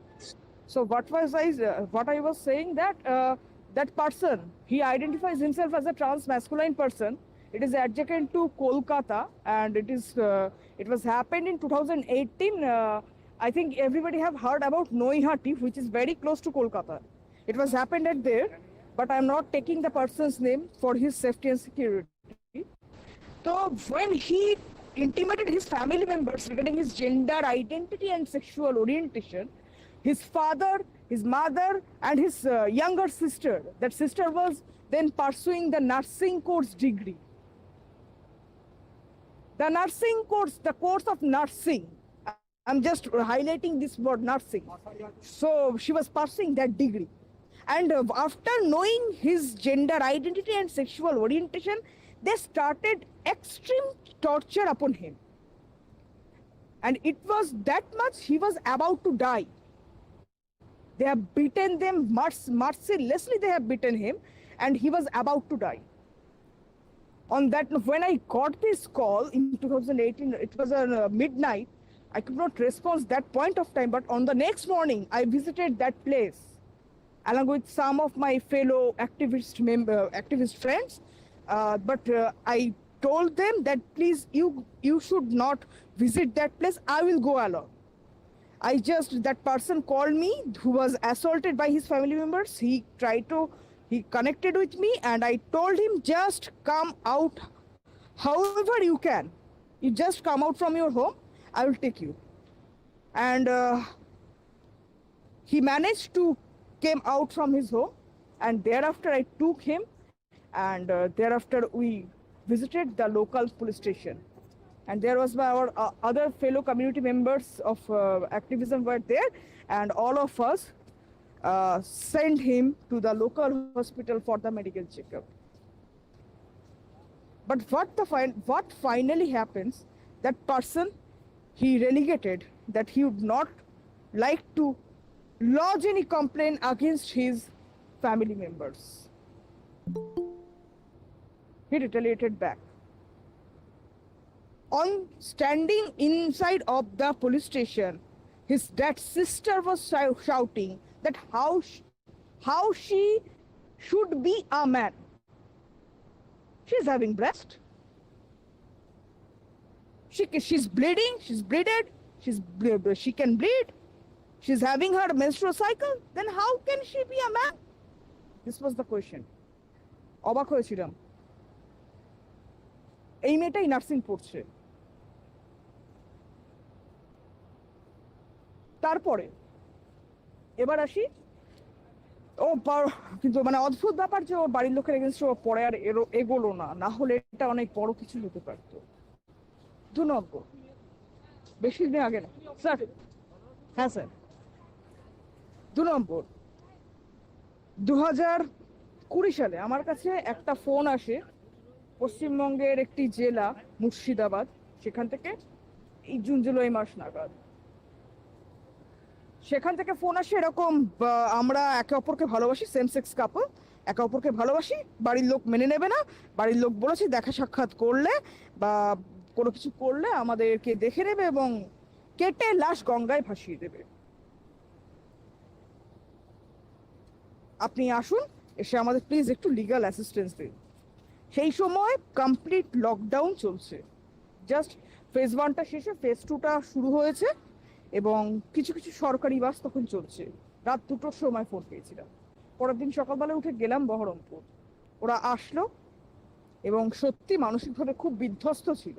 So what I was saying that that person, he identifies himself as a trans masculine person. It is adjacent to Kolkata, and it was happened in 2018. I think everybody have heard about Noihati, which is very close to Kolkata. It was happened at there, but I'm not taking the person's name for his safety and security. So when he intimated his family members regarding his gender identity and sexual orientation, his father, his mother, and his younger sister, that sister was then pursuing the nursing course degree. The nursing course, the course of nursing, I'm just highlighting this word nursing. So she was pursuing that degree. And after knowing his gender identity and sexual orientation, they started extreme torture upon him. And it was that much he was about to die. They have beaten them mercilessly, they have beaten him, and he was about to die. On that, when I got this call in 2018, it was midnight. I could not respond that point of time, but on the next morning, I visited that place along with some of my fellow activist friends. But I told them that please, you should not visit that place. I will go alone. That person called me who was assaulted by his family members. He connected with me, and I told him, just come out however you can. You just come out from your home, I will take you. And he managed to came out from his home, and thereafter I took him, and thereafter we visited the local police station. And there was our other fellow community members of activism were there, and all of us sent him to the local hospital for the medical checkup. But what finally happens, that person, he relegated that he would not like to lodge any complaint against his family members. He retaliated back. On standing inside of the police station, that sister was shouting that how she should be a man. She's having breast. She's bleeding. She's bleeded. She can bleed. She's having her menstrual cycle. Then how can she be a man? This was the question. অবাক হয়েছিলাম। এই মেয়েটাই nursing পড়ছে। তারপরে এবার আসি, কিন্তু মানে অদ্ভুত ব্যাপার যে ওর বাড়ির লোকের এগেনস্টে ও পরে আর এগোলো না হলে এটা অনেক বড় কিছু হতে পারত। 2 নম্বর, বেশি দিন আগে না স্যার, হ্যাঁ স্যার, 2 নম্বর, 2020 সালে আমার কাছে একটা ফোন আসে পশ্চিমবঙ্গের একটি জেলা মুর্শিদাবাদ, সেখান থেকে এই জুন জুলাই মাস নাগাদ সেখান থেকে ফোন আসে এরকম, আমরা একে অপরকে ভালোবাসি, সেম সেক্স কাপল, একে অপরকে ভালোবাসি, বাড়ির লোক মেনে নেবে না, বাড়ির লোক বলেছে দেখা সাক্ষাৎ করলে বা কোনো কিছু করলে আমাদেরকে দেখে নেবে এবং কেটে লাশ গঙ্গায় ভাসিয়ে দেবে। আপনি আসুন, এসে আমাদের প্লিজ একটু লিগাল অ্যাসিস্ট্যান্স দিন। সেই সময় কমপ্লিট লকডাউন চলছে, জাস্ট ফেজ 1টা শেষে ফেজ 2টা শুরু হয়েছে এবং কিছু কিছু সরকারি বাস তখন চলছে। রাত 2টোর সময় ফোন পেয়েছিলাম, পরের দিন সকালবেলা উঠে গেলাম বহরমপুর। ওরা আসলো এবং সত্যি মানসিকভাবে খুব বিধ্বস্ত ছিল।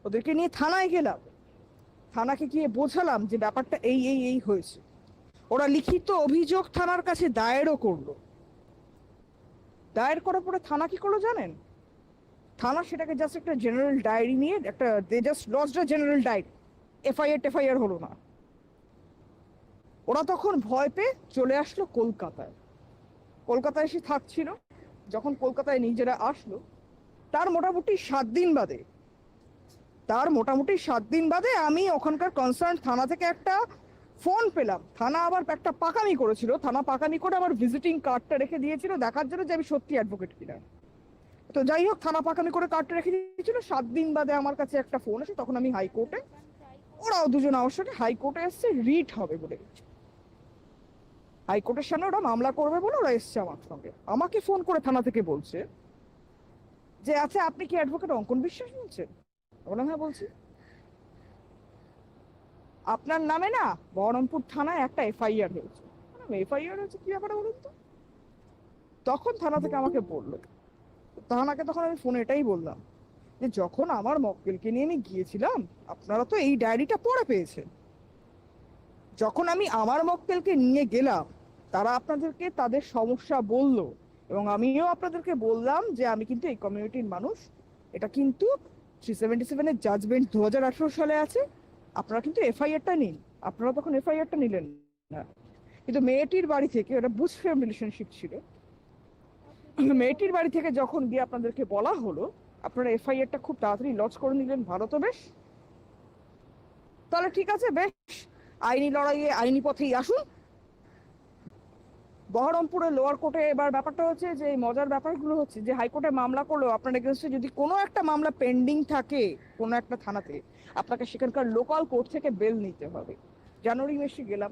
ওদেরকে নিয়ে থানায় গেলাম, থানাকে গিয়ে বোঝালাম যে ব্যাপারটা এই এই এই হয়েছে। ওরা লিখিত অভিযোগ থানার কাছে দায়েরও করলো। দায়ের করার পরে থানা কি করলো জানেন? থানা সেটাকে জাস্ট একটা জেনারেল ডায়েরি নিয়ে একটা they just lost a general diary, FIR হলো না। ওরা তখন ভয় পেয়ে চলে আসলো কলকাতায়। কলকাতায় এসে থাকছিল। যখন কলকাতায় নিজেরা আসলো তার মোটামুটি 7 দিন বাদে আমি ওখানকার কনসার্ন থানা থেকে একটা ফোন পেলাম। থানা আবার একটা পাকামি করেছিল, থানা পাকামি করে আমার ভিজিটিং কার্ডটা রেখে দিয়েছিল দেখার জন্য যে আমি সত্যি অ্যাডভোকেট কিনা। তো যাই হোক, থানা পাকামি করে কার্ডটা রেখে দিয়েছিল। 7 দিন বাদে আমার কাছে একটা ফোন আসে, তখন আমি হাইকোর্টে, ওরাও দুজন আমার সাথে হাইকোর্টে এসছে, রিট হবে বলে। হাইকোর্টের সামনে ওরা মামলা করবে বলে ওরা এসছে আমার সঙ্গে। আমাকে ফোন করে থানা থেকে বলছে যে আচ্ছা আপনি কি অ্যাডভোকেট অঙ্কন বিশ্বাস বলছেন? বললাম হ্যাঁ বলছি। আপনার নামে না বহরমপুর থানায় একটা এফআইআর হয়েছে। এফআইআর হয়েছে, কি ব্যাপারে বলুন তো? তখন থানা থেকে আমাকে বললো, থানাকে তখন আমি ফোনে এটাই বললাম যে যখন আমার মক্কেলকে নিয়ে আমি গিয়েছিলাম আপনারা তো এই ডায়েরিটা পড়ে পেয়েছেন। যখন আমি আমার মক্কেলকে নিয়ে গেলাম তারা আপনাদেরকে তাদের সমস্যা বলল এবং আমিও আপনাদেরকে বললাম যে আমি কিন্তু এই কমিউনিটির মানুষ, এটা কিন্তু 377 এর জাজমেন্ট 2018 সালে আছে, আপনারা কিন্তু এফআইআরটা নিন। আপনারা তখন এফআইআরটা নিলেন না, কিন্তু মেয়েটির বাড়ি থেকে, ওটা বুঝ ফ্রেম রিলেশনশিপ ছিল, মেয়েটির বাড়ি থেকে যখন গিয়ে আপনাদেরকে বলা হলো আপনারা এফআইআরটা খুব তাড়াতাড়ি লঞ্চ করে নিলেন, ভালো তো বেশ, তাহলে ঠিক আছে, বেশ আইনি লড়াইয়ে আইনি পথেই আসুন। বহরমপুরের লোয়ার কোর্টে এবার ব্যাপারটা হচ্ছে যে এই মজার ব্যাপারগুলো হচ্ছে যে হাইকোর্টে মামলা করলেও আপনার এগেনস্টে যদি কোনো একটা মামলা পেন্ডিং থাকে কোনো একটা থানাতে, আপনাকে সেখানকার লোকাল কোর্ট থেকে বেল নিতে হবে। জানুয়ারি মাসে গেলাম,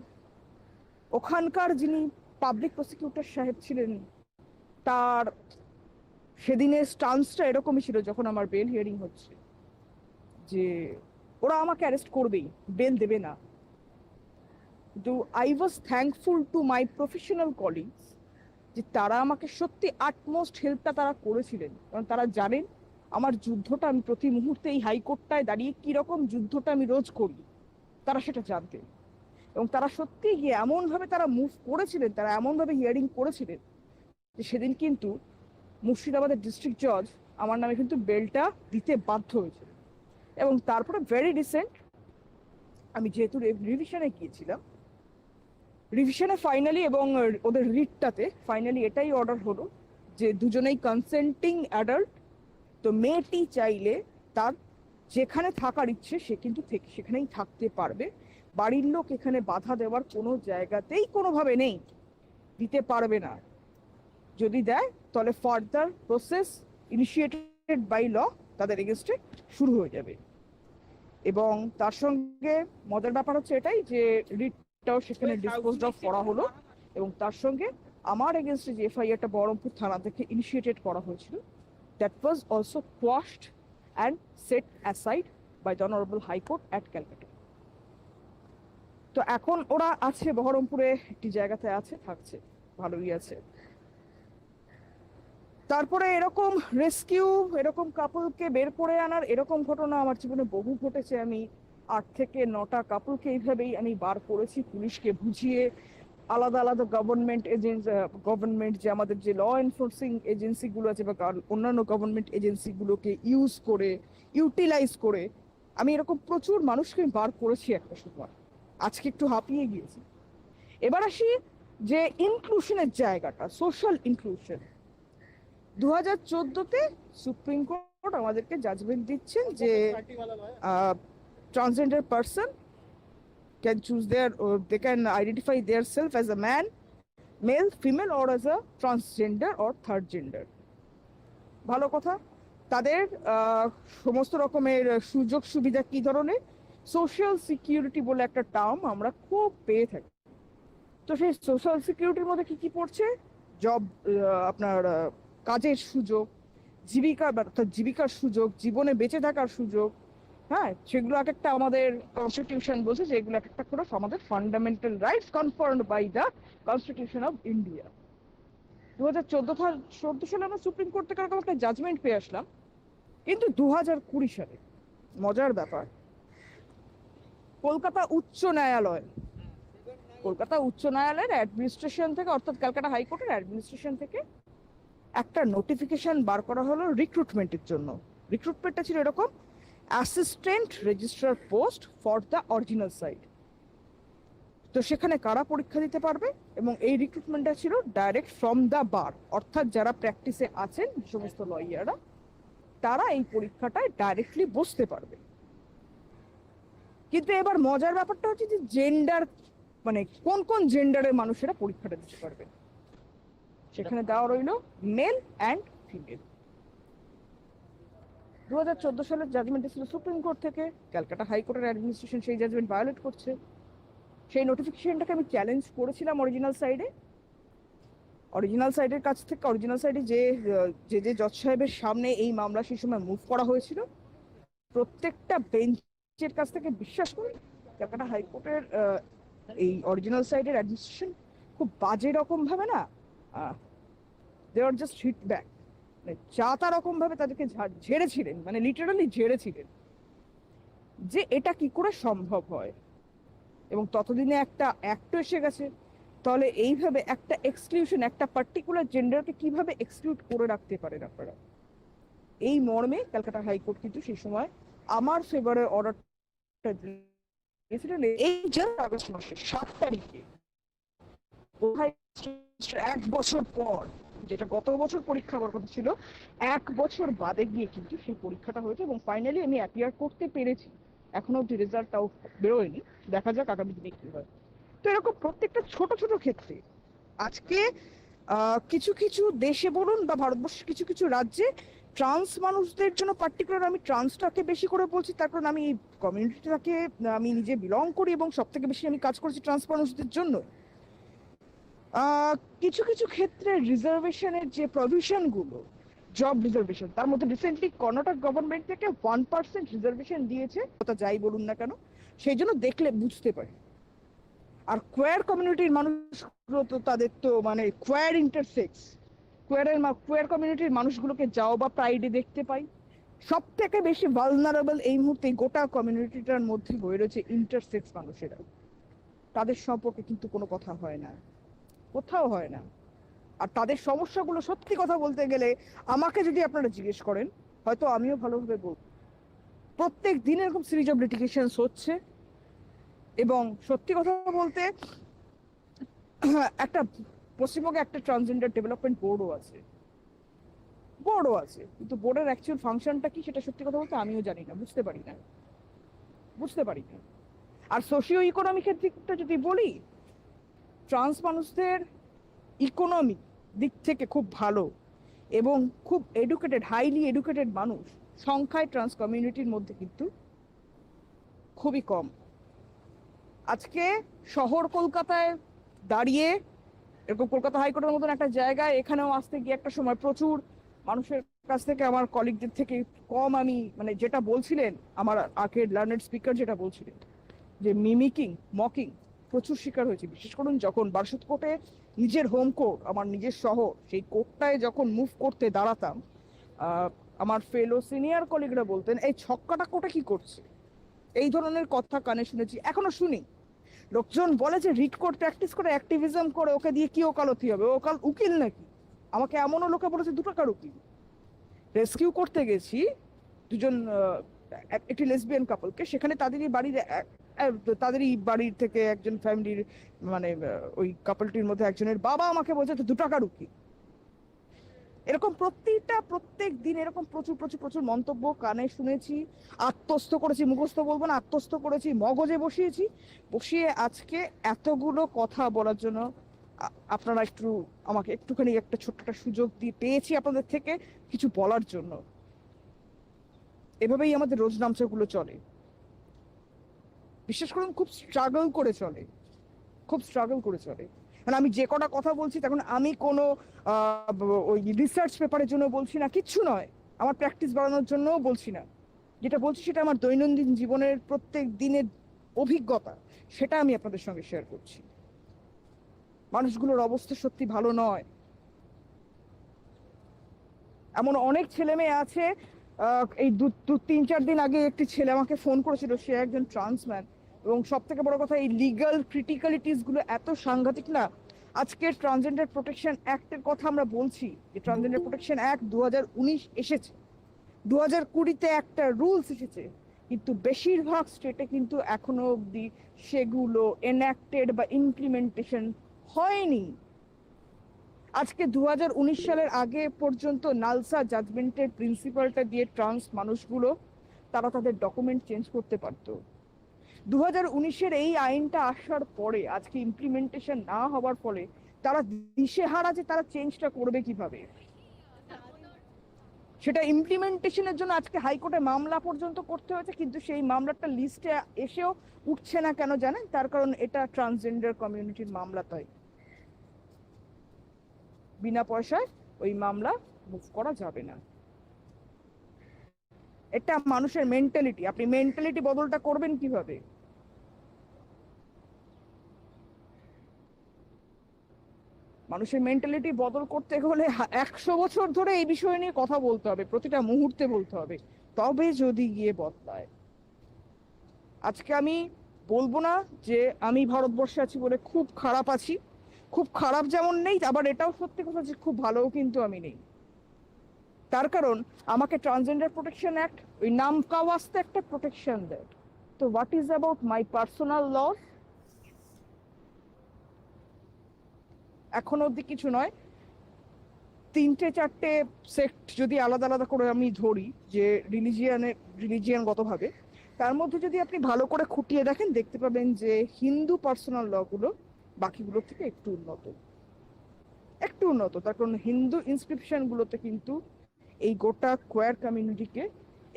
ওখানকার যিনি পাবলিক প্রসিকিউটর সাহেব ছিলেন তার সেদিনের স্টান্সটা এরকমই ছিল যখন আমার বেল হিয়ারিং হচ্ছে যে ওরা আমাকে অ্যারেস্ট করবেই, বেল দেবে না। কিন্তু I was thankful to my professional colleagues যে তারা আমাকে সত্যি আটমোস্ট হেল্পটা তারা করেছিলেন, কারণ তারা জানেন আমার যুদ্ধটা আমি প্রতি মুহূর্তে এই হাইকোর্টটায় দাঁড়িয়ে কিরকম যুদ্ধটা আমি রোজ করি, তারা সেটা জানতেন। এবং তারা সত্যি গিয়ে এমনভাবে তারা মুভ করেছিলেন, তারা এমনভাবে হিয়ারিং করেছিলেন যে সেদিন কিন্তু মুর্শিদাবাদের ডিস্ট্রিক্ট জজ আমার নামে কিন্তু বেলটা দিতে বাধ্য হয়েছিল। এবং তারপরে ভেরি রিসেন্ট আমি যেহেতু রিভিশনে গিয়েছিলাম, রিভিশনে ফাইনালি এবং ওদের রিটটাতে ফাইনালি এটাই অর্ডার হলো যে দুজনেই কনসেন্টিং অ্যাডাল্ট, তো মেয়েটি চাইলে তার যেখানে থাকার ইচ্ছে সে কিন্তু সেখানেই থাকতে পারবে, বাড়ির লোক এখানে বাধা দেওয়ার কোনো জায়গাতেই কোনোভাবে নেই, দিতে পারবে না। যদি দেয় তাহলে further process initiated by law তাদের এগেনস্টে শুরু হয়ে যাবে। এবং তার সঙ্গে মজার ব্যাপার হচ্ছে এটাই যে রিটটাও সেখানে ডিসপোজ অফ করা হলো এবং তার সঙ্গে আমার এগেনস্টে যে এফআইআরটা বহরমপুর থানা থেকে ইনিশিয়েটেড করা হয়েছিল that was also quashed and set aside by the honourable high court at Calcutta. তো এখন ওরা আছে বহরমপুরে একটি জায়গাতে আছে, থাকছে, ভালোই আছে। তারপরে এরকম রেস্কিউ, এরকম কাপলকে বের করে আনার এরকম ঘটনা আমার জীবনে বহু ঘটেছে। আমি 8 থেকে 9টা কাপলকে এইভাবেই আমি বার করেছি, পুলিশকে বুঝিয়ে, আলাদা আলাদা গভর্নমেন্ট যে আমাদের যে ল এনফোর্সিং এজেন্সিগুলো আছে বা অন্যান্য গভর্নমেন্ট এজেন্সিগুলোকে ইউটিলাইজ করে আমি এরকম প্রচুর মানুষকে বার করেছি একটা সময়। আজকে একটু হাঁপিয়ে গিয়েছি। এবার আসি যে ইনক্লুশনের জায়গাটা, সোশ্যাল ইনক্লুশন, 2014-তে সুপ্রিম কোর্ট আমাদেরকে জাজমেন্ট দিচ্ছেন যে transgender person can choose they can identify their self as a man, male, female, or as a transgender or third gender. ভালো কথা। তাদের সমস্ত রকমের সুযোগ সুবিধা কি ধরনের, সোশ্যাল সিকিউরিটি বলে একটা টার্ম আমরা খুব পেয়ে থাকি। তো সেই সোশ্যাল সিকিউরিটির মধ্যে কি কি পড়ছে, জব, আপনার কাজের সুযোগ, জীবিকার সুযোগ, জীবনে বেঁচে থাকার সুযোগ, হ্যাঁ, সেগুলো এক একটা আমাদের কনস্টিটিউশন বলছে যে এগুলো এক একটা করে আমাদের fundamental rights confirmed by the constitution of India. 2014 সালে আমরা সুপ্রিম কোর্ট থেকে একটা জাজমেন্ট পেয়ে আসলাম, কিন্তু 2020 সালে মজার ব্যাপার, কলকাতা উচ্চ ন্যায়ালয়ের অ্যাডমিনিস্ট্রেশন থেকে, অর্থাৎ ক্যালকাটা হাইকোর্টের অ্যাডমিনিস্ট্রেশন থেকে একটা নোটিফিকেশন বার করা হলো রিক্রুটমেন্টের জন্য। রিক্রুটমেন্টটা ছিল এরকম, assistant registrar post for the original side. তো সেখানে কারা পরীক্ষা দিতে পারবে, এবং এই রিক্রুটমেন্টটা ছিল ডাইরেক্ট ফ্রম দ্য বার, অর্থাৎ যারা প্র্যাকটিসে আছেন সমস্ত লয়াররা, তারা এই পরীক্ষাটায় ডাইরেক্টলি বসতে পারবে। কিন্তু এবার মজার ব্যাপারটা হচ্ছে যে জেন্ডার, মানে কোন কোন জেন্ডারের মানুষেরা পরীক্ষাটা দিতে পারবে। সেখানে দেওয়া রইল মেল অ্যান্ড ফিমেল। 2014 সালের জাজমেন্ট ছিল সুপ্রিম কোর্ট থেকে, ক্যালকাটা হাইকোর্টের অ্যাডমিনিস্ট্রেশন সেই জাজমেন্ট ভায়োলেট করছে। সেই নোটিফিকেশনটাকে আমি চ্যালেঞ্জ করেছিলাম অরিজিনাল সাইডের কাছ থেকে। অরিজিনাল সাইডে যে জজ সাহেবের সামনে এই মামলা সেই সময় মুভ করা হয়েছিল, প্রত্যেকটা বেঞ্চের কাছ থেকে, বিশ্বাস করুন, ক্যালকাটা হাইকোর্টের এই অরিজিনাল সাইডের অ্যাডমিনিস্ট্রেশন খুব বাজে রকম ভাবে না, দে আর জাস্ট হিট ব্যাক, যা তা রকম ভাবে তাদেরকে ঝেড়েছিলেন, মানে লিটারালি ঝেড়েছিলেন যে এটা কি করে সম্ভব হয়। এবং ততদিনে একটা অ্যাক্ট এসে গেছে, তাহলে এইভাবে একটা এক্সক্লুশন, একটা পার্টিকুলার জেন্ডারকে কিভাবে এক্সক্লুড করে রাখতে পারেন আপনারা। এই মর্মে ক্যালকাটা হাইকোর্ট কিন্তু সেই সময় আমার ফেভারে অর্ডারটা দিয়েছিলেন এই আগস্ট মাসের 7 তারিখে। 1 বছর পর, যেটা গত বছর পরীক্ষা হওয়ার কথা ছিল, 1 বছর বাদে গিয়ে কিন্তু সেই পরীক্ষাটা হয়েছে, এবং ফাইনালি আমি অ্যাপিয়ার করতে পেরেছি। এখনো অব্দি রেজাল্টটাও বেরোয়নি, দেখা যাক আগামী দিনে কি হয়। তো এরকম প্রত্যেকটা ছোট ছোট ক্ষেত্রে আজকে কিছু কিছু দেশে বলুন বা ভারতবর্ষের কিছু কিছু রাজ্যে ট্রান্স মানুষদের জন্য, পার্টিকুলার আমি ট্রান্সটাকে বেশি করে বলছি, তার কারণ আমি এই কমিউনিটিটাকে আমি নিজে বিলং করি এবং সব থেকে বেশি আমি কাজ করছি ট্রান্স মানুষদের জন্য। কিছু কিছু ক্ষেত্রে রিজার্ভেশনের যে প্রভিশন গুলো, জব রিজার্ভেশন, তার মধ্যে রিসেন্টলি কর্ণাটক গভর্নমেন্ট থেকে 1% রিজার্ভেশন দিয়েছে, ওটা যাই বলুন না কেন, সেই জন্য দেখলে বুঝতে পারি। আর কোয়ার কমিউনিটির মানুষগুলো তো, তাদের তো মানে কোয়ার ইন্টারসেক্স, কোয়ার কমিউনিটির মানুষগুলোকে যাও বা প্রাইডে দেখতে পাই। সব থেকে বেশি ভালনারেবল এই মুহূর্তে গোটা কমিউনিটিটার মধ্যে হয়ে রয়েছে ইন্টারসেক্স মানুষেরা। তাদের সম্পর্কে কিন্তু কোনো কথা হয় না, কোথাও হয় না। আর তাদের সমস্যাগুলো সত্যি কথা বলতে গেলে আমাকে যদি আপনারা জিজ্ঞেস করেন, হয়তো আমিও ভালোভাবে বলবো। প্রত্যেক দিন এরকম সিরিজ অফ লিটিগেশনস হচ্ছে, এবং সত্যি কথা বলতে একটা পশ্চিমবঙ্গে একটা ট্রান্সজেন্ডার ডেভেলপমেন্ট বোর্ডও আছে, কিন্তু বোর্ডের অ্যাকচুয়াল ফাংশনটা কি সেটা সত্যি কথা বলতে আমিও জানি না, বুঝতে পারি না। আর সোশিও ইকোনমিকের দিকটা যদি বলি, ট্রান্স মানুষদের ইকোনমিক দিক থেকে খুব ভালো এবং খুব এডুকেটেড, হাইলি এডুকেটেড মানুষ সংখ্যায় ট্রান্স কমিউনিটির মধ্যে কিন্তু খুবই কম। আজকে শহর কলকাতায় দাঁড়িয়ে, এরকম কলকাতা হাইকোর্টের মতন একটা জায়গায়, এখানেও আসতে গিয়ে একটা সময় প্রচুর মানুষের কাছ থেকে, আমার কলিগদের থেকে কম, আমি মানে যেটা বলছিলেন আমার আগের লার্নেড স্পিকার যেটা বলছিলেন, যে মকিং প্রচুর শিকার হয়েছে। বিশেষ করুন যখন বারাসত কোর্টে, নিজের হোম কোর্ট, আমার নিজের শহর, সেই কোর্টটায় যখন মুভ করতে দাঁড়াতাম, আমার ফেলো সিনিয়র কলিগরা বলতেন, এই ছক্কাটা কোর্টে কি করছে, এই ধরনের কথা কানে শুনেছি, এখনো শুনি। লোকজন বলে যে রিট কোর্ট প্র্যাকটিস করে, অ্যাক্টিভিজম করে, ওকে দিয়ে কি ওকালতি হবে, ওকাল উকিল নাকি। আমাকে এমনও লোকে বলেছে 2 টাকার উকিল। রেস্কিউ করতে গেছি একটি লেসবিয়ান কাপলকে, সেখানে তাদেরই বাড়ির তাদেরই বাড়ির থেকে একজন ফ্যামিলির মানে ওই কাপলটির মধ্যে একজনের বাবা আমাকে বলছে তো 2 টাকার উকিল। এরকম প্রত্যেক দিন এরকম প্রচুর প্রচুর প্রচুর মন্তব্য কানে শুনেছি, আত্মস্থ করেছি, মুখস্থ বলবো না, আত্মস্থ করেছি, মগজে বসিয়ে আজকে এতগুলো কথা বলার জন্য আপনারা আমাকে একটুখানি একটা ছোট্ট একটা সুযোগ দিয়ে পেয়েছি আপনাদের থেকে কিছু বলার জন্য। এভাবেই আমাদের রোজনামচাগুলো চলে, বিশেষ করে খুব স্ট্রাগল করে চলে। কারণ আমি যে কটা কথা বলছি তখন আমি কোনো ওই রিসার্চ পেপারের জন্য বলছি না, কিচ্ছু নয়, আমার প্র্যাকটিস বাড়ানোর জন্যও বলছি না। যেটা বলছি সেটা আমার দৈনন্দিন জীবনের প্রত্যেক দিনের অভিজ্ঞতা, সেটা আমি আপনাদের সঙ্গে শেয়ার করছি। মানুষগুলোর অবস্থা সত্যি ভালো নয়। এমন অনেক ছেলে মেয়ে আছে, এই 2-3-4 দিন আগে একটি ছেলে আমাকে ফোন করেছিল, সে একজন ট্রান্সম্যান, এবং সব থেকে বড় কথা এই লিগাল ক্রিটিক্যালিটিস গুলো এত সাংঘাতিক না। আজকে ট্রান্সজেন্ডার প্রোটেকশন অ্যাক্টের কথা আমরা বলছি, যে ট্রান্সজেন্ডার প্রোটেকশন অ্যাক্ট 2019 এসেছে, 2020-তে একটা রুলস এসেছে, কিন্তু বেশিরভাগ স্টেটে কিন্তু এখনো অবধি সেগুলো এনঅ্যাক্টেড বা ইমপ্লিমেন্টেশন হয়নি। আজকে 2019 সালের আগে পর্যন্ত নালসা জাজমেন্টের প্রিন্সিপালটা দিয়ে ট্রান্স মানুষগুলো তারা তাদের ডকুমেন্ট চেঞ্জ করতে পারত। 2019-এর এই আইনটা আসার পরে আজকে ইমপ্লিমেন্টেশন না হওয়ার ফলে তারা দিশেহারা যে তারা চেঞ্জটা করবে কিভাবে। সেটা ইমপ্লিমেন্টেশনের জন্য আজকে হাইকোর্টে মামলা পর্যন্ত করতে হয়েছে, কিন্তু সেই মামলাটা লিস্টে এসেও উঠছে না। কেন জানেন? তার কারণ এটা ট্রান্সজেন্ডার কমিউনিটির মামলা, তাই বিনা পয়সায় ওই মামলা মুভ করা যাবে না। এটা মানুষের মেন্টালিটি। আপনি মেন্টালিটি বদলটা করবেন কিভাবে? মানুষের মেন্টালিটি বদল করতে হলে 100 বছর ধরে এই বিষয় নিয়ে কথা বলতে হবে, প্রতিটা মুহূর্তে বলতে হবে, তবে যদি গিয়ে বদলায়। আজকে আমি বলবো না যে আমি ভারতবর্ষে আছি বলে খুব খারাপ আছি, খুব খারাপ যেমন নেই, আবার এটাও সত্যি কথা যে খুব ভালোও কিন্তু আমি নেই। তার কারণ আমাকে ট্রান্সজেন্ডার প্রোটেকশন অ্যাক্ট ওই নাম কাওয়াস্তে একটা প্রোটেকশন দেয়। তো what is about my personal loss? এখনো অব্দি কিছু নয়। 3-4টে সেক্ট যদি আলাদা আলাদা করে আমি ধরি, যে রিলিজিয়ানগতভাবে, তার মধ্যে যদি আপনি ভালো করে খুঁটিয়ে দেখেন, দেখতে পাবেন যে হিন্দু পার্সোনাল ল গুলো বাকিগুলোর থেকে একটু উন্নত। তার কারণ হিন্দু ইনস্ক্রিপশন গুলোতে কিন্তু এই গোটা কোয়ার কমিউনিটিকে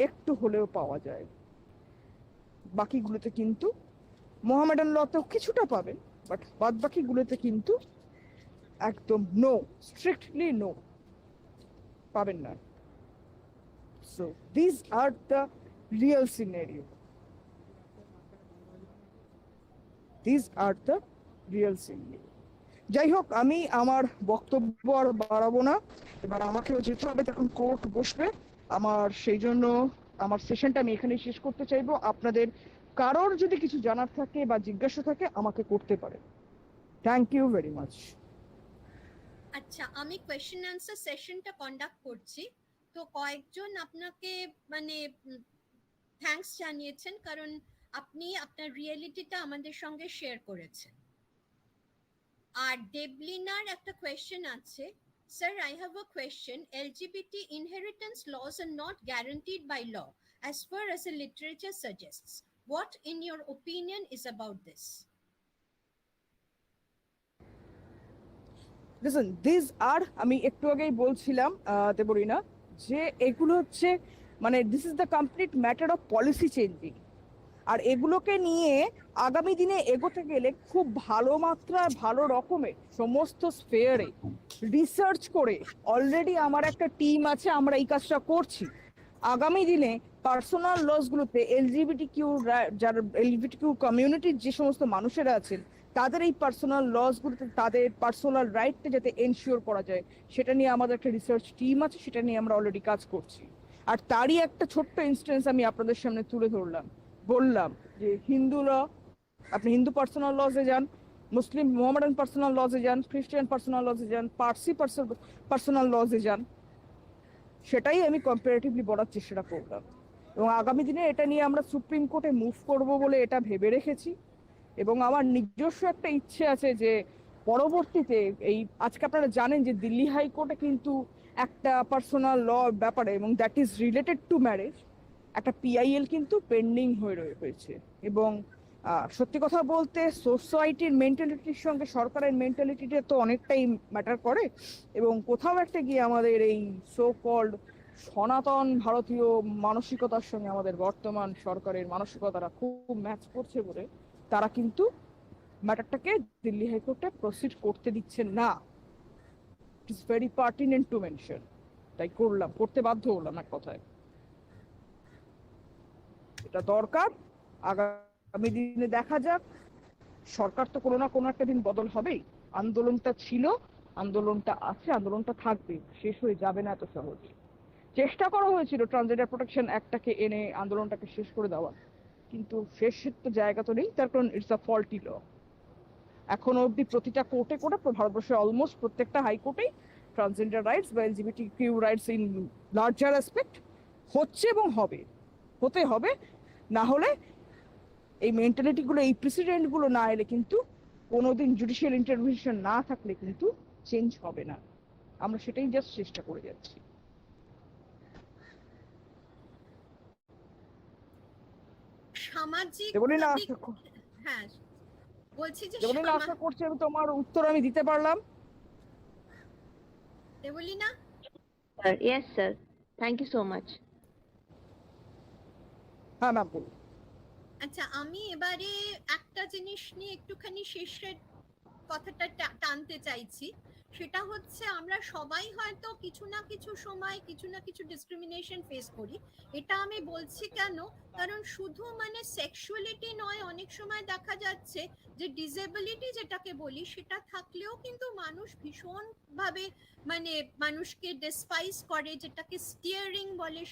একটু হলেও পাওয়া যায়। বাকিগুলোতে কিন্তু মোহামেডান লতেও কিছুটা পাবেন, বাট বাদ বাকিগুলোতে কিন্তু একদম নো, স্ট্রিক্টলি নো, পাবেন না। So this are the real scenario, যাই হোক, আমি আমার বক্তব্য আর বাড়াবো না। এবার আমাকেও যেতে হবে, তখন কোর্ট বসবে আমার, সেই জন্য আমার সেশনটা আমি এখানেই শেষ করতে চাইবো। আপনাদের কারোর যদি কিছু জানার থাকে বা জিজ্ঞাসা থাকে আমাকে করতে পারে। Thank you very much. আচ্ছা, আমি কোয়েশ্চেন অ্যান্সার সেশনটা কন্ডাক্ট করছি, তো কয়েকজন আপনাকে মানে থ্যাঙ্কস জানিয়েছেন, কারণ আপনি আপনার রিয়েলিটিটা আমাদের সঙ্গে শেয়ার করেছেন। আর দেবলিনার একটা কোয়েশ্চেন আছে, sir I have a question, LGBT inheritance laws are not guaranteed by law as far as the literature suggests. What in your opinion is about this? Listen, this আর আমি একটু আগেই বলছিলাম দেবলিনা, যে এগুলো হচ্ছে মানে this is the complete matter of policy changing. আর এগুলোকে নিয়ে আগামী দিনে এগোতে গেলে খুব ভালো মাত্রায় ভালো রকমের সমস্ত স্ফেয়ারে রিসার্চ করে, অলরেডি আমার একটা টিম আছে, আমরা এই কাজটা করছি। আগামী দিনে পার্সোনাল লসগুলোতে যারা এলজিবিটিকিউ কমিউনিটির যে সমস্ত মানুষেরা আছেন, তাদের এই পার্সোনাল লসগুলোতে তাদের পার্সোনাল রাইটটা যাতে এনশিওর করা যায়, সেটা নিয়ে আমাদের একটা রিসার্চ টিম আছে, সেটা নিয়ে আমরা অলরেডি কাজ করছি। আর তারই একটা ছোট্ট ইনস্টেন্স আমি আপনাদের সামনে তুলে ধরলাম, বললাম যে হিন্দু ল, আপনি হিন্দু পার্সোনাল লজে যান, মুসলিম মোহামেডান পার্সোনাল লজে যান, খ্রিস্টান পার্সোনাল লজে যান, পার্সি পার্সোনাল লজে যান, সেটাই আমি কম্পারেটিভলি বলার চেষ্টা করলাম। এবং আগামী দিনে এটা নিয়ে আমরা সুপ্রিম কোর্টে মুভ করব বলে এটা ভেবে রেখেছি। এবং আমার নিজস্ব একটা ইচ্ছে আছে যে পরবর্তীতে এই আজকে আপনারা জানেন যে দিল্লি হাইকোর্টে কিন্তু একটা পার্সোনাল ল ব্যাপারে এবং that is related to marriage একটা পিআইএল কিন্তু পেন্ডিং হয়ে রয়েছে। এবং সত্যি কথা বলতে সোসাইটির মেন্টালিটির সঙ্গে সরকারের মেন্টালিটিটা তো অনেকটাই ম্যাটার করে, এবং কোথাও একটা গিয়ে আমাদের এই সো কল্ড সনাতন ভারতীয় মানসিকতার সঙ্গে আমাদের বর্তমান সরকারের মানসিকতারা খুব ম্যাচ করছে বলে তারা কিন্তু ম্যাটারটাকে দিল্লি হাইকোর্টে প্রসিড করতে দিচ্ছেন না। It is very pertinent two mention, তাই করতে বাধ্য হলাম এক কথায়। এটা দরকার, আগামী দিনে দেখা যাক। সরকার তো কোনো না কোনো একটা দিন বদল হবেই। আন্দোলনটা ছিল, আন্দোলনটা আছে, আন্দোলনটা থাকবে, শেষ হয়ে যাবে না এত সহজ। চেষ্টা করা হয়েছিল ট্রান্সজেন্ডার প্রোটেকশন অ্যাক্টটাকে এনে আন্দোলনটাকে শেষ করে দেওয়ার, কিন্তু শেষের তো জায়গা তো নেই, তার কারণ ইটস আ ফল্টি ল। এখনো অব্দি প্রতিটা কোর্টে ভারতবর্ষে অলমোস্ট প্রত্যেকটা হাইকোর্টেই ট্রান্সজেন্ডার রাইটস বা LGBT Q rights in larger aspect হচ্ছে এবং হতে হবে। না হলে এই মেন্টালিটিগুলো, এই প্রেসিডেন্টগুলো না এলে কিন্তু কোনোদিন জুডিশিয়াল ইন্টারভেনশন না থাকলে কিন্তু চেঞ্জ হবে না। আমরা সেটাই জাস্ট চেষ্টা করে যাচ্ছি। সামাজিক হ্যাঁ বলছি যে আশা করছি আমি তোমার উত্তর আমি দিতে পারলাম। Deblina? Yes sir, thank you so much. হ্যাঁ ম্যাম বলুন। আচ্ছা, আমি এবারে একটা জিনিস নিয়ে একটুখানি শেষের কথাটা টানতে চাইছি। সেটা হচ্ছে আমরা সবাই হয়তো কিছু না কিছু সময় কিছু না কিছু ডিসক্রিমিনেশন ফেস করি। এটা আমি বলছি কেন, কারণ শুধু মানে সেক্সুয়ালিটি নয়, অনেক সময় দেখা যাচ্ছে যে ডিসেবিলিটি যেটাকে বলি সেটা থাকলেও কিন্তু মানুষ ভীষণ ভাবে মানে মানুষকে ডেসপাইস করে, যেটাকে স্টিয়ারিং বলে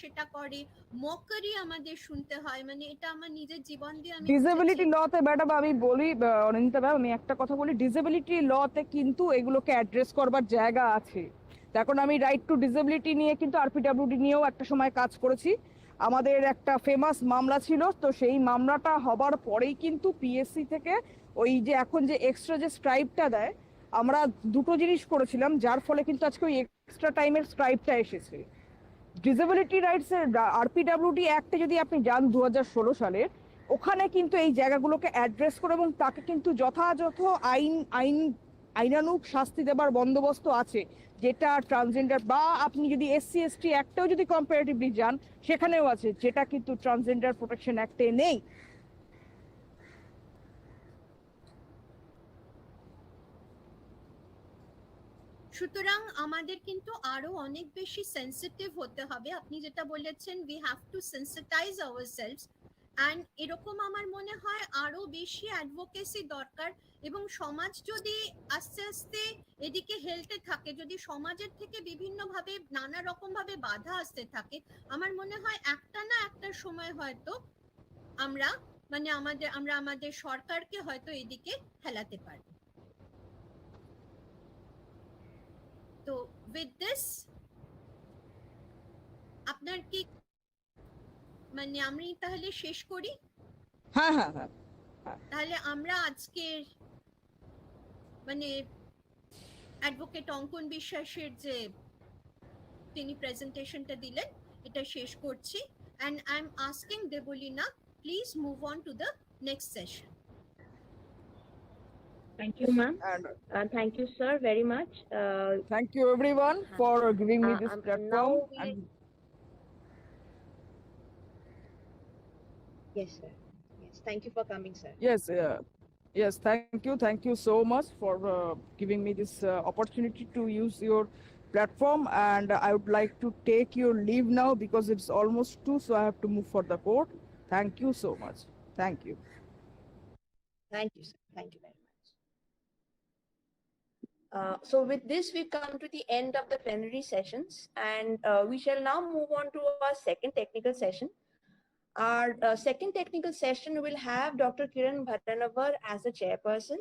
সেটা করে, মকারি আমাদের শুনতে হয়। মানে এটা আমার নিজের জীবন দিয়ে আমি ডিসেবিলিটি লতে ম্যাডাম আমি বলি, অনিন্দিতা ম্যাম আমি একটা কথা বলি, ডিসেবিলিটি লতে কিন্তু এগুলোকে অ্যাড্রেস করবার জায়গা আছে। এখন আমি রাইট টু ডিসেবিলিটি নিয়ে কিন্তু আরপিডব্লিউডি নিয়েও একটা সময় কাজ করেছি। আমাদের একটা ফেমাস মামলা ছিল, তো সেই মামলাটা হবার পরেই কিন্তু পিএসসি থেকে ওই যে এখন যে এক্সট্রা যে স্ক্রাইবটা দেয়, আমরা দুটো জিনিস করেছিলাম, যার ফলে কিন্তু আজকে ওই এক্সট্রা টাইমের স্ক্রাইবটা এসেছে। ডিসেবিলিটি রাইটস এর আরপিডব্লিউডি অ্যাক্টে যদি আপনি যান 2016 সালের, ওখানে কিন্তু এই জায়গাগুলোকে অ্যাড্রেস করে এবং তাকে কিন্তু যথাযথ আইনানুগ শাস্তি দেবার বন্দোবস্ত আছে, যেটা ট্রান্সজেন্ডার বা আপনি যদি এসসি এসটি অ্যাক্টেও যদি কম্পারেটিভলি যান সেখানেও আছে, যেটা কিন্তু ট্রান্সজেন্ডার প্রোটেকশন অ্যাক্টে নেই। সুতরাং আমাদের কিন্তু আরো অনেক বেশি সেন্সিটিভ হতে হবে। আপনি যেটা বলেছেন, we have to sensitize ourselves, and এরকম আমার মনে হয় আরো বেশি অ্যাডভোকেসি দরকার। এবং সমাজ যদি আস্তে আস্তে এদিকে হেলতে থাকে, যদি সমাজের থেকে বিভিন্ন ভাবে নানা রকম ভাবে বাধা আসতে থাকে, আমার মনে হয় একটা না একটা সময় হয়তো আমরা আমাদের সরকারকে হয়তো এদিকে হেলাতে পারি। তো উইথ দিস আপনার কি মানে আমি তাহলে শেষ করি? হ্যাঁ হ্যাঁ হ্যাঁ, তাহলে আমরা আজকের মানে অ্যাডভোকেট অঙ্কন বিশ্বাসের যে তিনি প্রেজেন্টেশনটা দিলেন এটা শেষ করছি। and I'm asking Debolina, please move on to the next session. Thank you ma'am, and thank you sir very much. Thank you everyone for giving me this platform. Yes sir, yes, thank you for coming sir. Yes, thank you so much for giving me this opportunity to use your platform, and I would like to take your leave now because it's almost 2, so I have to move for the court. Thank you so much. Thank you sir, thank you very much. So with this we come to the end of the plenary sessions, and we shall now move on to our second technical session. Our second technical session will have Dr. Kiran Bhattanavar as the chairperson.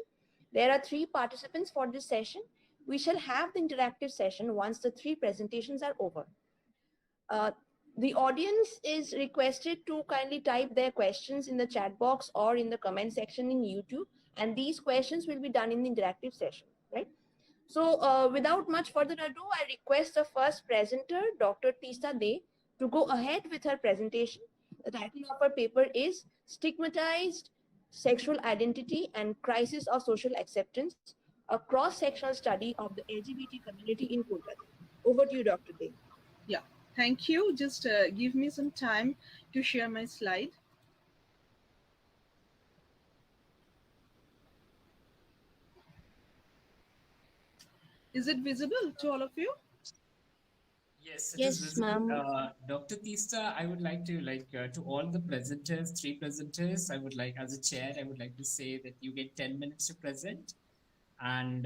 There are 3 participants for this session. We shall have the interactive session once the 3 presentations are over. The audience is requested to kindly type their questions in the chat box or in the comment section in YouTube, and these questions will be done in the interactive session, right? So without much further ado, I request the first presenter, Dr. Tista De, to go ahead with her presentation. The title of her paper is Stigmatized Sexual Identity and Crisis of Social Acceptance, a cross-sectional study of the LGBT community in Kolkata. Over to you, Dr. De. Yeah, thank you. Just give me some time to share my slide. Is it visible to all of you? Yes, it Yes, is visible. ma'am. Dr. Tista, I would like to to all the presenters, 3 presenters, I would like, as a chair, I would like to say that you get 10 minutes to present. And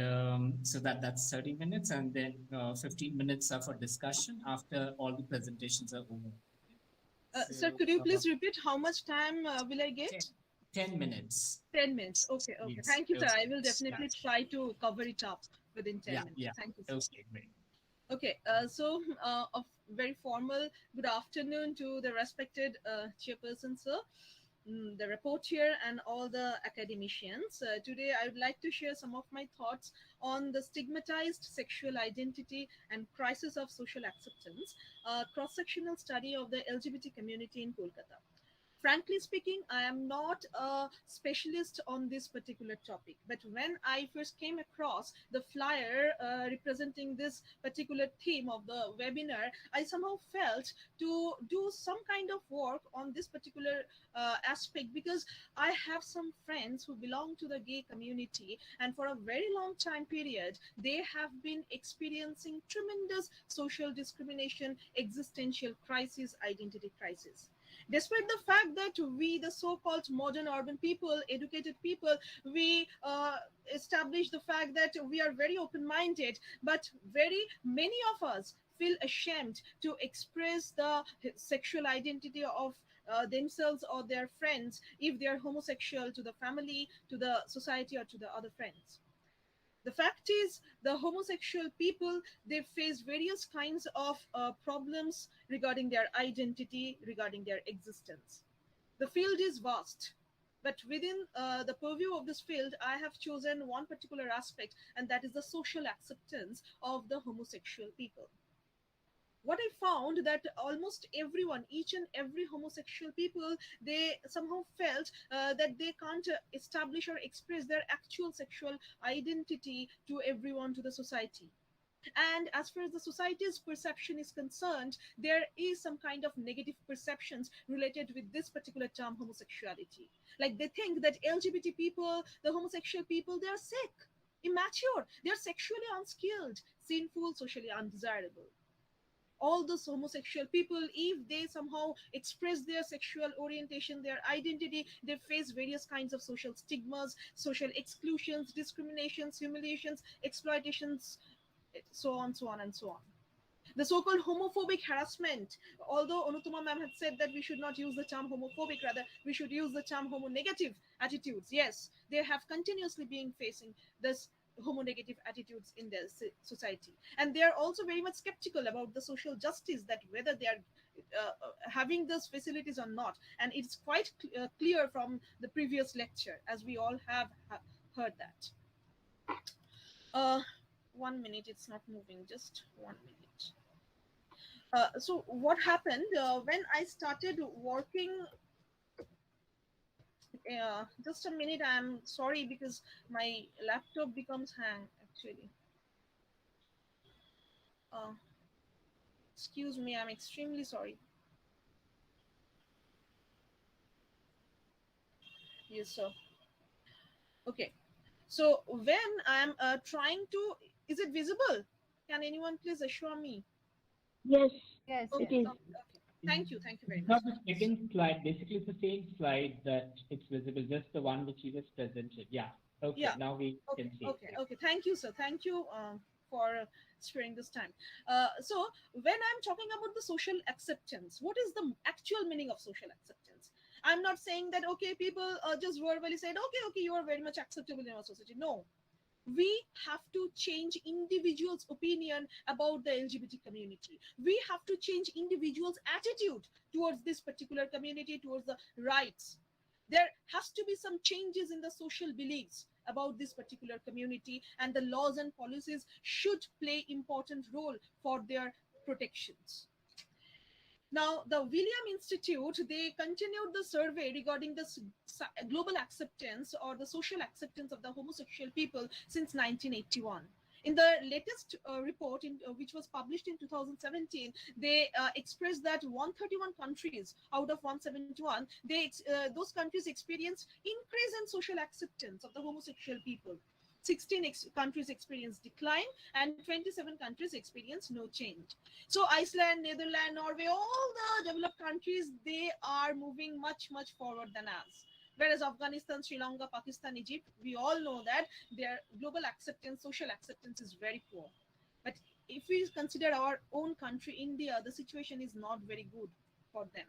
so that's 30 minutes, and then 15 minutes are for discussion after all the presentations are over. Sir, could you please repeat how much time will I get? 10 minutes. 10 minutes. Okay. Yes. Thank you, sir. Okay. I will definitely try to cover it up within 10 minutes. Yeah. Thank you, sir. Okay, great. Okay, so a very formal good afternoon to the respected chairperson, sir, the reporter, and all the academicians. Today, I would like to share some of my thoughts on the stigmatized sexual identity and crisis of social acceptance, a cross-sectional study of the LGBT community in Kolkata. Frankly speaking, I am not a specialist on this particular topic, but when I first came across the flyer representing this particular theme of the webinar, I somehow felt to do some kind of work on this particular aspect, because I have some friends who belong to the gay community, and for a very long time period, they have been experiencing tremendous social discrimination, existential crisis, identity crisis. Despite the fact that we, the so-called modern urban people, educated people, we establish the fact that we are very open-minded, but very many of us feel ashamed to express the sexual identity of themselves or their friends if they are homosexual, to the family, to the society, or to the other friends. The fact is, the homosexual people, they face various kinds of problems regarding their identity, regarding their existence. The field is vast, but within the purview of this field, I have chosen one particular aspect, and that is the social acceptance of the homosexual people. What I found that almost everyone, each and every homosexual people, they somehow felt that they can't establish or express their actual sexual identity to everyone, to the society. And as far as the society's perception is concerned, there is some kind of negative perceptions related with this particular term, homosexuality. Like they think that LGBT people, the homosexual people, they are sick, immature, they are sexually unskilled, sinful, socially undesirable. All those homosexual people, if they somehow express their sexual orientation, their identity, they face various kinds of social stigmas, social exclusions, discriminations, humiliations, exploitations, so on, so on, and so on. The so-called homophobic harassment, although Anutama ma'am had said that we should not use the term homophobic, rather we should use the term homo-negative attitudes. Yes, they have continuously been facing this homo-negative attitudes in their society, and they are also very much skeptical about the social justice, that whether they are having those facilities or not. And it's quite clear from the previous lecture, as we all have heard that. 1 minute, it's not moving, just 1 minute. So what happened when I started working, just a minute, I'm sorry, because my laptop becomes hang actually. Excuse me, I'm extremely sorry. Yes, sir. Okay, so when I'm trying to, is it visible? Can anyone please assure me? Yes. Yes, Okay. yes. Okay. Thank you very It's much. not the second slide. Basically, it's the same slide that it's visible, just the one which you just presented. Yeah. Okay. Yeah. Now we can see. Okay. Thank you, sir. Thank you for sparing this time. So when I'm talking about the social acceptance, what is the actual meaning of social acceptance? I'm not saying that, okay, people just verbally said, okay, you are very much acceptable in our society. No. We have to change individuals' opinion about the LGBT community. We have to change individuals' attitude towards this particular community, towards the rights. There has to be some changes in the social beliefs about this particular community, and the laws and policies should play important role for their protections. Now, the William Institute, they continued the survey regarding the global acceptance or the social acceptance of the homosexual people since 1981. In the latest report, which was published in 2017, they expressed that 131 countries out of 171, those countries experienced increase in social acceptance of the homosexual people. 16 countries experienced decline, and 27 countries experienced no change. So Iceland, Netherlands, Norway, all the developed countries, they are moving much, much forward than us. Whereas Afghanistan, Sri Lanka, Pakistan, Egypt, we all know that their global acceptance, social acceptance is very poor. But if we consider our own country, India, the situation is not very good for them.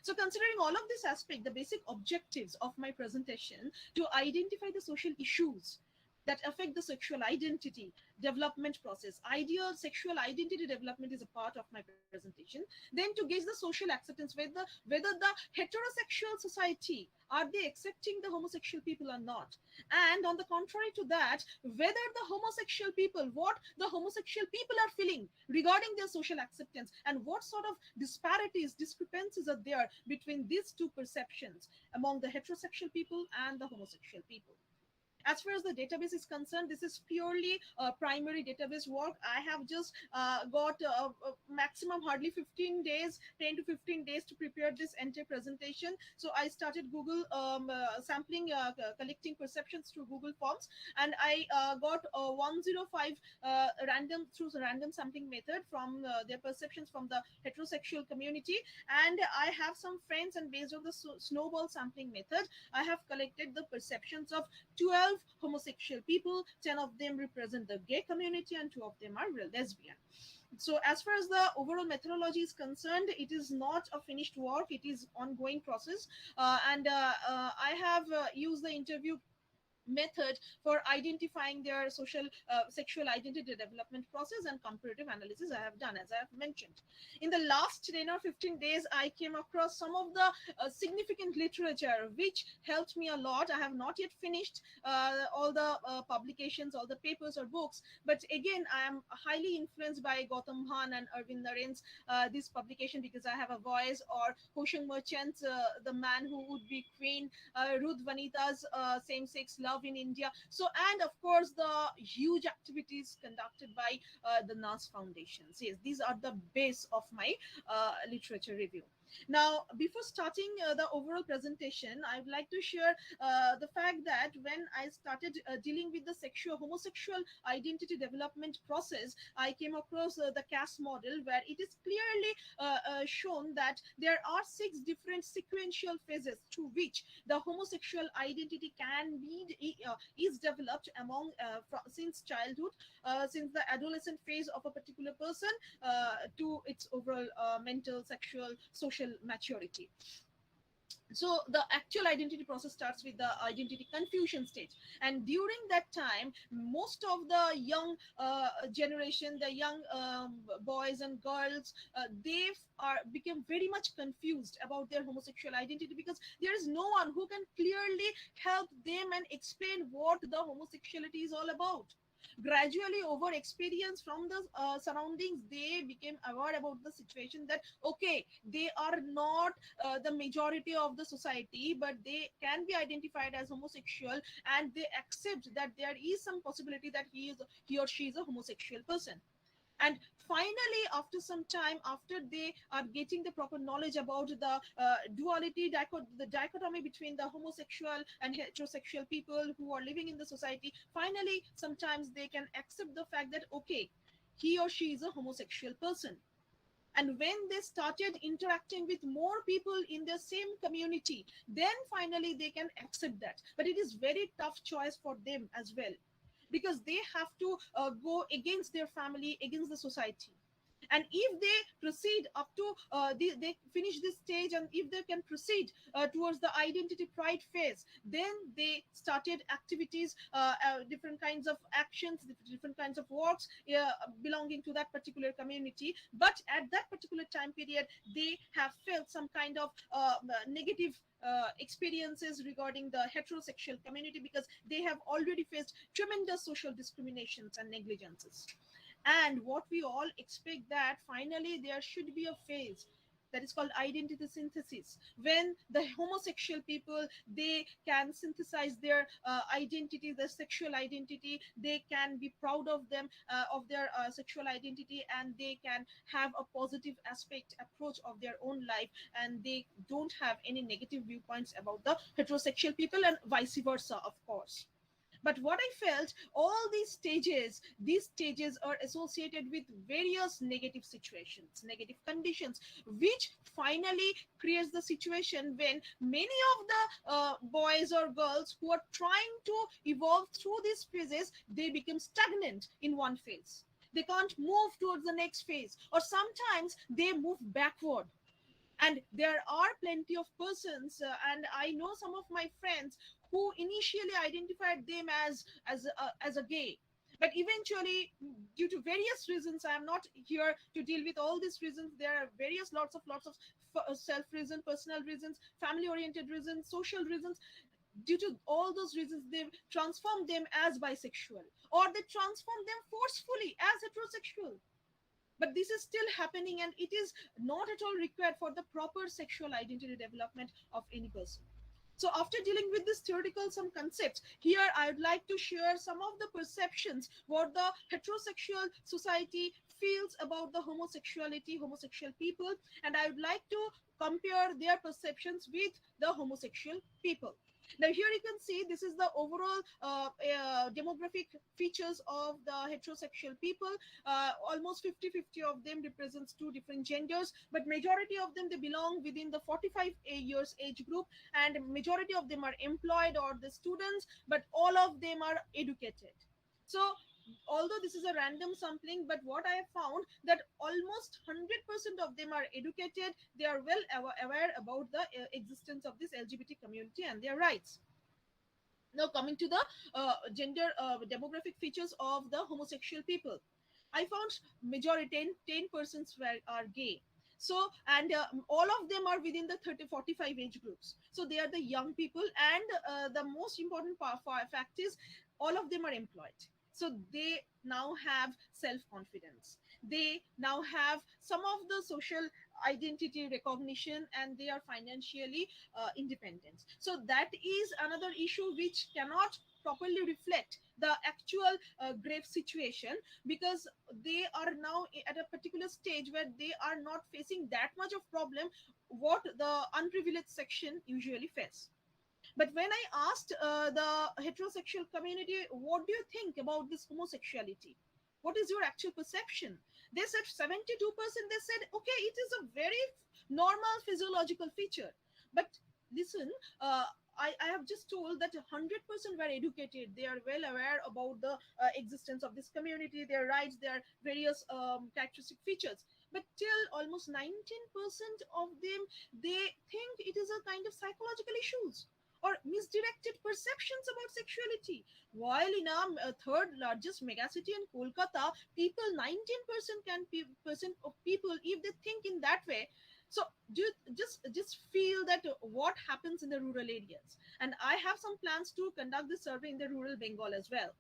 So considering all of this aspect, the basic objectives of my presentation to identify the social issues that affect the sexual identity development process. Ideal sexual identity development is a part of my presentation. Then to gauge the social acceptance, whether the heterosexual society, are they accepting the homosexual people or not? And on the contrary to that, whether the homosexual people, what the homosexual people are feeling regarding their social acceptance, and what sort of disparities, discrepancies are there between these two perceptions among the heterosexual people and the homosexual people. As far as the database is concerned, this is purely primary database work. I have just got maximum hardly 15 days, 10 to 15 days to prepare this entire presentation. So I started Google sampling, collecting perceptions through Google Forms, and I got 105 through the random sampling method from their perceptions from the heterosexual community. And I have some friends, and based on the snowball sampling method, I have collected the perceptions of 12 homosexual people. 10 of them represent the gay community, and 2 of them are lesbian. So as far as the overall methodology is concerned, it is not a finished work, it is ongoing process. I have used the interview method for identifying their sexual identity development process, and comparative analysis I have done, as I have mentioned. In the last 10 or 15 days, I came across some of the significant literature which helped me a lot. I have not yet finished all the publications, all the papers or books, but again, I am highly influenced by Gautam and Arvind Naren's this publication, because I have a voice, or Hosheng Merchant's The Man Who Would Be Queen, Ruth Vanita's Same-Sex Love in India. So, and of course, the huge activities conducted by the NAS foundations. Yes, these are the base of my literature review. Now, before starting the overall presentation, I would like to share the fact that when I started dealing with the homosexual identity development process, I came across the CAS model, where it is clearly shown that there are 6 different sequential phases through which the homosexual identity can be is developed among since childhood, since the adolescent phase of a particular person to its overall mental, sexual, social maturity. So the actual identity process starts with the identity confusion stage, and during that time, most of the young generation, the young boys and girls, they became very much confused about their homosexual identity, because there is no one who can clearly help them and explain what the homosexuality is all about. Gradually, over experience from the surroundings, they became aware about the situation that, okay, they are not the majority of the society, but they can be identified as homosexual, and they accept that there is some possibility that he or she is a homosexual person. And finally, after some time, after they are getting the proper knowledge about the duality, the dichotomy between the homosexual and heterosexual people who are living in the society, finally, sometimes they can accept the fact that, okay, he or she is a homosexual person. And when they started interacting with more people in the same community, then finally they can accept that. But it is very tough choice for them as well, because they have to go against their family, against the society. And if they proceed up to they finish this stage, and if they can proceed towards the identity pride phase, then they started activities, different kinds of actions, different kinds of works belonging to that particular community. But at that particular time period, they have felt some kind of negative experiences regarding the heterosexual community, because they have already faced tremendous social discriminations and negligences. And what we all expect, that finally there should be a phase that is called identity synthesis, when the homosexual people, they can synthesize their identity, their sexual identity, they can be proud of them, of their sexual identity, and they can have a positive aspect approach of their own life, and they don't have any negative viewpoints about the heterosexual people, and vice versa, of course. But what I felt, all these stages are associated with various negative situations, negative conditions, which finally creates the situation when many of the boys or girls who are trying to evolve through these phases, they become stagnant in one phase. They can't move towards the next phase, or sometimes they move backward. And there are plenty of persons, and I know some of my friends who initially identified them as a gay, but eventually, due to various reasons, I am not here to deal with all these reasons. There are various lots of self reasons, personal reasons, family oriented reasons, social reasons. Due to all those reasons, they transform them as bisexual, or they transform them forcefully as heterosexual. But this is still happening, and it is not at all required for the proper sexual identity development of any person. So after dealing with this theoretical some concepts, here I would like to share some of the perceptions what the heterosexual society feels about the homosexual people, and I would like to compare their perceptions with the homosexual people. Now here you can see this is the overall demographic features of the heterosexual people. Almost 50-50 of them represents two different genders, but majority of them, they belong within the 45 years age group, and majority of them are employed or the students, but all of them are educated. So although this is a random sampling, but what I have found that almost 100% of them are educated. They are well aware about the existence of this LGBT community and their rights. Now coming to the gender demographic features of the homosexual people, I found majority 10% are gay. So, and all of them are within the 30-45 age groups. So they are the young people, and the most important fact is all of them are employed. So they now have self-confidence. They now have some of the social identity recognition, and they are financially independent. So that is another issue which cannot properly reflect the actual grave situation, because they are now at a particular stage where they are not facing that much of problem what the unprivileged section usually face. But when I asked the heterosexual community, what do you think about this homosexuality? What is your actual perception? They said 72%, they said, okay, it is a very normal physiological feature. But listen, I have just told that 100% were educated. They are well aware about the existence of this community, their rights, their various characteristic features. But till almost 19% of them, they think it is a kind of psychological issues or misdirected perceptions about sexuality. While in a third largest megacity in Kolkata, people 19% of people, if they think in that way, so just feel that what happens in the rural areas. And I have some plans to conduct this survey in the rural Bengal as well.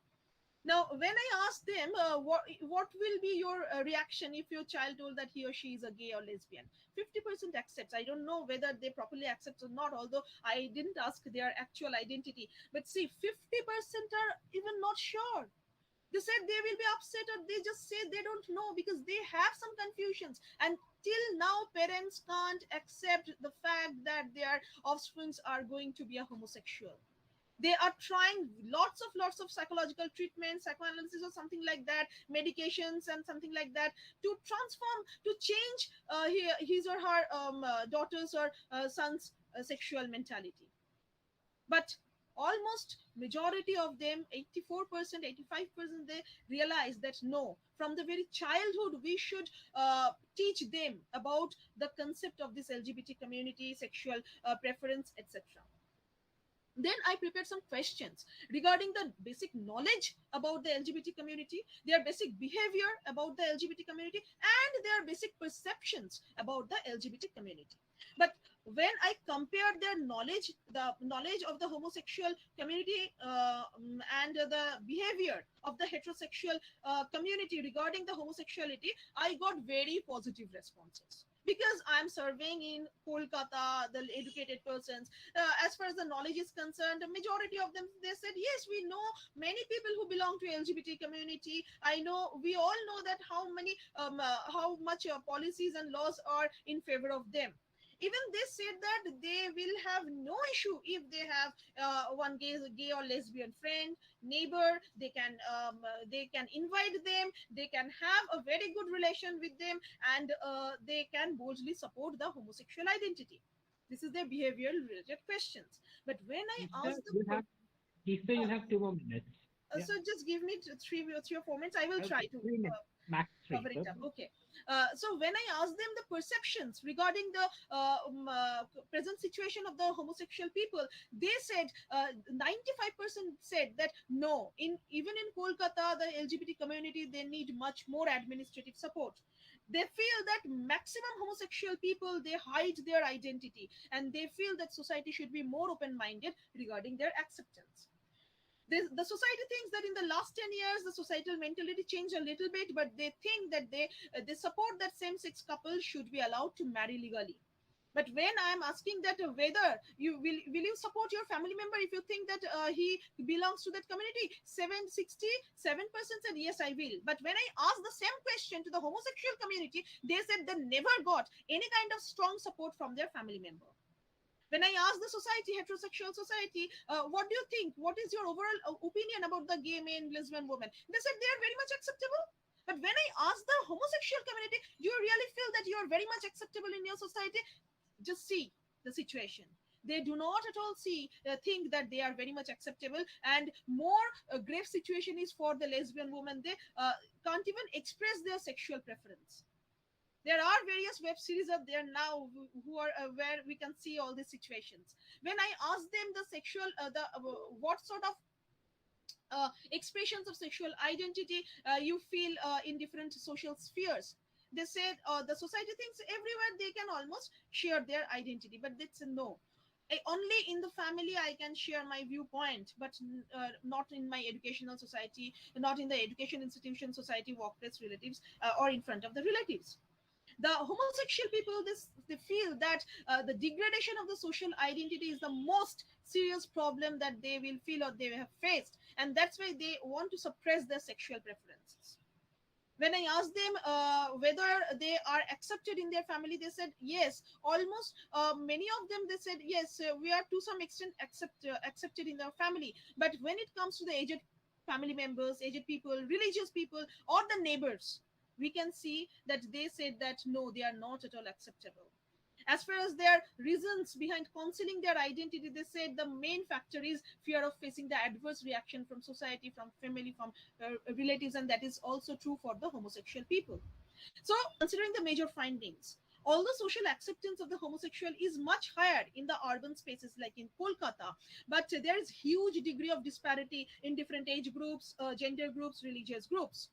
Now, when I asked them, what will be your reaction if your child told that he or she is a gay or lesbian? 50% accepts. I don't know whether they properly accept or not, although I didn't ask their actual identity. But see, 50% are even not sure. They said they will be upset, or they just say they don't know because they have some confusions. And till now, parents can't accept the fact that their offsprings are going to be a homosexual. They are trying lots of psychological treatment, psychoanalysis or something like that, medications and something like that, to transform, to change his or her daughter's or son's sexual mentality. But almost majority of them, 84%, 85%, they realize that no, from the very childhood we should teach them about the concept of this LGBT community, sexual preference, etc. Then I prepared some questions regarding the basic knowledge about the LGBT community, their basic behavior about the LGBT community, and their basic perceptions about the LGBT community. But when I compared their knowledge, the knowledge of the homosexual community and the behavior of the heterosexual community regarding the homosexuality, I got very positive responses. Because I'm surveying in Kolkata, the educated persons, as far as the knowledge is concerned, the majority of them, they said, yes, we know many people who belong to LGBT community. I know, we all know that how much policies and laws are in favor of them. Even they said that they will have no issue if they have one gay or lesbian friend, neighbor. They can invite them. They can have a very good relation with them, and they can boldly support the homosexual identity. This is their behavioral related questions. But when I asked them, you have 2 more minutes. So just give me three or 4 minutes. I will try to max 3. cover it up. Okay. So when I asked them the perceptions regarding the present situation of the homosexual people, they said 95% said that no, even in Kolkata, the LGBT community, they need much more administrative support. They feel that maximum homosexual people, they hide their identity, and they feel that society should be more open-minded regarding their acceptance. The society thinks that in the last 10 years, the societal mentality changed a little bit, but they think that they support that same-sex couples should be allowed to marry legally. But when I'm asking that whether you will you support your family member if you think that he belongs to that community, 67% said yes, I will. But when I asked the same question to the homosexual community, they said they never got any kind of strong support from their family member. When I asked the society, heterosexual society, what do you think? What is your overall opinion about the gay men, lesbian women? They said they are very much acceptable. But when I asked the homosexual community, do you really feel that you are very much acceptable in your society? Just see the situation. They do not at all think that they are very much acceptable. And more grave situation is for the lesbian women. They can't even express their sexual preference. There are various web series out there now who are where we can see all these situations. When I asked them the sexual, what sort of expressions of sexual identity you feel in different social spheres, they said the society thinks everywhere they can almost share their identity, but that's a no. Only in the family I can share my viewpoint, but not in my educational society, not in the education institution, society, workplace, relatives, or in front of the relatives. The homosexual people, they feel that the degradation of the social identity is the most serious problem that they will feel or they have faced, and that's why they want to suppress their sexual preferences. When I asked them whether they are accepted in their family, they said yes. Almost many of them, they said yes, we are to some extent accepted in their family. But when it comes to the aged family members, aged people, religious people, or the neighbors, we can see that they said that no, they are not at all acceptable. As far as their reasons behind concealing their identity, they said the main factor is fear of facing the adverse reaction from society, from family, from relatives, and that is also true for the homosexual people. So, considering the major findings, although social acceptance of the homosexual is much higher in the urban spaces like in Kolkata, but there is huge degree of disparity in different age groups, gender groups, religious groups.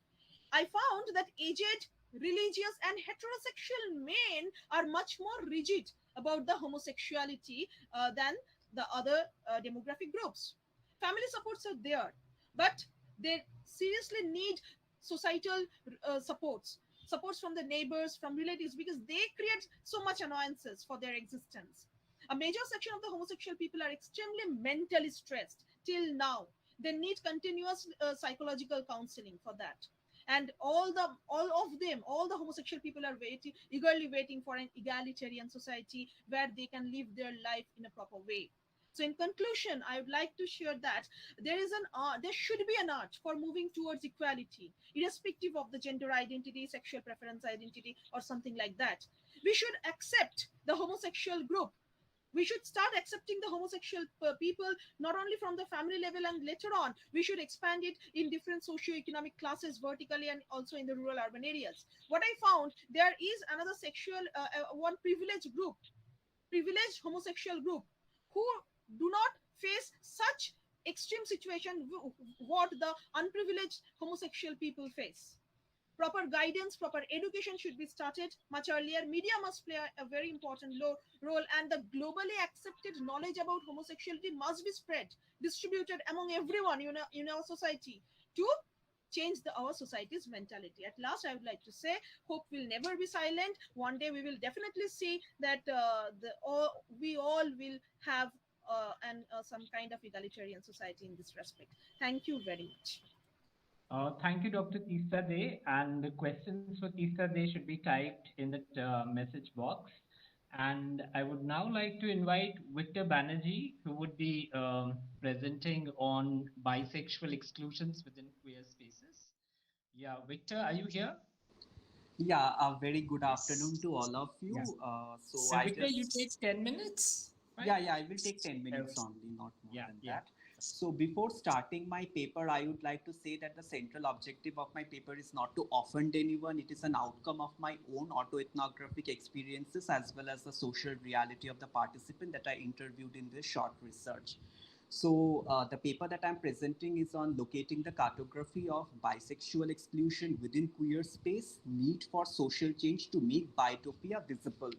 I found that aged, religious, and heterosexual men are much more rigid about the homosexuality than the other demographic groups. Family supports are there, but they seriously need societal supports from the neighbors, from relatives, because they create so much annoyances for their existence. A major section of the homosexual people are extremely mentally stressed till now. They need continuous psychological counseling for that. And all the homosexual people are eagerly waiting for an egalitarian society where they can live their life in a proper way. So in conclusion, I would like to share that there should be an art for moving towards equality, irrespective of the gender identity, sexual preference identity, or something like that. We should accept the homosexual group We should start accepting the homosexual people not only from the family level, and later on we should expand it in different socio-economic classes vertically and also in the rural urban areas. What I found, there is another sexual one privileged homosexual group who do not face such extreme situation what the unprivileged homosexual people face. Proper guidance, proper education should be started much earlier. Media must play a very important role, and the globally accepted knowledge about homosexuality must be spread, distributed among everyone in our society to change our society's mentality. At last, I would like to say, hope will never be silent. One day we will definitely see that we all will have some kind of egalitarian society in this respect. Thank you very much. Thank you, Dr. Tista Dey. And the questions for Tista Dey should be typed in the message box. And I would now like to invite Victor Banerjee, who would be presenting on bisexual exclusions within queer spaces. Yeah, Victor, are you here? Yeah, a very good afternoon to all of you. Yeah. So Victor, you take 10 minutes? Right? Yeah, I will take 10 minutes only, not more than that. So before starting my paper, I would like to say that the central objective of my paper is not to offend anyone. It is an outcome of my own autoethnographic experiences as well as the social reality of the participant that I interviewed in this short research. So the paper that I'm presenting is on locating the cartography of bisexual exclusion within queer space, need for social change to make bitopia visible.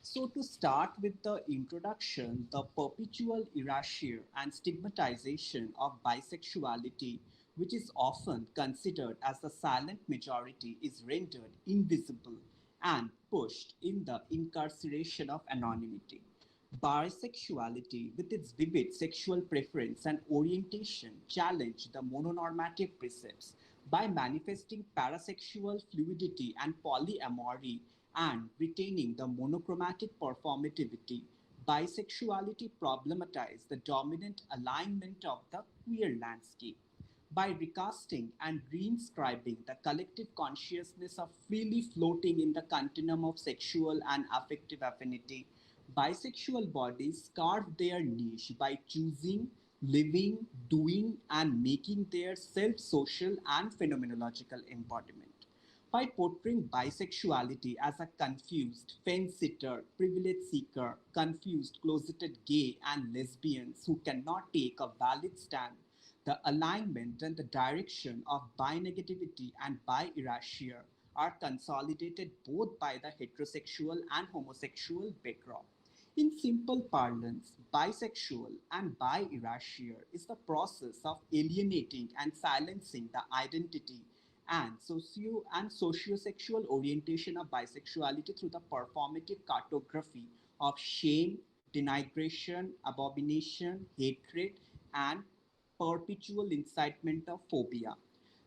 So to start with the introduction, the perpetual erasure and stigmatization of bisexuality, which is often considered as the silent majority, is rendered invisible and pushed in the incarceration of anonymity. Bisexuality, with its vivid sexual preference and orientation, challenge the mononormative precepts by manifesting parasexual fluidity and polyamory and retaining the monochromatic performativity. Bisexuality problematized the dominant alignment of the queer landscape. By recasting and reinscribing the collective consciousness of freely floating in the continuum of sexual and affective affinity, bisexual bodies carve their niche by choosing, living, doing, and making their self-social and phenomenological embodiment. By portraying bisexuality as a confused, fence-sitter, privilege seeker, confused, closeted gay and lesbians who cannot take a valid stand, the alignment and the direction of bi-negativity and bi-erasure are consolidated both by the heterosexual and homosexual backdrop. In simple parlance, bisexual and bi-erasure is the process of alienating and silencing the identity and socio-sexual orientation of bisexuality through the performative cartography of shame, denigration, abomination, hatred, and perpetual incitement of phobia.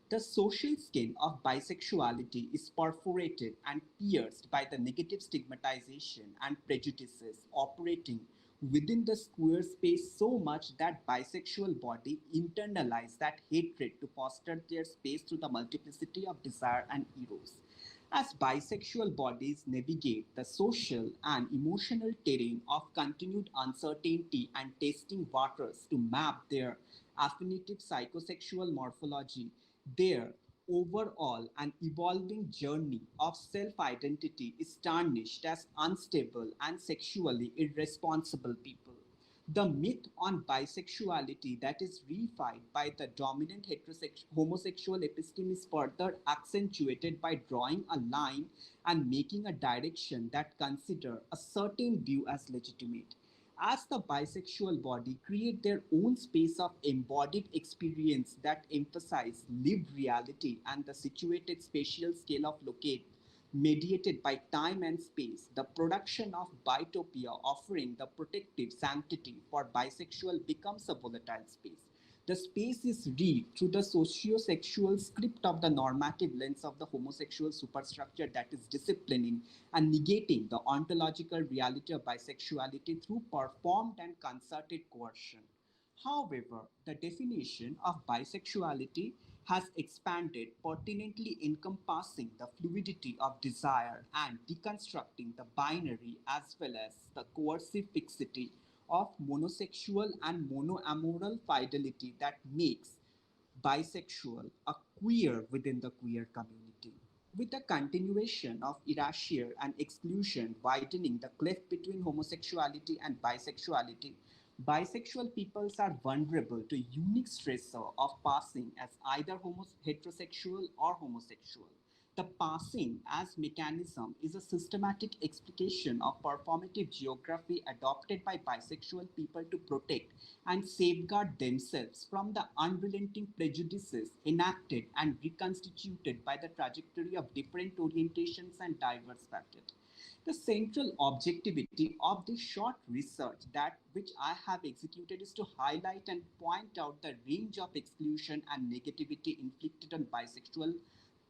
The social skin of bisexuality is perforated and pierced by the negative stigmatization and prejudices operating within the queer space so much that bisexual body internalize that hatred to foster their space through the multiplicity of desire and eros. As bisexual bodies navigate the social and emotional terrain of continued uncertainty and testing waters to map their affinitive psychosexual morphology, their overall and evolving journey of self-identity is tarnished as unstable and sexually irresponsible people. The myth on bisexuality that is reified by the dominant homosexual episteme is further accentuated by drawing a line and making a direction that consider a certain view as legitimate. As the bisexual body create their own space of embodied experience that emphasize lived reality and the situated spatial scale of locate, mediated by time and space, the production of bitopia offering the protective sanctity for bisexual becomes a volatile space. The space is read through the socio-sexual script of the normative lens of the homosexual superstructure that is disciplining and negating the ontological reality of bisexuality through performed and concerted coercion. However, the definition of bisexuality has expanded, pertinently encompassing the fluidity of desire and deconstructing the binary as well as the coercive fixity of monosexual and monoamoral fidelity that makes bisexual a queer within the queer community. With the continuation of erasure and exclusion widening the cleft between homosexuality and bisexuality, bisexual peoples are vulnerable to unique stressor of passing as either heterosexual or homosexual. The passing as mechanism is a systematic explication of performative geography adopted by bisexual people to protect and safeguard themselves from the unrelenting prejudices enacted and reconstituted by the trajectory of different orientations and diverse patterns. The central objectivity of this short research that which I have executed is to highlight and point out the range of exclusion and negativity inflicted on bisexual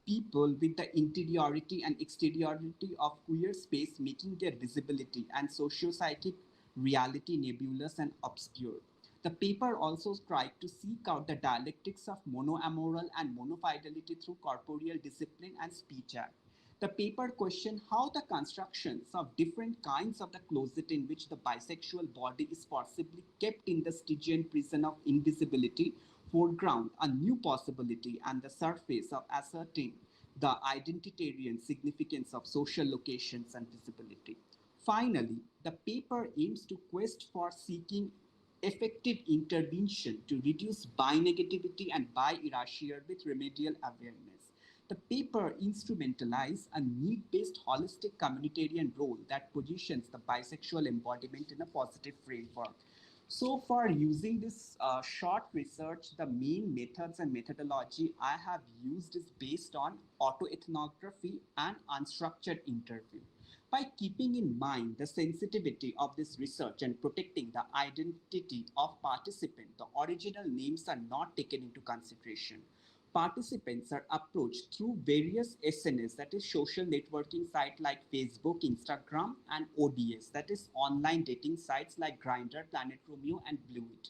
people with the interiority and exteriority of queer space making their visibility and socio-psychic reality nebulous and obscure. The paper also tried to seek out the dialectics of monoamoral and monofidelity through corporeal discipline and speech act. The paper questioned how the constructions of different kinds of the closet in which the bisexual body is forcibly kept in the Stygian prison of invisibility foreground a new possibility and the surface of asserting the identitarian significance of social locations and visibility. Finally, the paper aims to quest for seeking effective intervention to reduce bi-negativity and bi-erasure with remedial awareness. The paper instrumentalized a need-based holistic communitarian role that positions the bisexual embodiment in a positive framework. So for using this short research, the main methods and methodology I have used is based on autoethnography and unstructured interview. By keeping in mind the sensitivity of this research and protecting the identity of participants, the original names are not taken into consideration. Participants are approached through various SNS, that is social networking sites like Facebook, Instagram, and ODS, that is online dating sites like Grindr, Planet Romeo, and Blueit.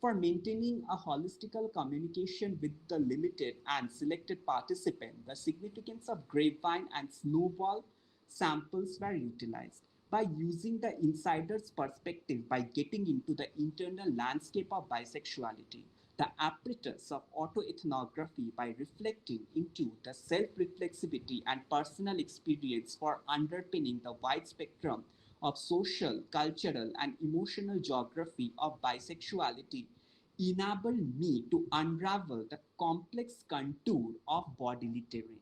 For maintaining a holistical communication with the limited and selected participant, the significance of grapevine and snowball samples were utilized. By using the insider's perspective by getting into the internal landscape of bisexuality, the apparatus of autoethnography by reflecting into the self-reflexivity and personal experience for underpinning the wide spectrum of social, cultural, and emotional geography of bisexuality enabled me to unravel the complex contour of bodily terrain.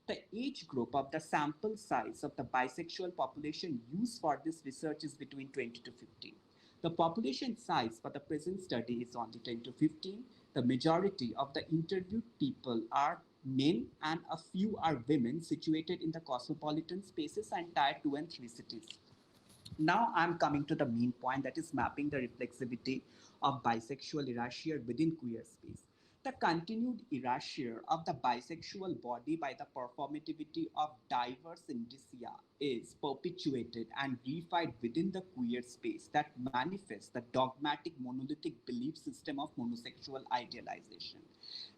The age group of the sample size of the bisexual population used for this research is between 20 to 50. The population size for the present study is only 10 to 15. The majority of the interviewed people are men and a few are women situated in the cosmopolitan spaces and tier 2 and 3 cities. Now I'm coming to the main point, that is mapping the reflexivity of bisexual erasure within queer space. The continued erasure of the bisexual body by the performativity of diverse indicia is perpetuated and reified within the queer space that manifests the dogmatic monolithic belief system of monosexual idealization.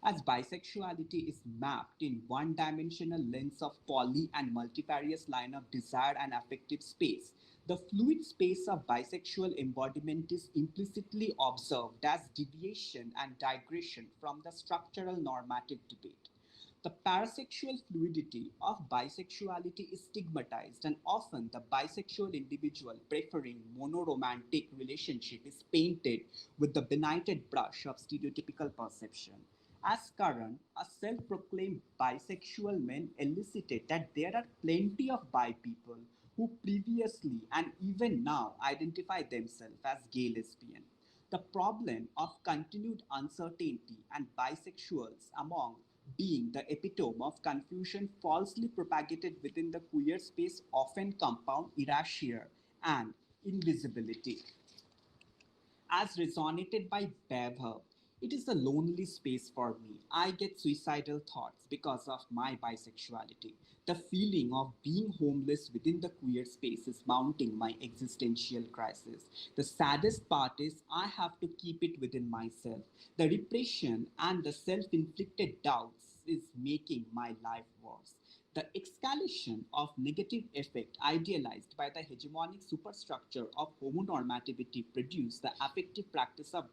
As bisexuality is mapped in one-dimensional lens of poly and multifarious line of desire and affective space, the fluid space of bisexual embodiment is implicitly observed as deviation and digression from the structural normative debate. The parasexual fluidity of bisexuality is stigmatized, and often the bisexual individual preferring monoromantic relationship is painted with the benighted brush of stereotypical perception. As Karan, a self-proclaimed bisexual man, elicited that there are plenty of bi people who previously and even now identify themselves as gay lesbian. The problem of continued uncertainty and bisexuals among being the epitome of confusion falsely propagated within the queer space often compound erasure and invisibility. As resonated by Bev, It is a lonely space for me. I get suicidal thoughts because of my bisexuality. The feeling of being homeless within the queer space is mounting my existential crisis. The saddest part is I have to keep it within myself. The repression and the self-inflicted doubts is making my life worse. The escalation of negative effect idealized by the hegemonic superstructure of homonormativity produced the affective practice of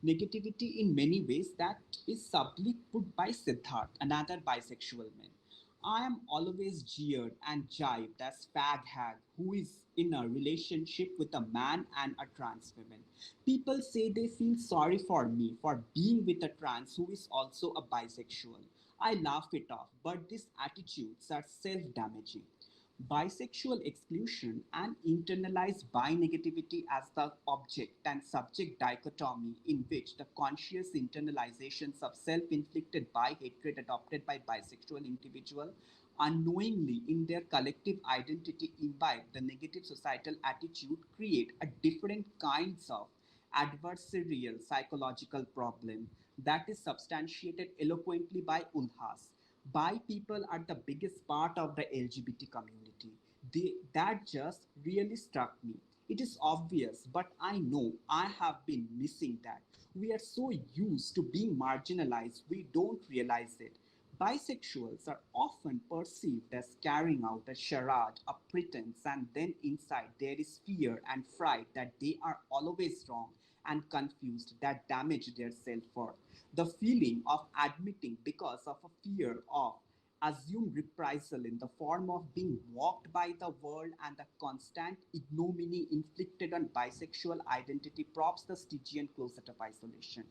negativity in many ways that is subtly put by Siddharth, another bisexual man. I am always jeered and jibed as fag hag who is in a relationship with a man and a trans woman. People say they feel sorry for me for being with a trans who is also a bisexual. I laugh it off, but these attitudes are self-damaging. Bisexual exclusion and internalized bi-negativity as the object and subject dichotomy in which the conscious internalizations of self-inflicted bi-hatred adopted by bisexual individuals unknowingly in their collective identity imbibe the negative societal attitude create a different kinds of adversarial psychological problem that is substantiated eloquently by Ulhas. Bi people are the biggest part of the LGBT community. That just really struck me. It is obvious, but I know I have been missing that. We are so used to being marginalized, we don't realize it. Bisexuals are often perceived as carrying out a charade, a pretense, and then inside there is fear and fright that they are always wrong and confused that damage their self-worth. The feeling of admitting because of a fear of assumed reprisal in the form of being mocked by the world and the constant ignominy inflicted on bisexual identity props the Stygian closet of isolation.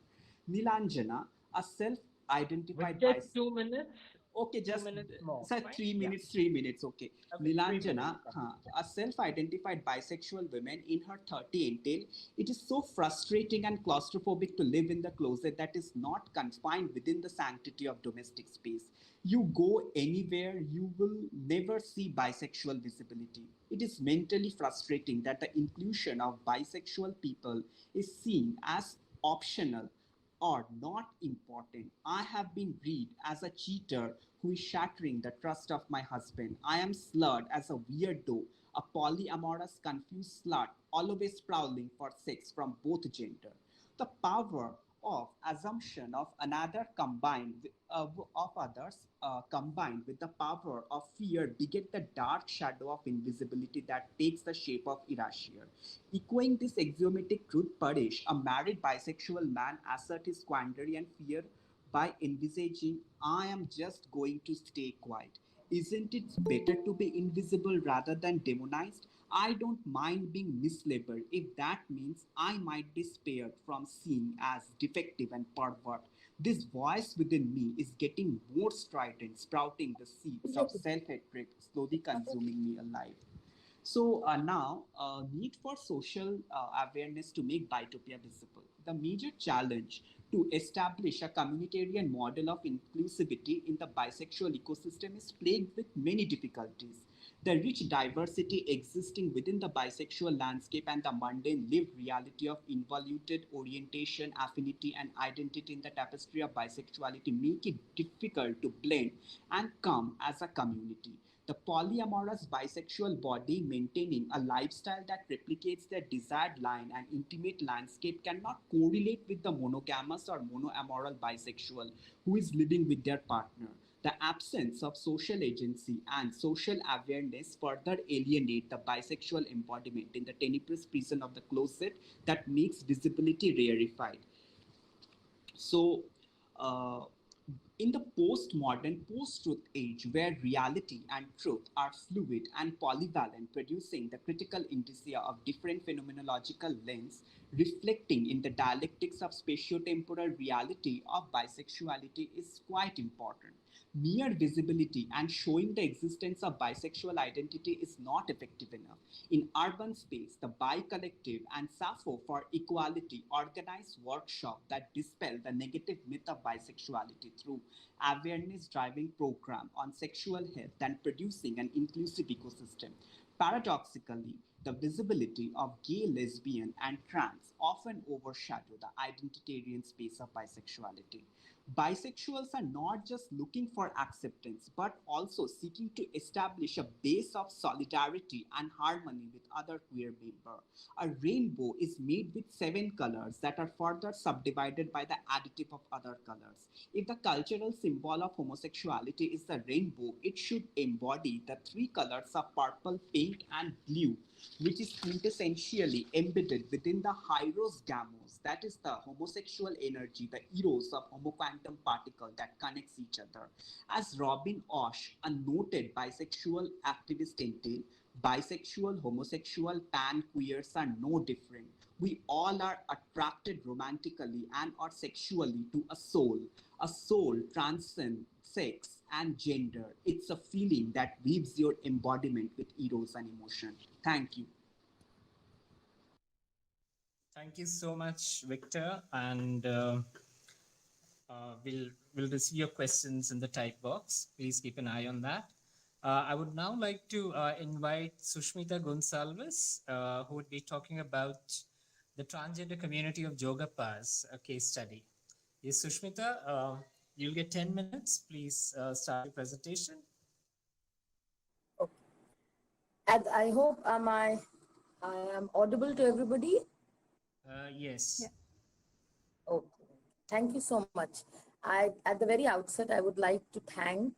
Nilanjana, a self-identified With just 2 minutes. Okay, just 2 minutes more. sir, Fine? 3 minutes, Yeah. 3 minutes. Okay. Okay, 3 Nilanjana, minutes. a self-identified bisexual woman in her 30 entail, it is so frustrating and claustrophobic to live in the closet that is not confined within the sanctity of domestic space. You go anywhere, you will never see bisexual visibility. It is mentally frustrating that the inclusion of bisexual people is seen as optional or not important. I have been read as a cheater who is shattering the trust of my husband. I am slurred as a weirdo, a polyamorous, confused slut, always prowling for sex from both gender. The power of assumption of another combined of others combined with the power of fear beget the dark shadow of invisibility that takes the shape of erasure. Echoing this axiomatic truth, Paresh, a married bisexual man, assert his quandary and fear by envisaging, I am just going to stay quiet. Isn't it better to be invisible rather than demonized? I don't mind being mislabeled if that means I might be spared from seen as defective and pervert. This voice within me is getting more strident, sprouting the seeds of self-hatred, slowly consuming me alive. So now, need for social awareness to make Bitopia visible. The major challenge to establish a communitarian model of inclusivity in the bisexual ecosystem is plagued with many difficulties. The rich diversity existing within the bisexual landscape and the mundane lived reality of involuted orientation, affinity, and identity in the tapestry of bisexuality make it difficult to blend and come as a community. The polyamorous bisexual body maintaining a lifestyle that replicates their desired line and intimate landscape cannot correlate with the monogamous or monoamoral bisexual who is living with their partner. The absence of social agency and social awareness further alienate the bisexual embodiment in the tenebrous prison of the closet that makes visibility rarefied. So, uh, in the postmodern, post-truth age, where reality and truth are fluid and polyvalent, producing the critical indicia of different phenomenological lens, reflecting in the dialectics of spatiotemporal reality of bisexuality is quite important. Mere visibility and showing the existence of bisexual identity is not effective enough. In urban space, the Bi Collective and Sappho for Equality organize workshops that dispel the negative myth of bisexuality through awareness-driving program on sexual health and producing an inclusive ecosystem. Paradoxically, The visibility of gay, lesbian, and trans often overshadow the identitarian space of bisexuality. Bisexuals are not just looking for acceptance, but also seeking to establish a base of solidarity and harmony with other queer members. A rainbow is made with 7 colors that are further subdivided by the additive of other colors. If the cultural symbol of homosexuality is the rainbow, it should embody the 3 colors of purple, pink, and blue, which is quintessentially embedded within the hieros gamos, that is the homosexual energy, the eros of homoquantum particle that connects each other. As Robin Osh, a noted bisexual activist, entailed, bisexual, homosexual, pan queers are no different. We all are attracted romantically and or sexually to a soul. A soul transcends sex and gender. It's a feeling that weaves your embodiment with eros and emotion. Thank you. Thank you so much, Victor. And we'll receive your questions in the type box. Please keep an eye on that. I would now like to invite Sushmita Gonsalves, who would be talking about the transgender community of Jogapas, a case study. Yes, Sushmita, you'll get 10 minutes. Please start your presentation. Okay. And I hope I am audible to everybody. Yes. Yeah. Okay. Thank you so much. At the very outset, I would like to thank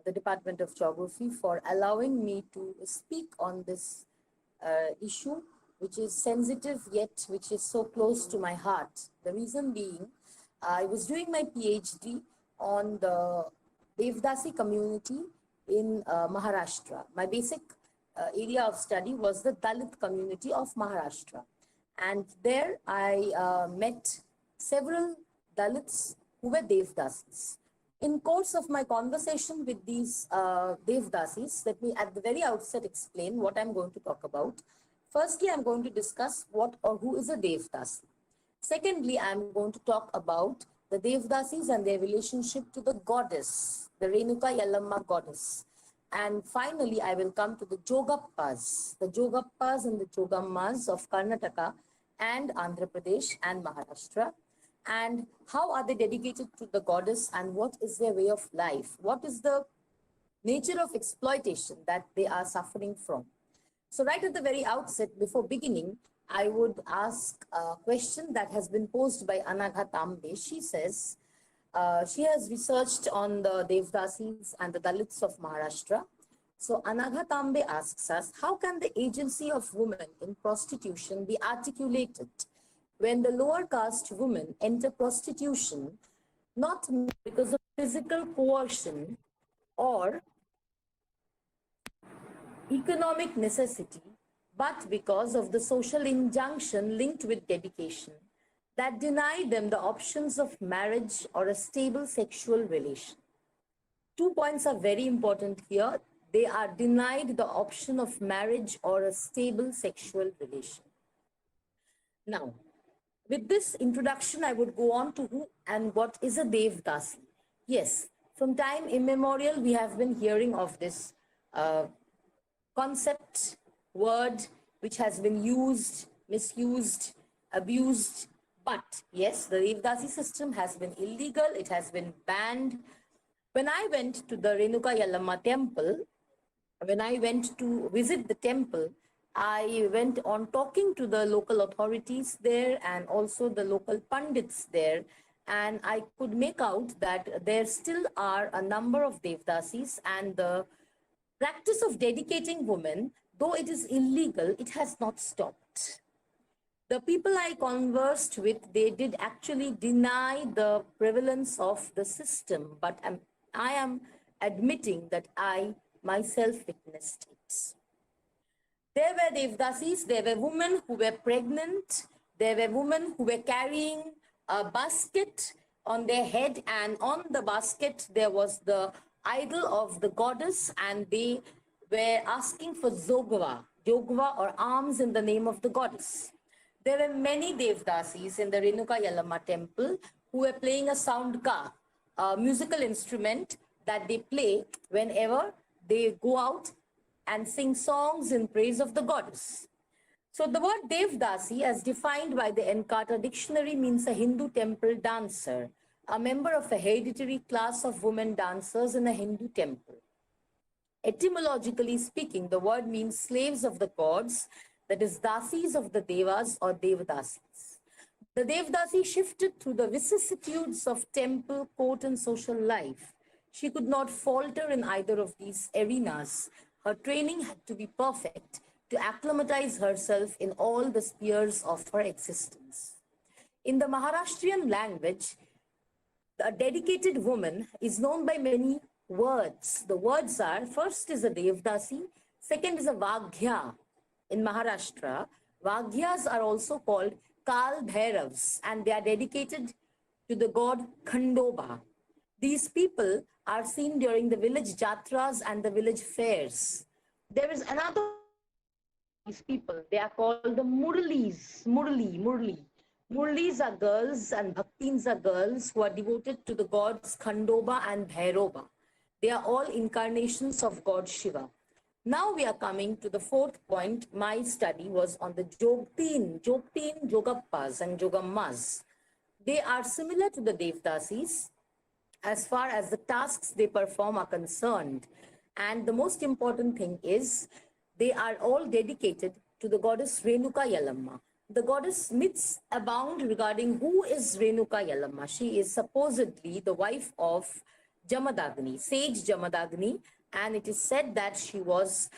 the Department of Geography for allowing me to speak on this issue, which is sensitive yet which is so close to my heart. The reason being, I was doing my PhD on the Devdasi community in Maharashtra. My basic area of study was the Dalit community of Maharashtra. And there I met several Dalits who were Devdasis. In course of my conversation with these Devdasis, let me at the very outset explain what I'm going to talk about. Firstly, I'm going to discuss what or who is a Devdasi. Secondly, I'm going to talk about the Devdasis and their relationship to the goddess, the Renuka Yellamma goddess. And finally, I will come to the Jogappas and the Jogammas of Karnataka and Andhra Pradesh and Maharashtra. And how are they dedicated to the goddess and what is their way of life? What is the nature of exploitation that they are suffering from? So right at the very outset, before beginning, I would ask a question that has been posed by Anagha Tambe. She says, she has researched on the Devdasis and the Dalits of Maharashtra. So Anagha Tambe asks us, how can the agency of women in prostitution be articulated when the lower caste women enter prostitution, not because of physical coercion or economic necessity, but because of the social injunction linked with dedication that deny them the options of marriage or a stable sexual relation? 2 points are very important here. They are denied the option of marriage or a stable sexual relation. Now, with this introduction, I would go on to who and what is a Devdasi. Yes, from time immemorial, we have been hearing of this concept, word, which has been used, misused, abused. But yes, the Devdasi system has been illegal. It has been banned. When I went to the Renuka Yellamma temple, when I went to visit the temple, I went on talking to the local authorities there and also the local pandits there. And I could make out that there still are a number of Devdasis, and the practice of dedicating women, though it is illegal, it has not stopped. The people I conversed with, they did actually deny the prevalence of the system, but I am admitting that I myself witnessed it. There were Devdasis, there were women who were pregnant, there were women who were carrying a basket on their head, and on the basket there was the idol of the goddess, and they were asking for Jogva or alms in the name of the goddess. There were many Devdasis in the Renuka Yellamma temple who were playing a soundka, a musical instrument that they play whenever they go out and sing songs in praise of the goddess. So the word Devdasi, as defined by the Encarta dictionary, means a Hindu temple dancer, a member of a hereditary class of women dancers in a Hindu temple. Etymologically speaking, the word means slaves of the gods, that is, dasis of the devas or devdasis. The devdasi shifted through the vicissitudes of temple, court, and social life. She could not falter in either of these arenas. Her training had to be perfect to acclimatize herself in all the spheres of her existence. In the Maharashtrian language, a dedicated woman is known by many words. The words are, first is a Devdasi, second is a Vaghya. In Maharashtra, Vaghyas are also called Kal Bhairavs, and they are dedicated to the god Khandoba. These people are seen during the village jatras and the village fairs. There is another these people, they are called the Murlis, Murli. Murlis are girls and Bhaktins are girls who are devoted to the gods Khandoba and Bhairova. They are all incarnations of God Shiva. Now we are coming to the fourth point. My study was on the Jogtin, Jogappas and Jogammas. They are similar to the Devdasis as far as the tasks they perform are concerned. And the most important thing is they are all dedicated to the goddess Renuka Yalamma. The goddess myths abound regarding who is Renuka Yalamma. She is supposedly the wife of Jamadagni, sage Jamadagni, and it is said that she was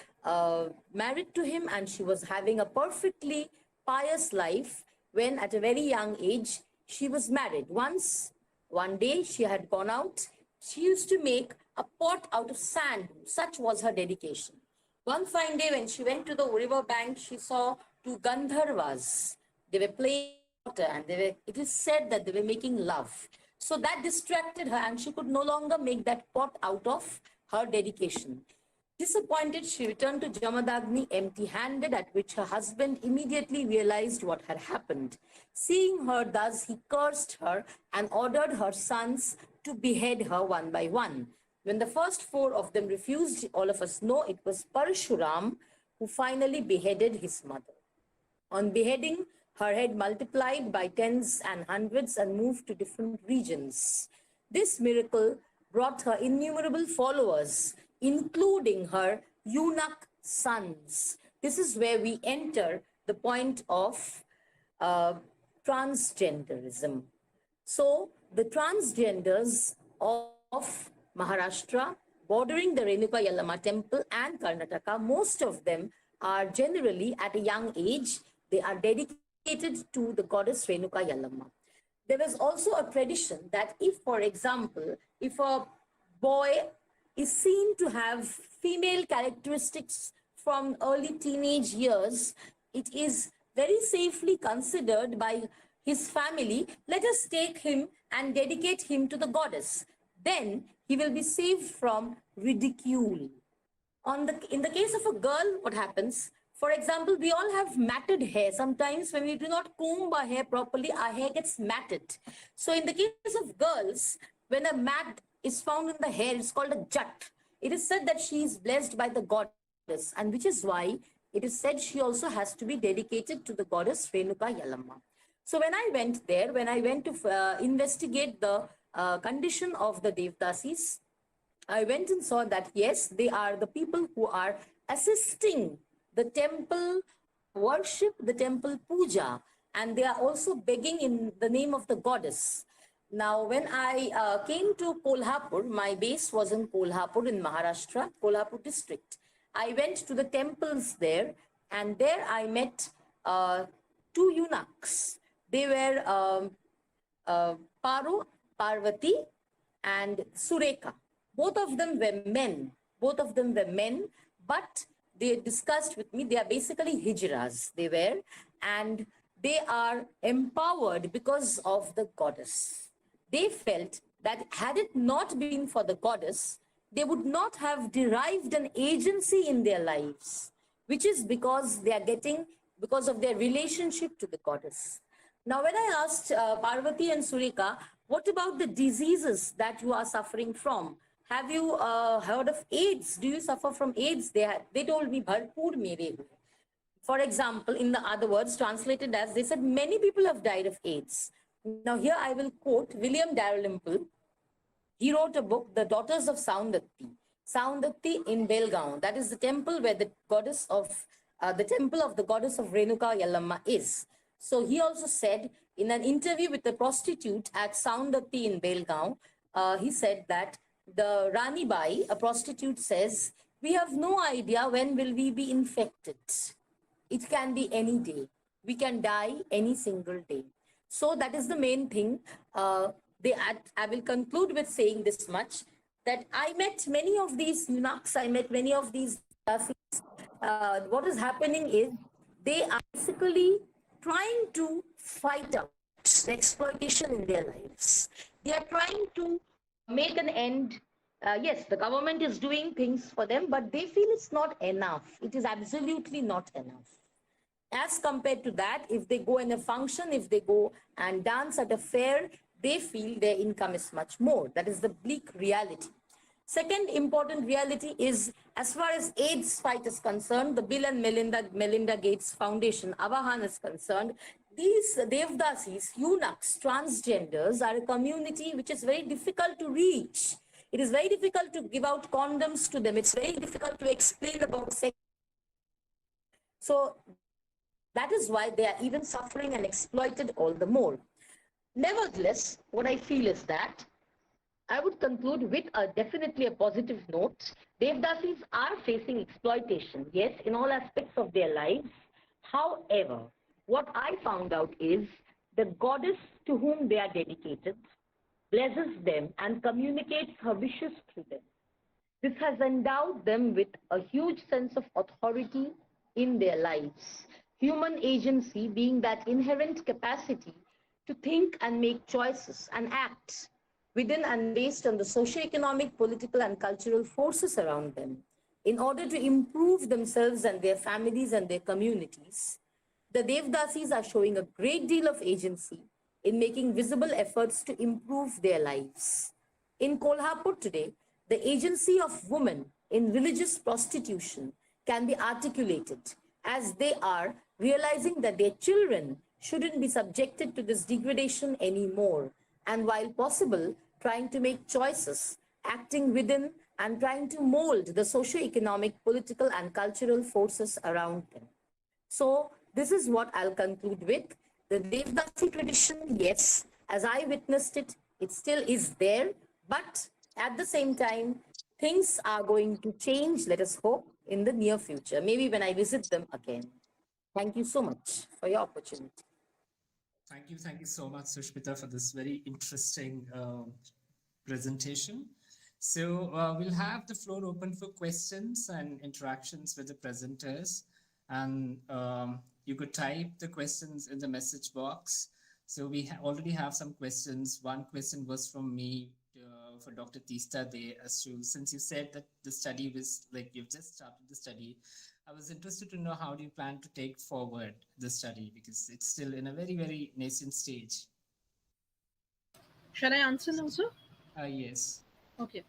married to him and she was having a perfectly pious life when at a very young age she was married. One day she had gone out. She used to make a pot out of sand. Such was her dedication. One fine day when she went to the river bank, she saw two Gandharvas. They were playing water and it is said that they were making love. So that distracted her and she could no longer make that pot out of her dedication. Disappointed, she returned to Jamadagni empty-handed, at which her husband immediately realized what had happened. Seeing her thus, he cursed her and ordered her sons to behead her one by one. When the first four of them refused, all of us know it was Parshuram who finally beheaded his mother. On beheading, her head multiplied by tens and hundreds and moved to different regions. This miracle brought her innumerable followers, including her eunuch sons. This is where we enter the point of transgenderism. So the transgenders of Maharashtra, bordering the Renuka Yalama temple and Karnataka, most of them are generally at a young age. They are dedicated to the goddess Renuka Yalama. There is also a tradition that if, for example, if a boy is seen to have female characteristics from early teenage years, it is very safely considered by his family, let us take him and dedicate him to the goddess. Then he will be saved from ridicule. In the case of a girl, what happens? For example, we all have matted hair. Sometimes when we do not comb our hair properly, our hair gets matted. So in the case of girls, when a mat is found in the hair, it's called a jat. It is said that she is blessed by the goddess, and which is why it is said she also has to be dedicated to the goddess Renuka Yalamma. So when I went there, when I went to investigate the condition of the Devdasis, I went and saw that yes, they are the people who are assisting the temple worship, the temple puja, and they are also begging in the name of the goddess. Now, when I came to Kolhapur, my base was in Kolhapur in Maharashtra, Kolhapur district. I went to the temples there, and there I met two eunuchs. They were Paru, Parvati, and Sureka. Both of them were men. But they discussed with me, they are basically hijras, they were, and they are empowered because of the goddess. They felt that had it not been for the goddess, they would not have derived an agency in their lives, which is because they are getting, because of their relationship to the goddess. Now, when I asked Parvati and Sureka, what about the diseases that you are suffering from? Have you heard of AIDS? Do you suffer from AIDS? They told me, bharpoor mere. For example, in the other words, translated as, they said, many people have died of AIDS. Now here I will quote William Dalrymple. He wrote a book, The Daughters of Saundatti. Saundatti in Belgaum, that is the temple where the goddess of, the temple of the goddess of Renuka Yellamma is. So he also said in an interview with a prostitute at Saundatti in Belgaum, he said that the Rani Bai, a prostitute, says, we have no idea when will we be infected. It can be any day. We can die any single day. So that is the main thing. I will conclude with saying this much, that I met many of these eunuchs, I met many of these what is happening is they are basically trying to fight out the exploitation in their lives. They are trying to make an end. Yes, the government is doing things for them, but they feel it's not enough. It is absolutely not enough. As compared to that, if they go in a function, if they go and dance at a fair, they feel their income is much more. That is the bleak reality. Second important reality is, as far as AIDS fight is concerned, the Bill and Melinda Gates Foundation, Avahan, is concerned, these Devdasis, eunuchs, transgenders are a community which is very difficult to reach. It is very difficult to give out condoms to them. It's very difficult to explain about sex. So that is why they are even suffering and exploited all the more. Nevertheless, what I feel is that I would conclude with definitely a positive note. Devdasis are facing exploitation, yes, in all aspects of their lives. However, what I found out is the goddess to whom they are dedicated blesses them and communicates her wishes through them. This has endowed them with a huge sense of authority in their lives. Human agency being that inherent capacity to think and make choices and act within and based on the socio-economic, political and cultural forces around them in order to improve themselves and their families and their communities. The Devdasis are showing a great deal of agency in making visible efforts to improve their lives. In Kolhapur today, the agency of women in religious prostitution can be articulated as they are realizing that their children shouldn't be subjected to this degradation anymore, and while possible, trying to make choices, acting within and trying to mold the socio-economic, political and cultural forces around them. So this is what I'll conclude with. The Devdasi tradition, yes, as I witnessed it, it still is there, but at the same time, things are going to change, let us hope, in the near future, maybe when I visit them again. Thank you so much for your opportunity. Thank you so much, Sushmita, for this very interesting presentation. So we'll have the floor open for questions and interactions with the presenters. And you could type the questions in the message box. So we already have some questions. One question was from me for Dr. Teesta Dey, as to, since you said that the study was like, you've just started the study, I was interested to know how do you plan to take forward the study, because it's still in a very, very nascent stage. Shall I answer now, sir? Yes. Okay.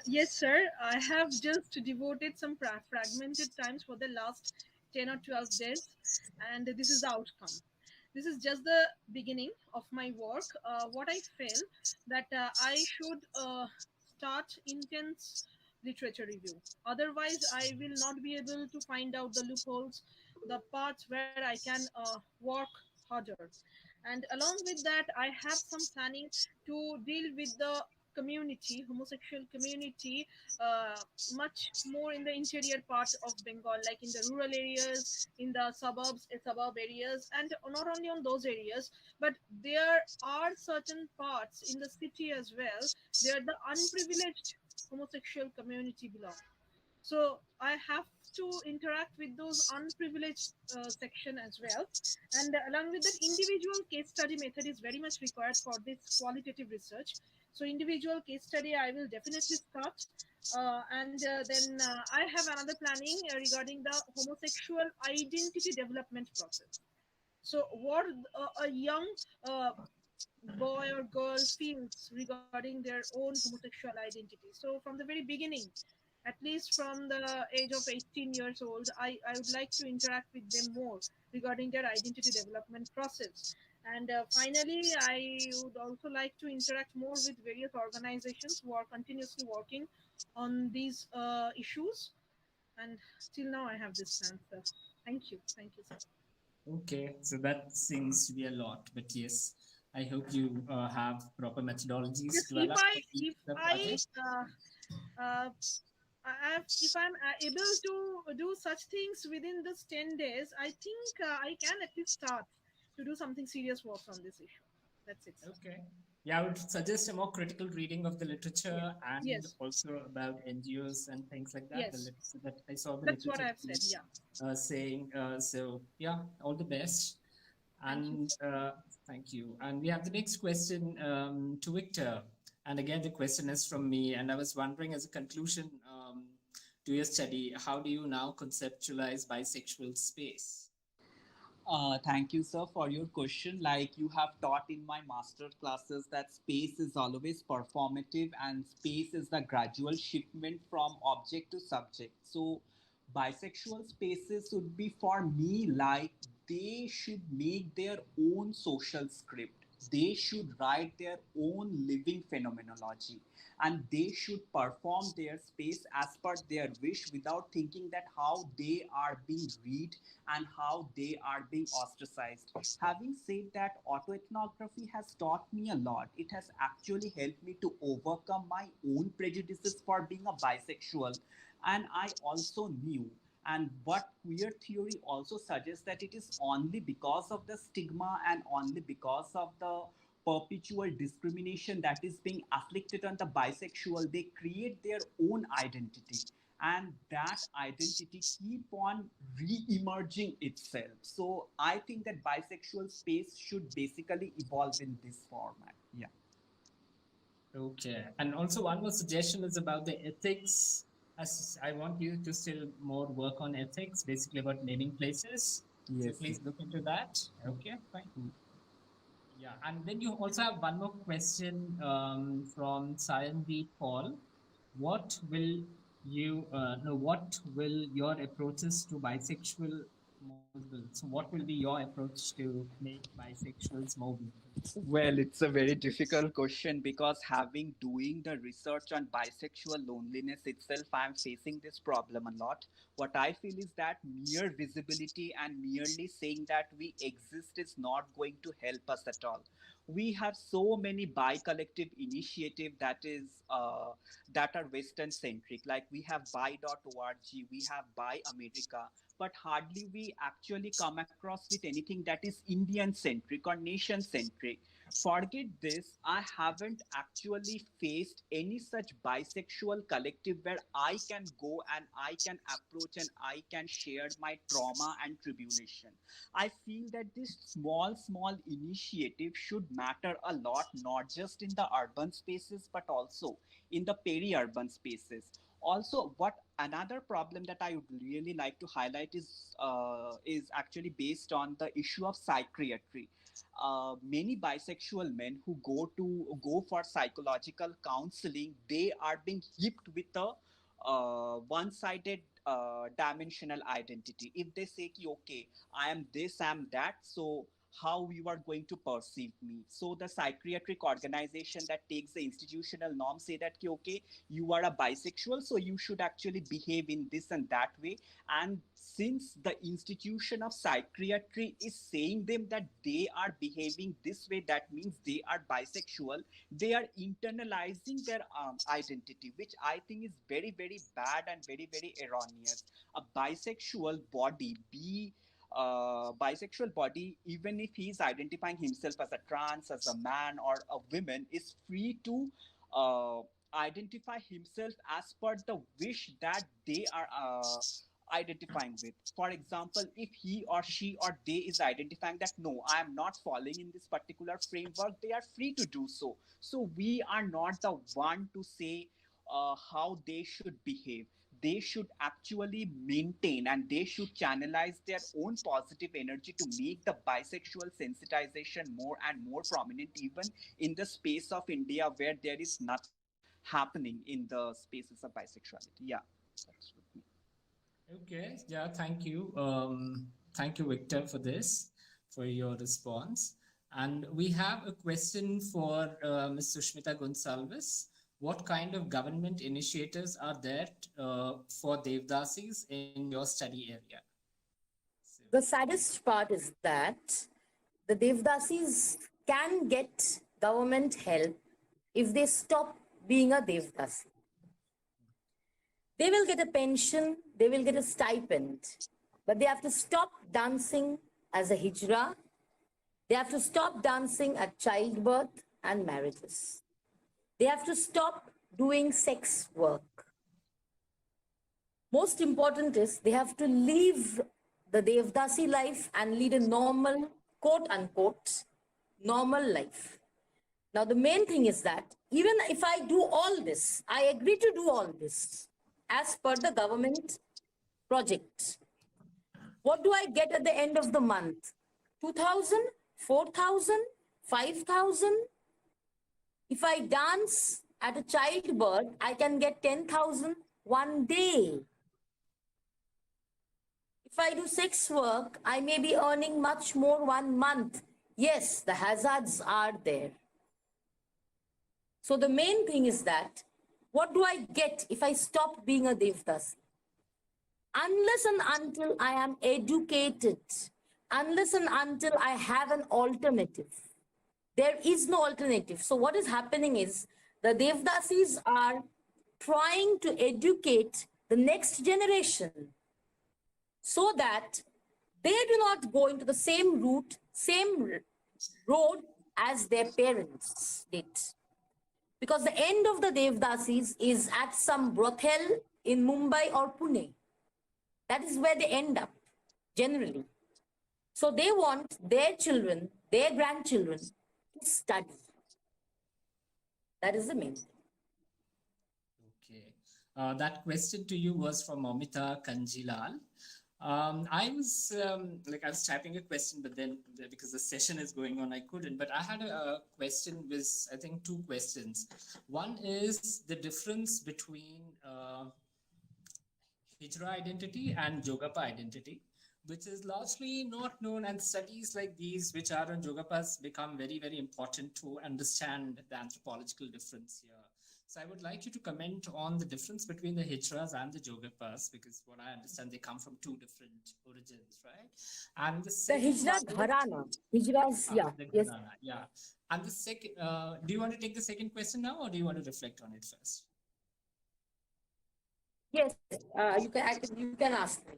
Yes, sir. I have just devoted some fragmented times for the last 10 or 12 days, and this is the outcome. This is just the beginning of my work. What I feel that I should start intense literature review. Otherwise, I will not be able to find out the loopholes, the parts where I can work harder. And along with that, I have some planning to deal with the community, homosexual community, much more in the interior part of Bengal, like in the rural areas, in the suburbs, suburb areas, and not only on those areas, but there are certain parts in the city as well where the unprivileged homosexual community belong. So I have to interact with those unprivileged section as well. And along with that, individual case study method is very much required for this qualitative research. So individual case study, I will definitely start. Then I have another planning regarding the homosexual identity development process. So what a young boy or girl feels regarding their own homosexual identity. So from the very beginning, at least from the age of 18 years old, I would like to interact with them more regarding their identity development process. And finally, I would also like to interact more with various organizations who are continuously working on these issues. And till now, I have this plan, sir. Thank you. Thank you, sir. Okay, so that seems to be a lot, but yes, I hope you have proper methodologies Yes, developed for each if of the I projects. if I'm able to do such things within this 10 days, I think I can at least start to do something serious work on this issue. That's it. Okay. Yeah, I would suggest a more critical reading of the literature and Yes. also about NGOs and things like that. The Yes. literature that I saw the That's what literature I've said. Yeah. saying. So yeah, all the best. And thank you. And we have the next question to Victor. And again, the question is from me. And I was wondering, as a conclusion to your study, how do you now conceptualize bisexual space? Thank you, sir, for your question. Like you have taught in my master classes that space is always performative and space is the gradual shipment from object to subject. So bisexual spaces would be for me like they should make their own social script. They should write their own living phenomenology, and they should perform their space as per their wish without thinking that how they are being read and how they are being ostracized. Having said that, autoethnography has taught me a lot. It has actually helped me to overcome my own prejudices for being a bisexual. And I also knew, and what queer theory also suggests, that it is only because of the stigma and only because of the perpetual discrimination that is being afflicted on the bisexual, they create their own identity, and that identity keep on re-emerging itself. So I think that bisexual space should basically evolve in this format. Yeah. Okay. And also one more suggestion is about the ethics. As I want you to still more work on ethics, basically about naming places. Yes. So please look into that. Okay, fine. Yeah, and then you also have one more question from Sayandeep Paul. What will you what will your approaches to bisexual movable? So what will be your approach to make bisexuals more visible? Well, it's a very difficult question because having doing the research on bisexual loneliness itself, I'm facing this problem a lot. What I feel is that mere visibility and merely saying that we exist is not going to help us at all. We have so many bi-collective initiative that are Western centric. Like we have bi.org, we have Bi America, but hardly we actually come across with anything that is Indian centric or nation centric. Forget this, I haven't actually faced any such bisexual collective where I can go and I can approach and I can share my trauma and tribulation. I feel that this small initiative should matter a lot, not just in the urban spaces, but also in the peri-urban spaces. Also, what another problem that I would really like to highlight is actually based on the issue of psychiatry. Many bisexual men who go for psychological counseling, they are being hipped with a one-sided dimensional identity. If they say, okay, I am this, I am that, so how you are going to perceive me. So the psychiatric organization that takes the institutional norm say that, okay, you are a bisexual, so you should actually behave in this and that way. And since the institution of psychiatry is saying them that they are behaving this way, that means they are bisexual, they are internalizing their identity, which I think is very, very bad and very, very erroneous. A bisexual body, bisexual body, even if he is identifying himself as a trans, as a man or a woman, is free to identify himself as per the wish that they are identifying with. For example, if he or she or they is identifying that no, I am not falling in this particular framework, they are free to do so. So we are not the one to say how they should behave. they should actually maintain and they should channelize their own positive energy to make the bisexual sensitization more and more prominent, even in the space of India where there is nothing happening in the spaces of bisexuality. Yeah, that's with me. Okay, yeah, thank you. Thank you, Victor, for your response. And we have a question for Ms. Sushmita Gonsalves. What kind of government initiatives are there for Devdasis in your study area? The saddest part is that the Devdasis can get government help if they stop being a Devdasi. They will get a pension, they will get a stipend, but they have to stop dancing as a hijra. They have to stop dancing at childbirth and marriages. They have to stop doing sex work. Most important is they have to leave the Devdasi life and lead a normal, quote unquote, normal life. Now, the main thing is that even if I do all this, I agree to do all this as per the government project. What do I get at the end of the month? 2,000, 4,000, 5,000? If I dance at a childbirth, I can get 10,000 one day. If I do sex work, I may be earning much more 1 month. Yes, the hazards are there. So the main thing is that, what do I get if I stop being a Devdasi? Unless and until I am educated, unless and until I have an alternative, there is no alternative. So what is happening is the Devdasis are trying to educate the next generation so that they do not go into the same route, same road as their parents did. Because the end of the Devdasis is at some brothel in Mumbai or Pune. That is where they end up, generally. So they want their children, their grandchildren, to study. That is the main thing. Okay. That question to you was from Moumita Kanjilal. I was typing a question, but then because the session is going on, I couldn't. But I had a question with, I think, 2 questions. One is the difference between Hijra identity and Jogapa identity, which is largely not known, and studies like these, which are on Jogapas, become very, very important to understand the anthropological difference here. So I would like you to comment on the difference between the Hijras and the Jogapas, because what I understand, they come from 2 different origins, right? And the Hijra Gharana. Hijras, yeah. Yes. Yeah. And the second, do you want to take the second question now, or do you want to reflect on it first? Yes, you can ask me.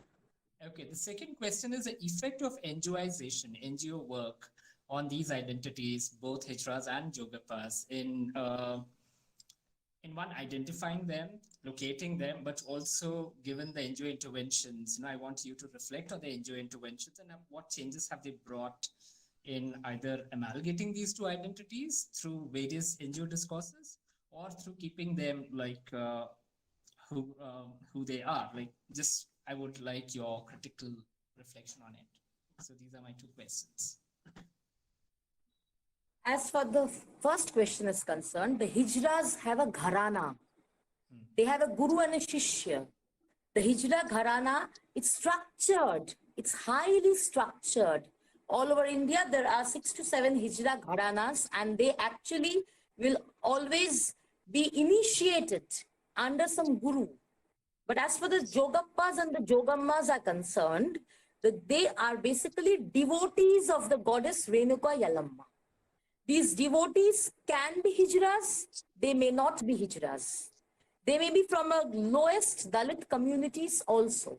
Okay, the second question is the effect of NGOization, NGO work on these identities, both Hijras and Jogapas, in one, identifying them, locating them, but also given the NGO interventions. I want you to reflect on the NGO interventions and what changes have they brought in either amalgamating these 2 identities through various NGO discourses, or through keeping them like who they are. I would like your critical reflection on it. So these are my 2 questions. As for the first question is concerned, the Hijras have a Gharana. They have a Guru and a Shishya. The Hijra Gharana, it's structured. It's highly structured. All over India, there are 6 to 7 Hijra Gharanas, and they actually will always be initiated under some Guru. But as for the Jogapas and the Jogammas are concerned, they are basically devotees of the goddess Renuka Yalamma. These devotees can be Hijras, they may not be Hijras. They may be from a lowest Dalit communities also,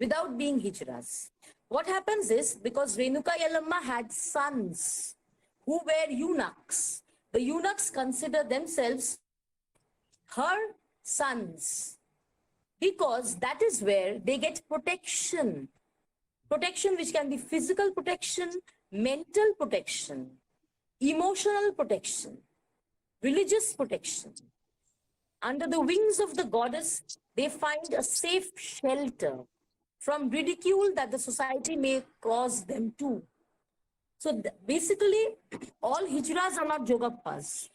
without being Hijras. What happens is, because Renuka Yalamma had sons who were eunuchs, the eunuchs consider themselves her sons, because that is where they get protection. Protection which can be physical protection, mental protection, emotional protection, religious protection. Under the wings of the goddess, They find a safe shelter from ridicule that the society may cause them to. So basically, all hijras are not jogappas,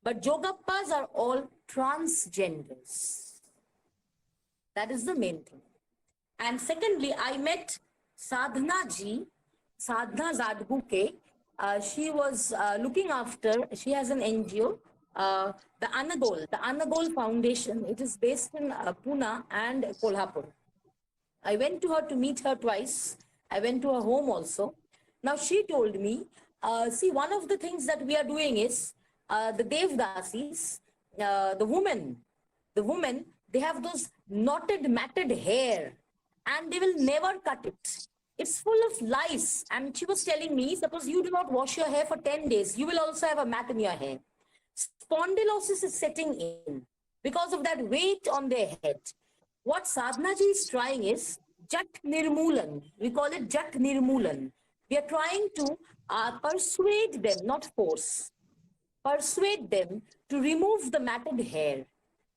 but jogappas are all transgenders. That is the main thing. And secondly, I met Sadhana ji, Sadhana Zadbuke. She was looking after, she has an NGO, the Anagol Foundation. It is based in Pune and Kolhapur. I went to her to meet her twice. I went to her home also. Now she told me, see, one of the things that we are doing is the Devdasis, the women, they have those knotted, matted hair and they will never cut it. It's full of lice. And she was telling me, suppose you do not wash your hair for 10 days, you will also have a mat in your hair. Spondylosis is setting in because of that weight on their head. What Sadhana ji is trying is Jat Nirmulan. We call it Jat Nirmulan. We are trying to persuade them, not force, persuade them to remove the matted hair.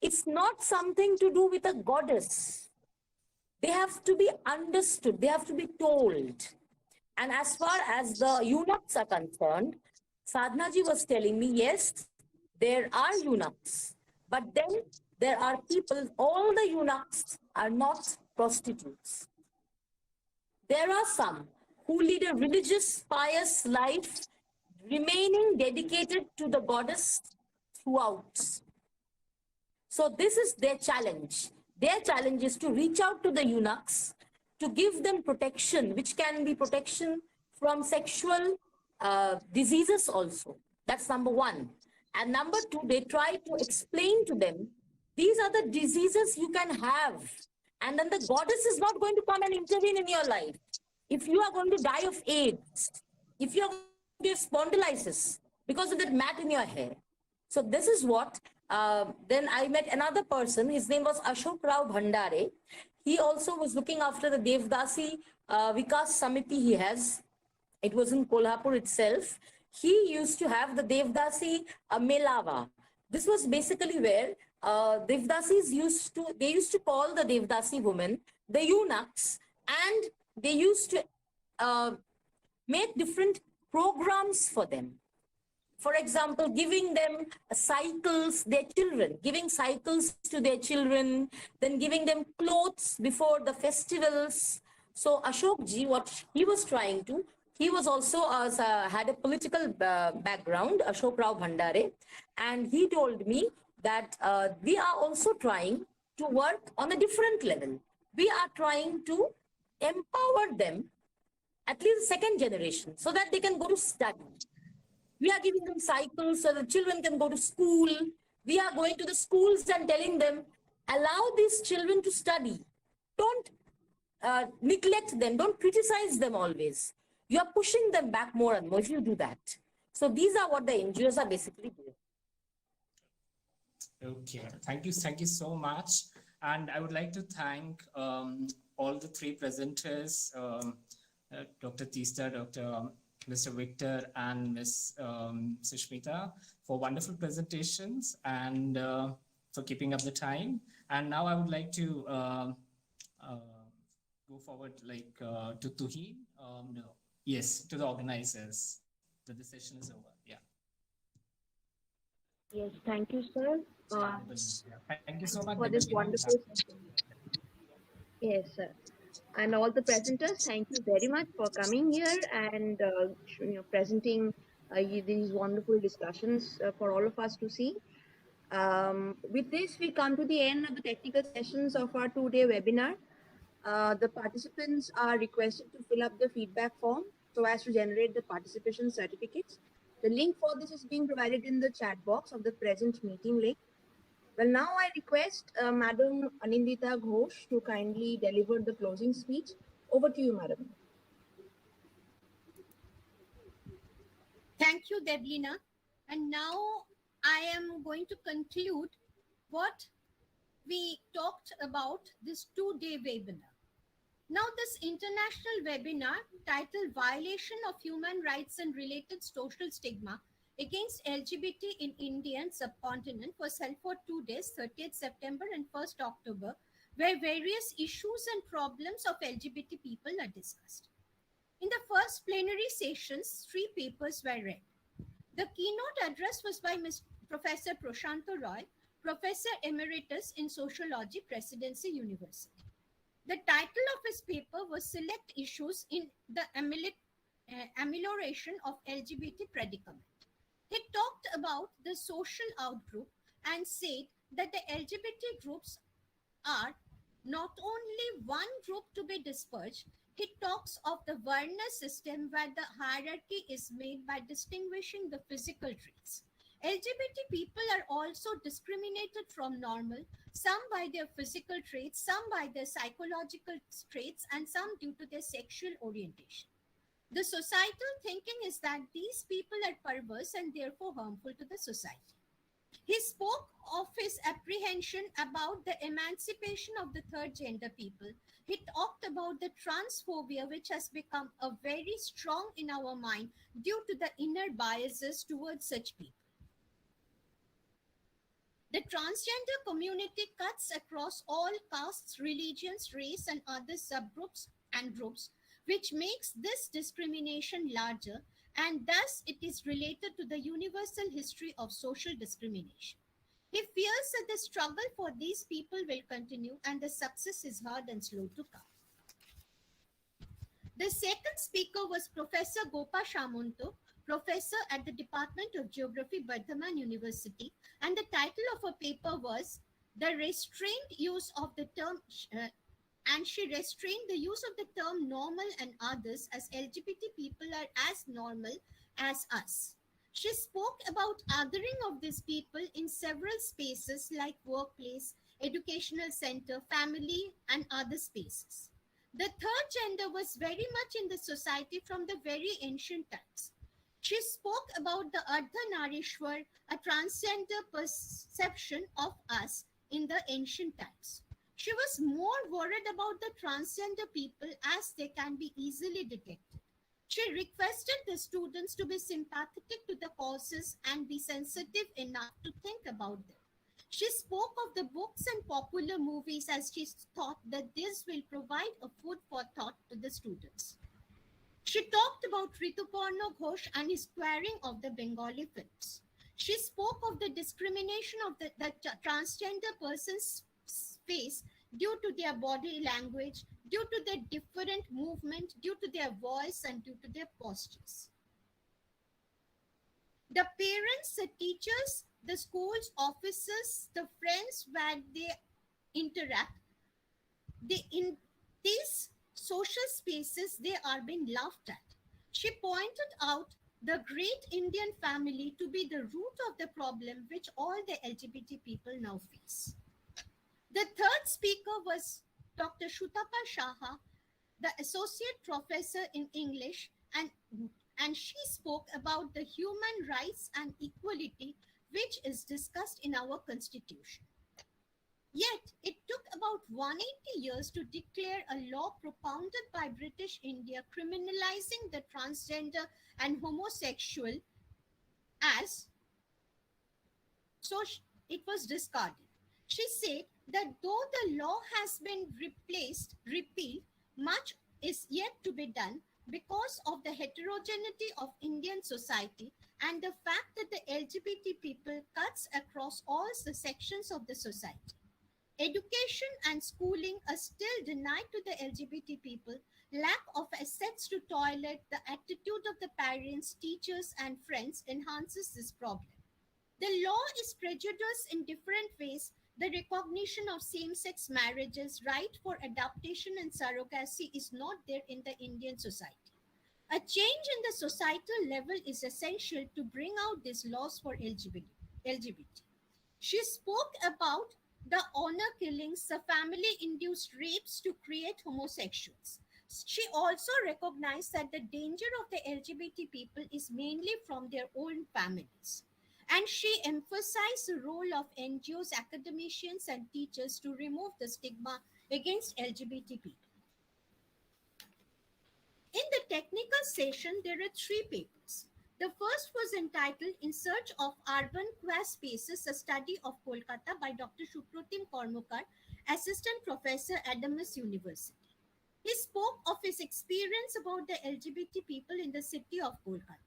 It's not something to do with a goddess. They have to be understood. They have to be told. And as far as the eunuchs are concerned, Sadhana ji was telling me, yes, there are eunuchs, but then there are people, all the eunuchs are not prostitutes. There are some who lead a religious, pious life, remaining dedicated to the goddess throughout. So this is their challenge. Their challenge is to reach out to the eunuchs, to give them protection, which can be protection from sexual diseases also. That's number one. And number two, they try to explain to them, these are the diseases you can have. And then the goddess is not going to come and intervene in your life. If you are going to die of AIDS, if you are going to have spondylitis because of that mat in your hair. So this is what, then I met another person, his name was Ashok Rao Bhandare. He also was looking after the Devdasi Vikas Samiti he has. It was in Kolhapur itself. He used to have the Devdasi Melava. This was basically where Devdasis used to call the Devdasi women the eunuchs, and they used to make different programs for them. For example, giving them cycles, their children, giving cycles to their children, then giving them clothes before the festivals. So Ashok ji, what he was trying to, he was also had a political background, Ashok Rao Bhandare, and he told me that we are also trying to work on a different level. We are trying to empower them, at least the second generation, so that they can go to study. We are giving them cycles so the children can go to school. We are going to the schools and telling them, allow these children to study. Don't neglect them. Don't criticize them always. You are pushing them back more and more if you do that. So these are what the NGOs are basically doing. Okay, thank you so much. And I would like to thank all the three presenters, Dr. Tista, Dr. Mr. Victor, and Ms. Sushmita, for wonderful presentations and for keeping up the time. And now I would like to go forward to Tuhin. No. Yes, to the organizers. That the session is over. Yeah. Yes, thank you, sir. Thank you so much for this wonderful session. Yes, sir. And all the presenters, thank you very much for coming here and presenting these wonderful discussions for all of us to see. With this, we come to the end of the technical sessions of our two-day webinar. The participants are requested to fill up the feedback form so as to generate the participation certificates. The link for this is being provided in the chat box of the present meeting link. Well, now I request Madam Anindita Ghosh to kindly deliver the closing speech. Over to you, Madam. Thank you, Debolina. And now I am going to conclude what we talked about this two-day webinar. Now, this international webinar titled Violation of Human Rights and Related Social Stigma against LGBT in India and subcontinent was held for 2 days, 30th September and 1st October, where various issues and problems of LGBT people are discussed. In the first plenary sessions, 3 papers were read. The keynote address was by Professor Prashanta Roy, Professor Emeritus in Sociology, Presidency University. The title of his paper was Select Issues in the Amelioration of LGBT Predicament. He talked about the social outgroup and said that the LGBT groups are not only one group to be dispersed. He talks of the Varna system where the hierarchy is made by distinguishing the physical traits. LGBT people are also discriminated from normal, some by their physical traits, some by their psychological traits, and some due to their sexual orientation. The societal thinking is that these people are perverse and therefore harmful to the society. He spoke of his apprehension about the emancipation of the third gender people. He talked about the transphobia, which has become a very strong in our mind due to the inner biases towards such people. The transgender community cuts across all castes, religions, race, and other subgroups and groups, which makes this discrimination larger, and thus it is related to the universal history of social discrimination. He fears that the struggle for these people will continue and the success is hard and slow to come. The second speaker was Professor Gopa Shamunto, professor at the Department of Geography, Bardhaman University, and the title of her paper was The Restrained Use of the Term, and she restrained the use of the term normal and others, as LGBT people are as normal as us. She spoke about othering of these people in several spaces like workplace, educational center, family, and other spaces. The third gender was very much in the society from the very ancient times. She spoke about the Ardhanarishwar, a transgender perception of us in the ancient times. She was more worried about the transgender people as they can be easily detected. She requested the students to be sympathetic to the causes and be sensitive enough to think about them. She spoke of the books and popular movies as she thought that this will provide a food for thought to the students. She talked about Rituparna Ghosh and his squaring of the Bengali films. She spoke of the discrimination of the transgender persons face due to their body language, due to their different movement, due to their voice, and due to their postures. The parents, the teachers, the schools, officers, the friends where they interact, in these social spaces, they are being laughed at. She pointed out the great Indian family to be the root of the problem which all the LGBT people now face. The third speaker was Dr. Shutapa Saha, the associate professor in English, and she spoke about the human rights and equality which is discussed in our constitution. Yet, it took about 180 years to declare a law propounded by British India criminalizing the transgender and homosexual as, so it was discarded. She said that though the law has been repealed, much is yet to be done because of the heterogeneity of Indian society and the fact that the LGBT people cuts across all the sections of the society. Education and schooling are still denied to the LGBT people. Lack of access to toilet, the attitude of the parents, teachers, and friends enhances this problem. The law is prejudiced in different ways. The recognition of same-sex marriages, right for adoption and surrogacy is not there in the Indian society. A change in the societal level is essential to bring out these laws for LGBT. She spoke about the honor killings, the family-induced rapes to create homosexuals. She also recognized that the danger of the LGBT people is mainly from their own families. And she emphasized the role of NGOs, academicians, and teachers to remove the stigma against LGBT people. In the technical session, there are 3 papers. The first was entitled In Search of Urban Queer Spaces, a study of Kolkata by Dr. Supratim Kormokar, Assistant Professor at Adams University. He spoke of his experience about the LGBT people in the city of Kolkata.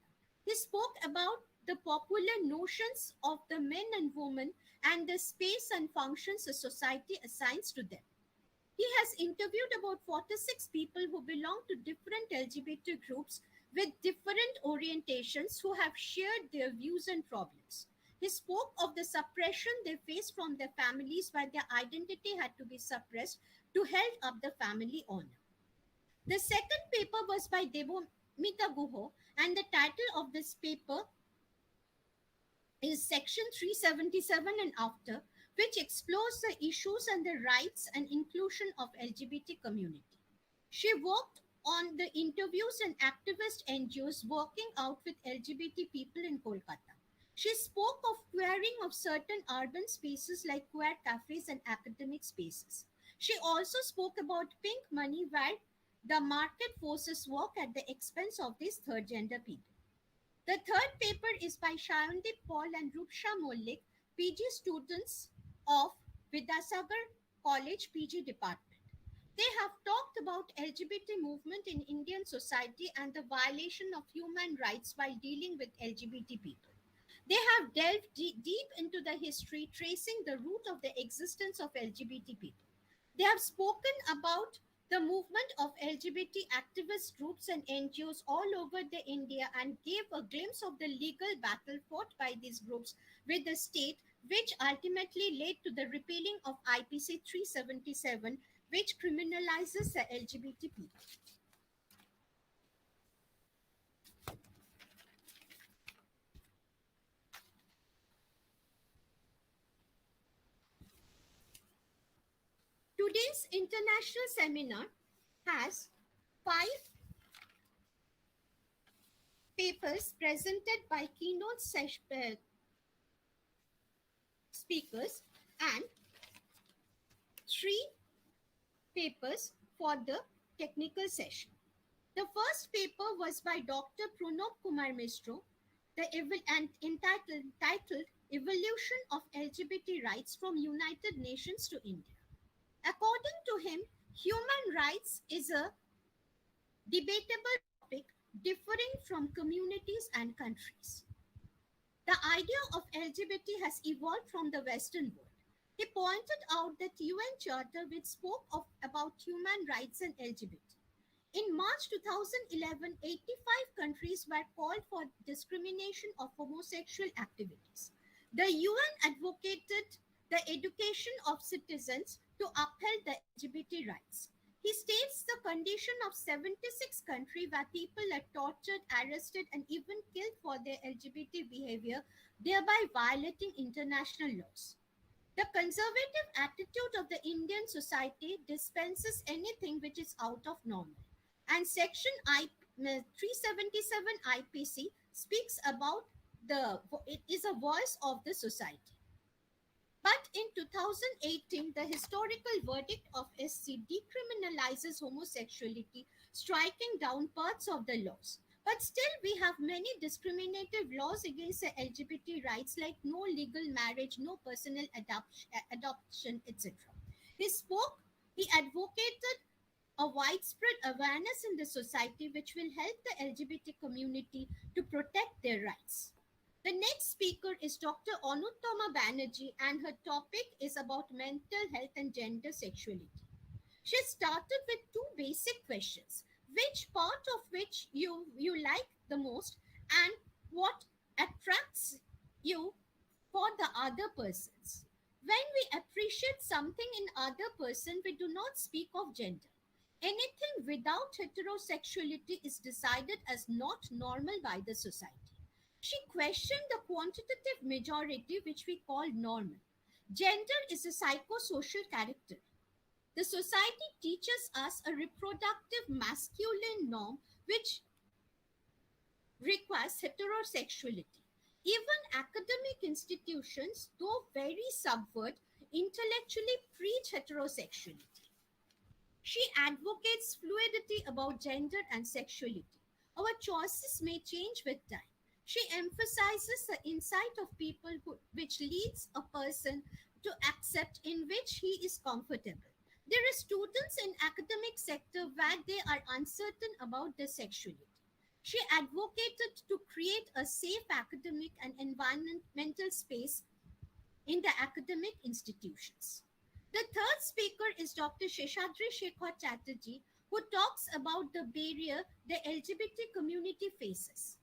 He spoke about the popular notions of the men and women and the space and functions a society assigns to them. He has interviewed about 46 people who belong to different LGBT groups with different orientations who have shared their views and problems. He spoke of the suppression they faced from their families while their identity had to be suppressed to help up the family honor. The second paper was by Debolina Mitra, and the title of this paper is Section 377 and After, which explores the issues and the rights and inclusion of LGBT community. She worked on the interviews and activist NGOs working out with LGBT people in Kolkata. She spoke of queering of certain urban spaces like queer cafes and academic spaces. She also spoke about pink money, where the market forces work at the expense of these third gender people. The third paper is by Shayandip Paul and Rupsha Mollik, PG students of Vidyasagar College PG department. They have talked about LGBT movement in Indian society and the violation of human rights while dealing with LGBT people. They have delved deep into the history, tracing the root of the existence of LGBT people. They have spoken about the movement of LGBT activist groups and NGOs all over the India and gave a glimpse of the legal battle fought by these groups with the state, which ultimately led to the repealing of IPC 377, which criminalizes the LGBT people. Today's international seminar has 5 papers presented by keynote speakers and 3 papers for the technical session. The first paper was by Dr. Pranab Kumar Mishra and entitled Evolution of LGBT Rights from United Nations to India. According to him, human rights is a debatable topic differing from communities and countries. The idea of LGBT has evolved from the Western world. He pointed out that UN Charter, which spoke about human rights and LGBT. In March 2011, 85 countries were called for discrimination of homosexual activities. The UN advocated the education of citizens to uphold the LGBT rights. He states the condition of 76 countries where people are tortured, arrested, and even killed for their LGBT behavior, thereby violating international laws. The conservative attitude of the Indian society dispenses anything which is out of normal. And Section 377 IPC speaks about it is a voice of the society. But in 2018, the historical verdict of SC decriminalizes homosexuality, striking down parts of the laws. But still, we have many discriminative laws against the LGBT rights, like no legal marriage, no personal adoption, etc. He advocated a widespread awareness in the society which will help the LGBT community to protect their rights. The next speaker is Dr. Anuttama Banerjee, and her topic is about mental health and gender sexuality. She started with 2 basic questions. Which part of which you like the most, and what attracts you for the other persons? When we appreciate something in other person, we do not speak of gender. Anything without heterosexuality is decided as not normal by the society. She questioned the quantitative majority, which we call normal. Gender is a psychosocial character. The society teaches us a reproductive masculine norm which requires heterosexuality. Even academic institutions, though very subvert, intellectually preach heterosexuality. She advocates fluidity about gender and sexuality. Our choices may change with time. She emphasizes the insight of people which leads a person to accept in which he is comfortable. There are students in academic sector where they are uncertain about their sexuality. She advocated to create a safe academic and environmental space in the academic institutions. The third speaker is Dr. Sheshadri Shekhar Chatterjee, who talks about the barrier the LGBT community faces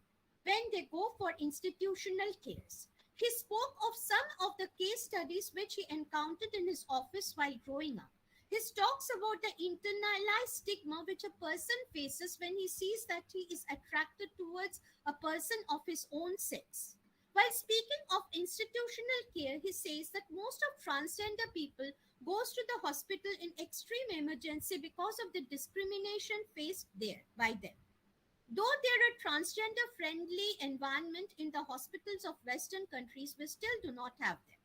when they go for institutional cares. He spoke of some of the case studies which he encountered in his office while growing up. He talks about the internalized stigma which a person faces when he sees that he is attracted towards a person of his own sex. While speaking of institutional care, he says that most of transgender people goes to the hospital in extreme emergency because of the discrimination faced there by them. Though there are transgender-friendly environment in the hospitals of Western countries, we still do not have them.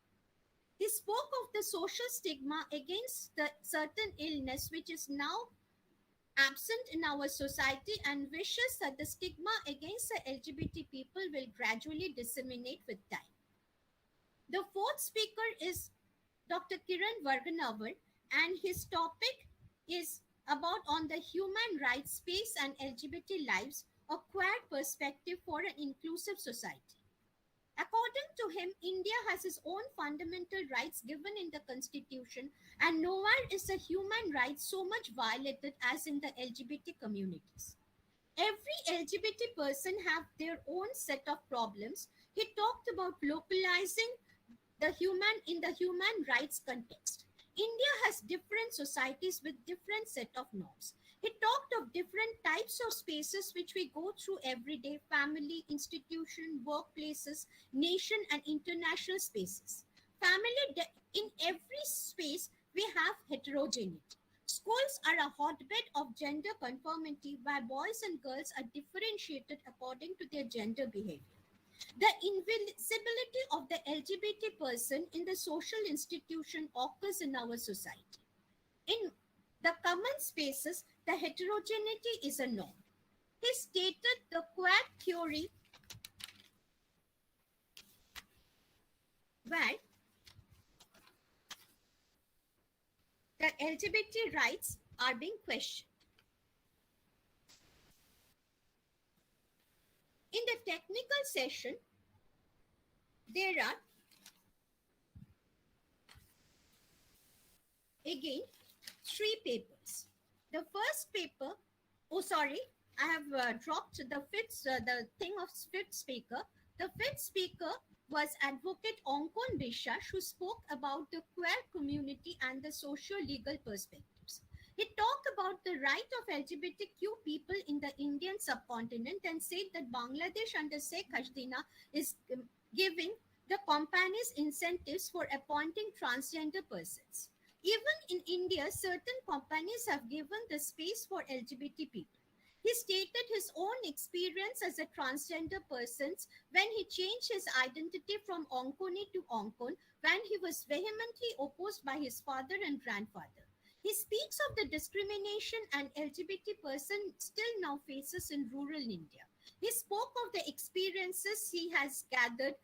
He spoke of the social stigma against the certain illness which is now absent in our society and wishes that the stigma against the LGBT people will gradually disseminate with time. The fourth speaker is Dr. Kiran Varghanavar, and his topic is about on the human rights space and LGBT lives, a queer perspective for an inclusive society. According to him, India has its own fundamental rights given in the constitution, and nowhere is the human rights so much violated as in the LGBT communities. Every LGBT person have their own set of problems. He talked about localizing the human rights context. India has different societies with different set of norms. He talked of different types of spaces which we go through every day: family, institution, workplaces, nation and international spaces. In every space, we have heterogeneity. Schools are a hotbed of gender conformity where boys and girls are differentiated according to their gender behavior. The invisibility of the LGBT person in the social institution occurs in our society. In the common spaces, the heterogeneity is a norm. He stated the queer theory where the LGBT rights are being questioned. In the technical session, there are again 3 papers. The first paper, I have dropped the fifth speaker. The fifth speaker was Advocate Onkon Bishash, who spoke about the queer community and the socio-legal perspectives. He talked about the right of LGBTQ people in the Indian subcontinent and said that Bangladesh under Sheikh Hasina is giving the companies incentives for appointing transgender persons. Even in India, certain companies have given the space for LGBT people. He stated his own experience as a transgender person when he changed his identity from Onkoni to Onkon, when he was vehemently opposed by his father and grandfather. He speaks of the discrimination an LGBT person still now faces in rural India. He spoke of the experiences he has gathered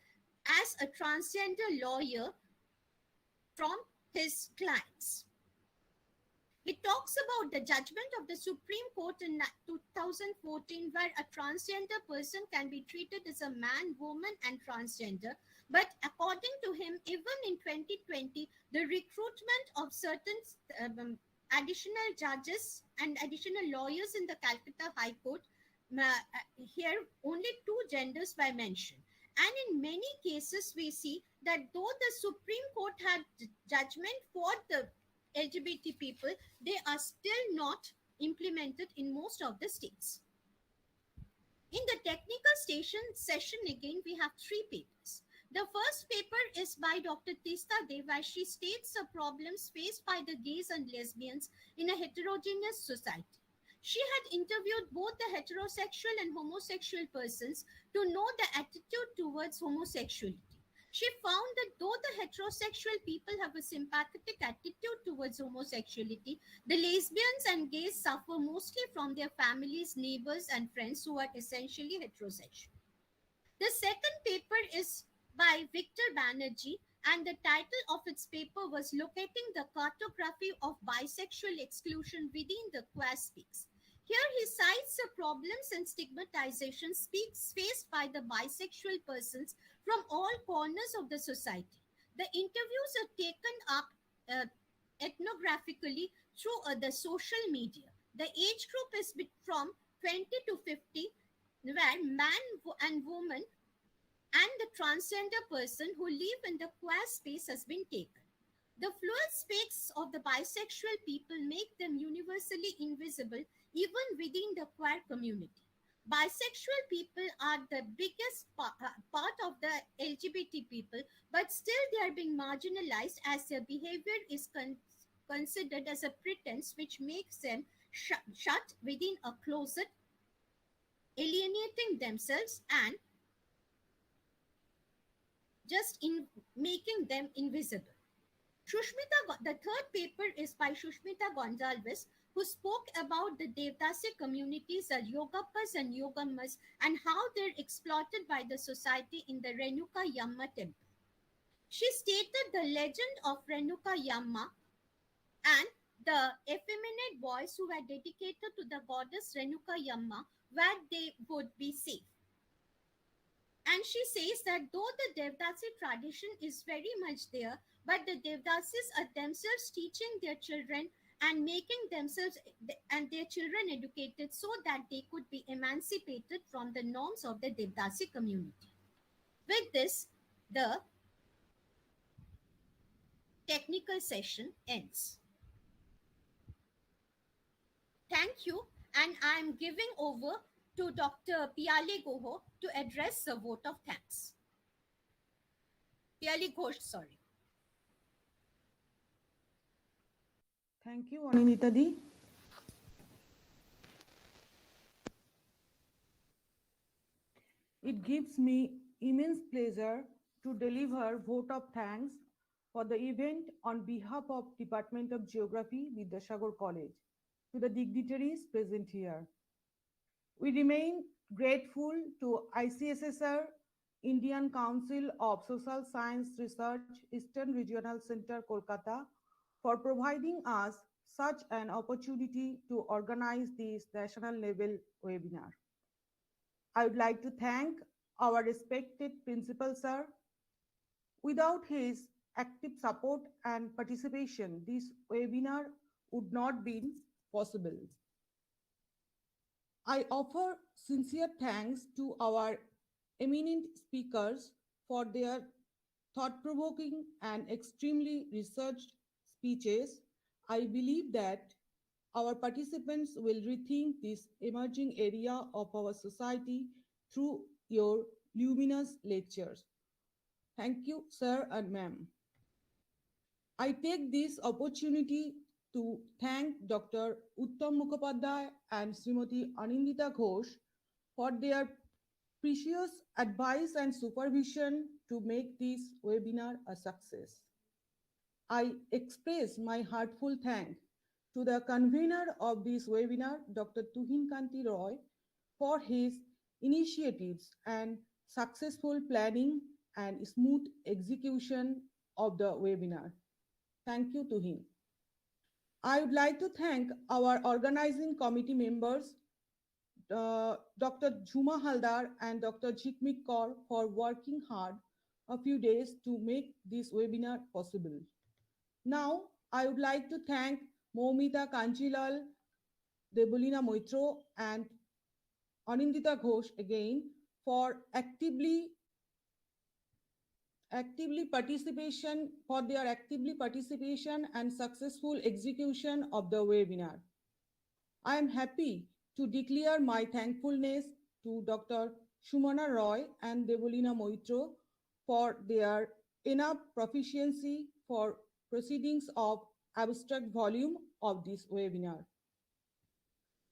as a transgender lawyer from his clients. He talks about the judgment of the Supreme Court in 2014 where a transgender person can be treated as a man, woman and transgender. But according to him, even in 2020, the recruitment of certain additional judges and additional lawyers in the Calcutta High Court, here only 2 genders were mentioned. And in many cases, we see that though the Supreme Court had judgment for the LGBT people, they are still not implemented in most of the states. In the technical session again, we have 3 papers. The first paper is by Dr. Tista Dev, where she states the problems faced by the gays and lesbians in a heterogeneous society. She had interviewed both the heterosexual and homosexual persons to know the attitude towards homosexuality. She found that though the heterosexual people have a sympathetic attitude towards homosexuality, the lesbians and gays suffer mostly from their families, neighbors, and friends who are essentially heterosexual. The second paper is by Victor Banerjee, and the title of its paper was Locating the Cartography of Bisexual Exclusion Within the Queer Space. Here he cites the problems and stigmatization faced by the bisexual persons from all corners of the society. The interviews are taken up ethnographically through the social media. The age group is from 20 to 50, where man and woman and the transgender person who live in the queer space has been taken. The fluid space of the bisexual people make them universally invisible even within the queer community. Bisexual people are the biggest part of the LGBT people, but still they are being marginalized as their behavior is considered as a pretense which makes them shut within a closet, alienating themselves and just in making them invisible. The third paper is by Shushmita Gonzalez, who spoke about the Devdasi communities, the Yogapas and Yogamas, and how they're exploited by the society in the Renuka Yamma temple. She stated the legend of Renuka Yamma and the effeminate boys who were dedicated to the goddess Renuka Yamma, where they would be safe. And she says that though the Devdasi tradition is very much there, but the Devdasis are themselves teaching their children and making themselves and their children educated so that they could be emancipated from the norms of the Devdasi community. With this, the technical session ends. Thank you, and I'm giving over to Dr. Piyali Ghosh to address the vote of thanks. Piyali Ghosh, sorry. Thank you, Anindita Di. It gives me immense pleasure to deliver vote of thanks for the event on behalf of Department of Geography, Vidyasagar College, to the dignitaries present here. We remain grateful to ICSSR, Indian Council of Social Science Research, Eastern Regional Center, Kolkata, for providing us such an opportunity to organize this national level webinar. I would like to thank our respected principal sir. Without his active support and participation, this webinar would not be possible. I offer sincere thanks to our eminent speakers for their thought-provoking and extremely researched speeches. I believe that our participants will rethink this emerging area of our society through your luminous lectures. Thank you, sir and ma'am. I take this opportunity to thank Dr. Uttam Mukhopadhyay and Srimati Anindita Ghosh for their precious advice and supervision to make this webinar a success. I express my heartfelt thanks to the convener of this webinar, Dr. Tuhin Kanti Ray, for his initiatives and successful planning and smooth execution of the webinar. Thank you, Tuhin. I would like to thank our organizing committee members, Dr. Jhuma Halder and Dr. Jhikmik Kar, for working hard a few days to make this webinar possible. Now, I would like to thank Moumita Kanjilal, Debolina Mitra, and Anindita Ghosh again for actively participation and successful execution of the webinar. I am happy to declare my thankfulness to Dr. Sumana Roy and Debolina Mitra for their enough proficiency for proceedings of abstract volume of this webinar.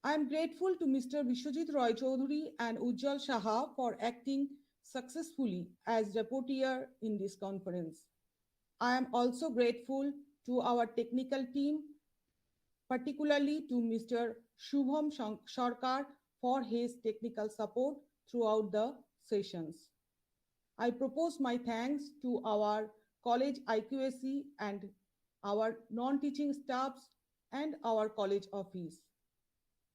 I am grateful to Mr. Biswajit Roy Chowdhury and Ujwal Saha for acting successfully as rapporteur in this conference. I am also grateful to our technical team, particularly to Mr. Shubham Sarkar for his technical support throughout the sessions. I propose my thanks to our college IQAC and our non-teaching staffs and our college office.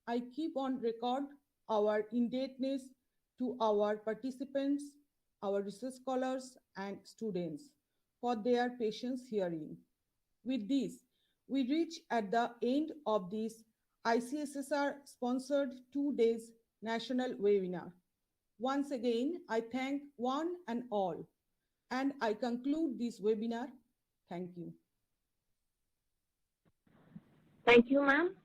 I keep on record our indebtedness to our participants, our research scholars and students for their patience hearing. With this, we reach at the end of this ICSSR sponsored 2 days national webinar. Once again, I thank one and all, and I conclude this webinar. Thank you. Thank you, ma'am.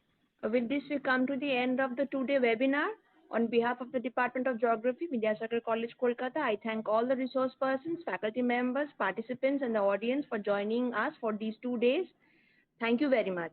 With this, we come to the end of the 2-day webinar. On behalf of the Department of Geography, Vidyasagar College, Kolkata, I thank all the resource persons, faculty members, participants, and the audience for joining us for these 2 days. Thank you very much.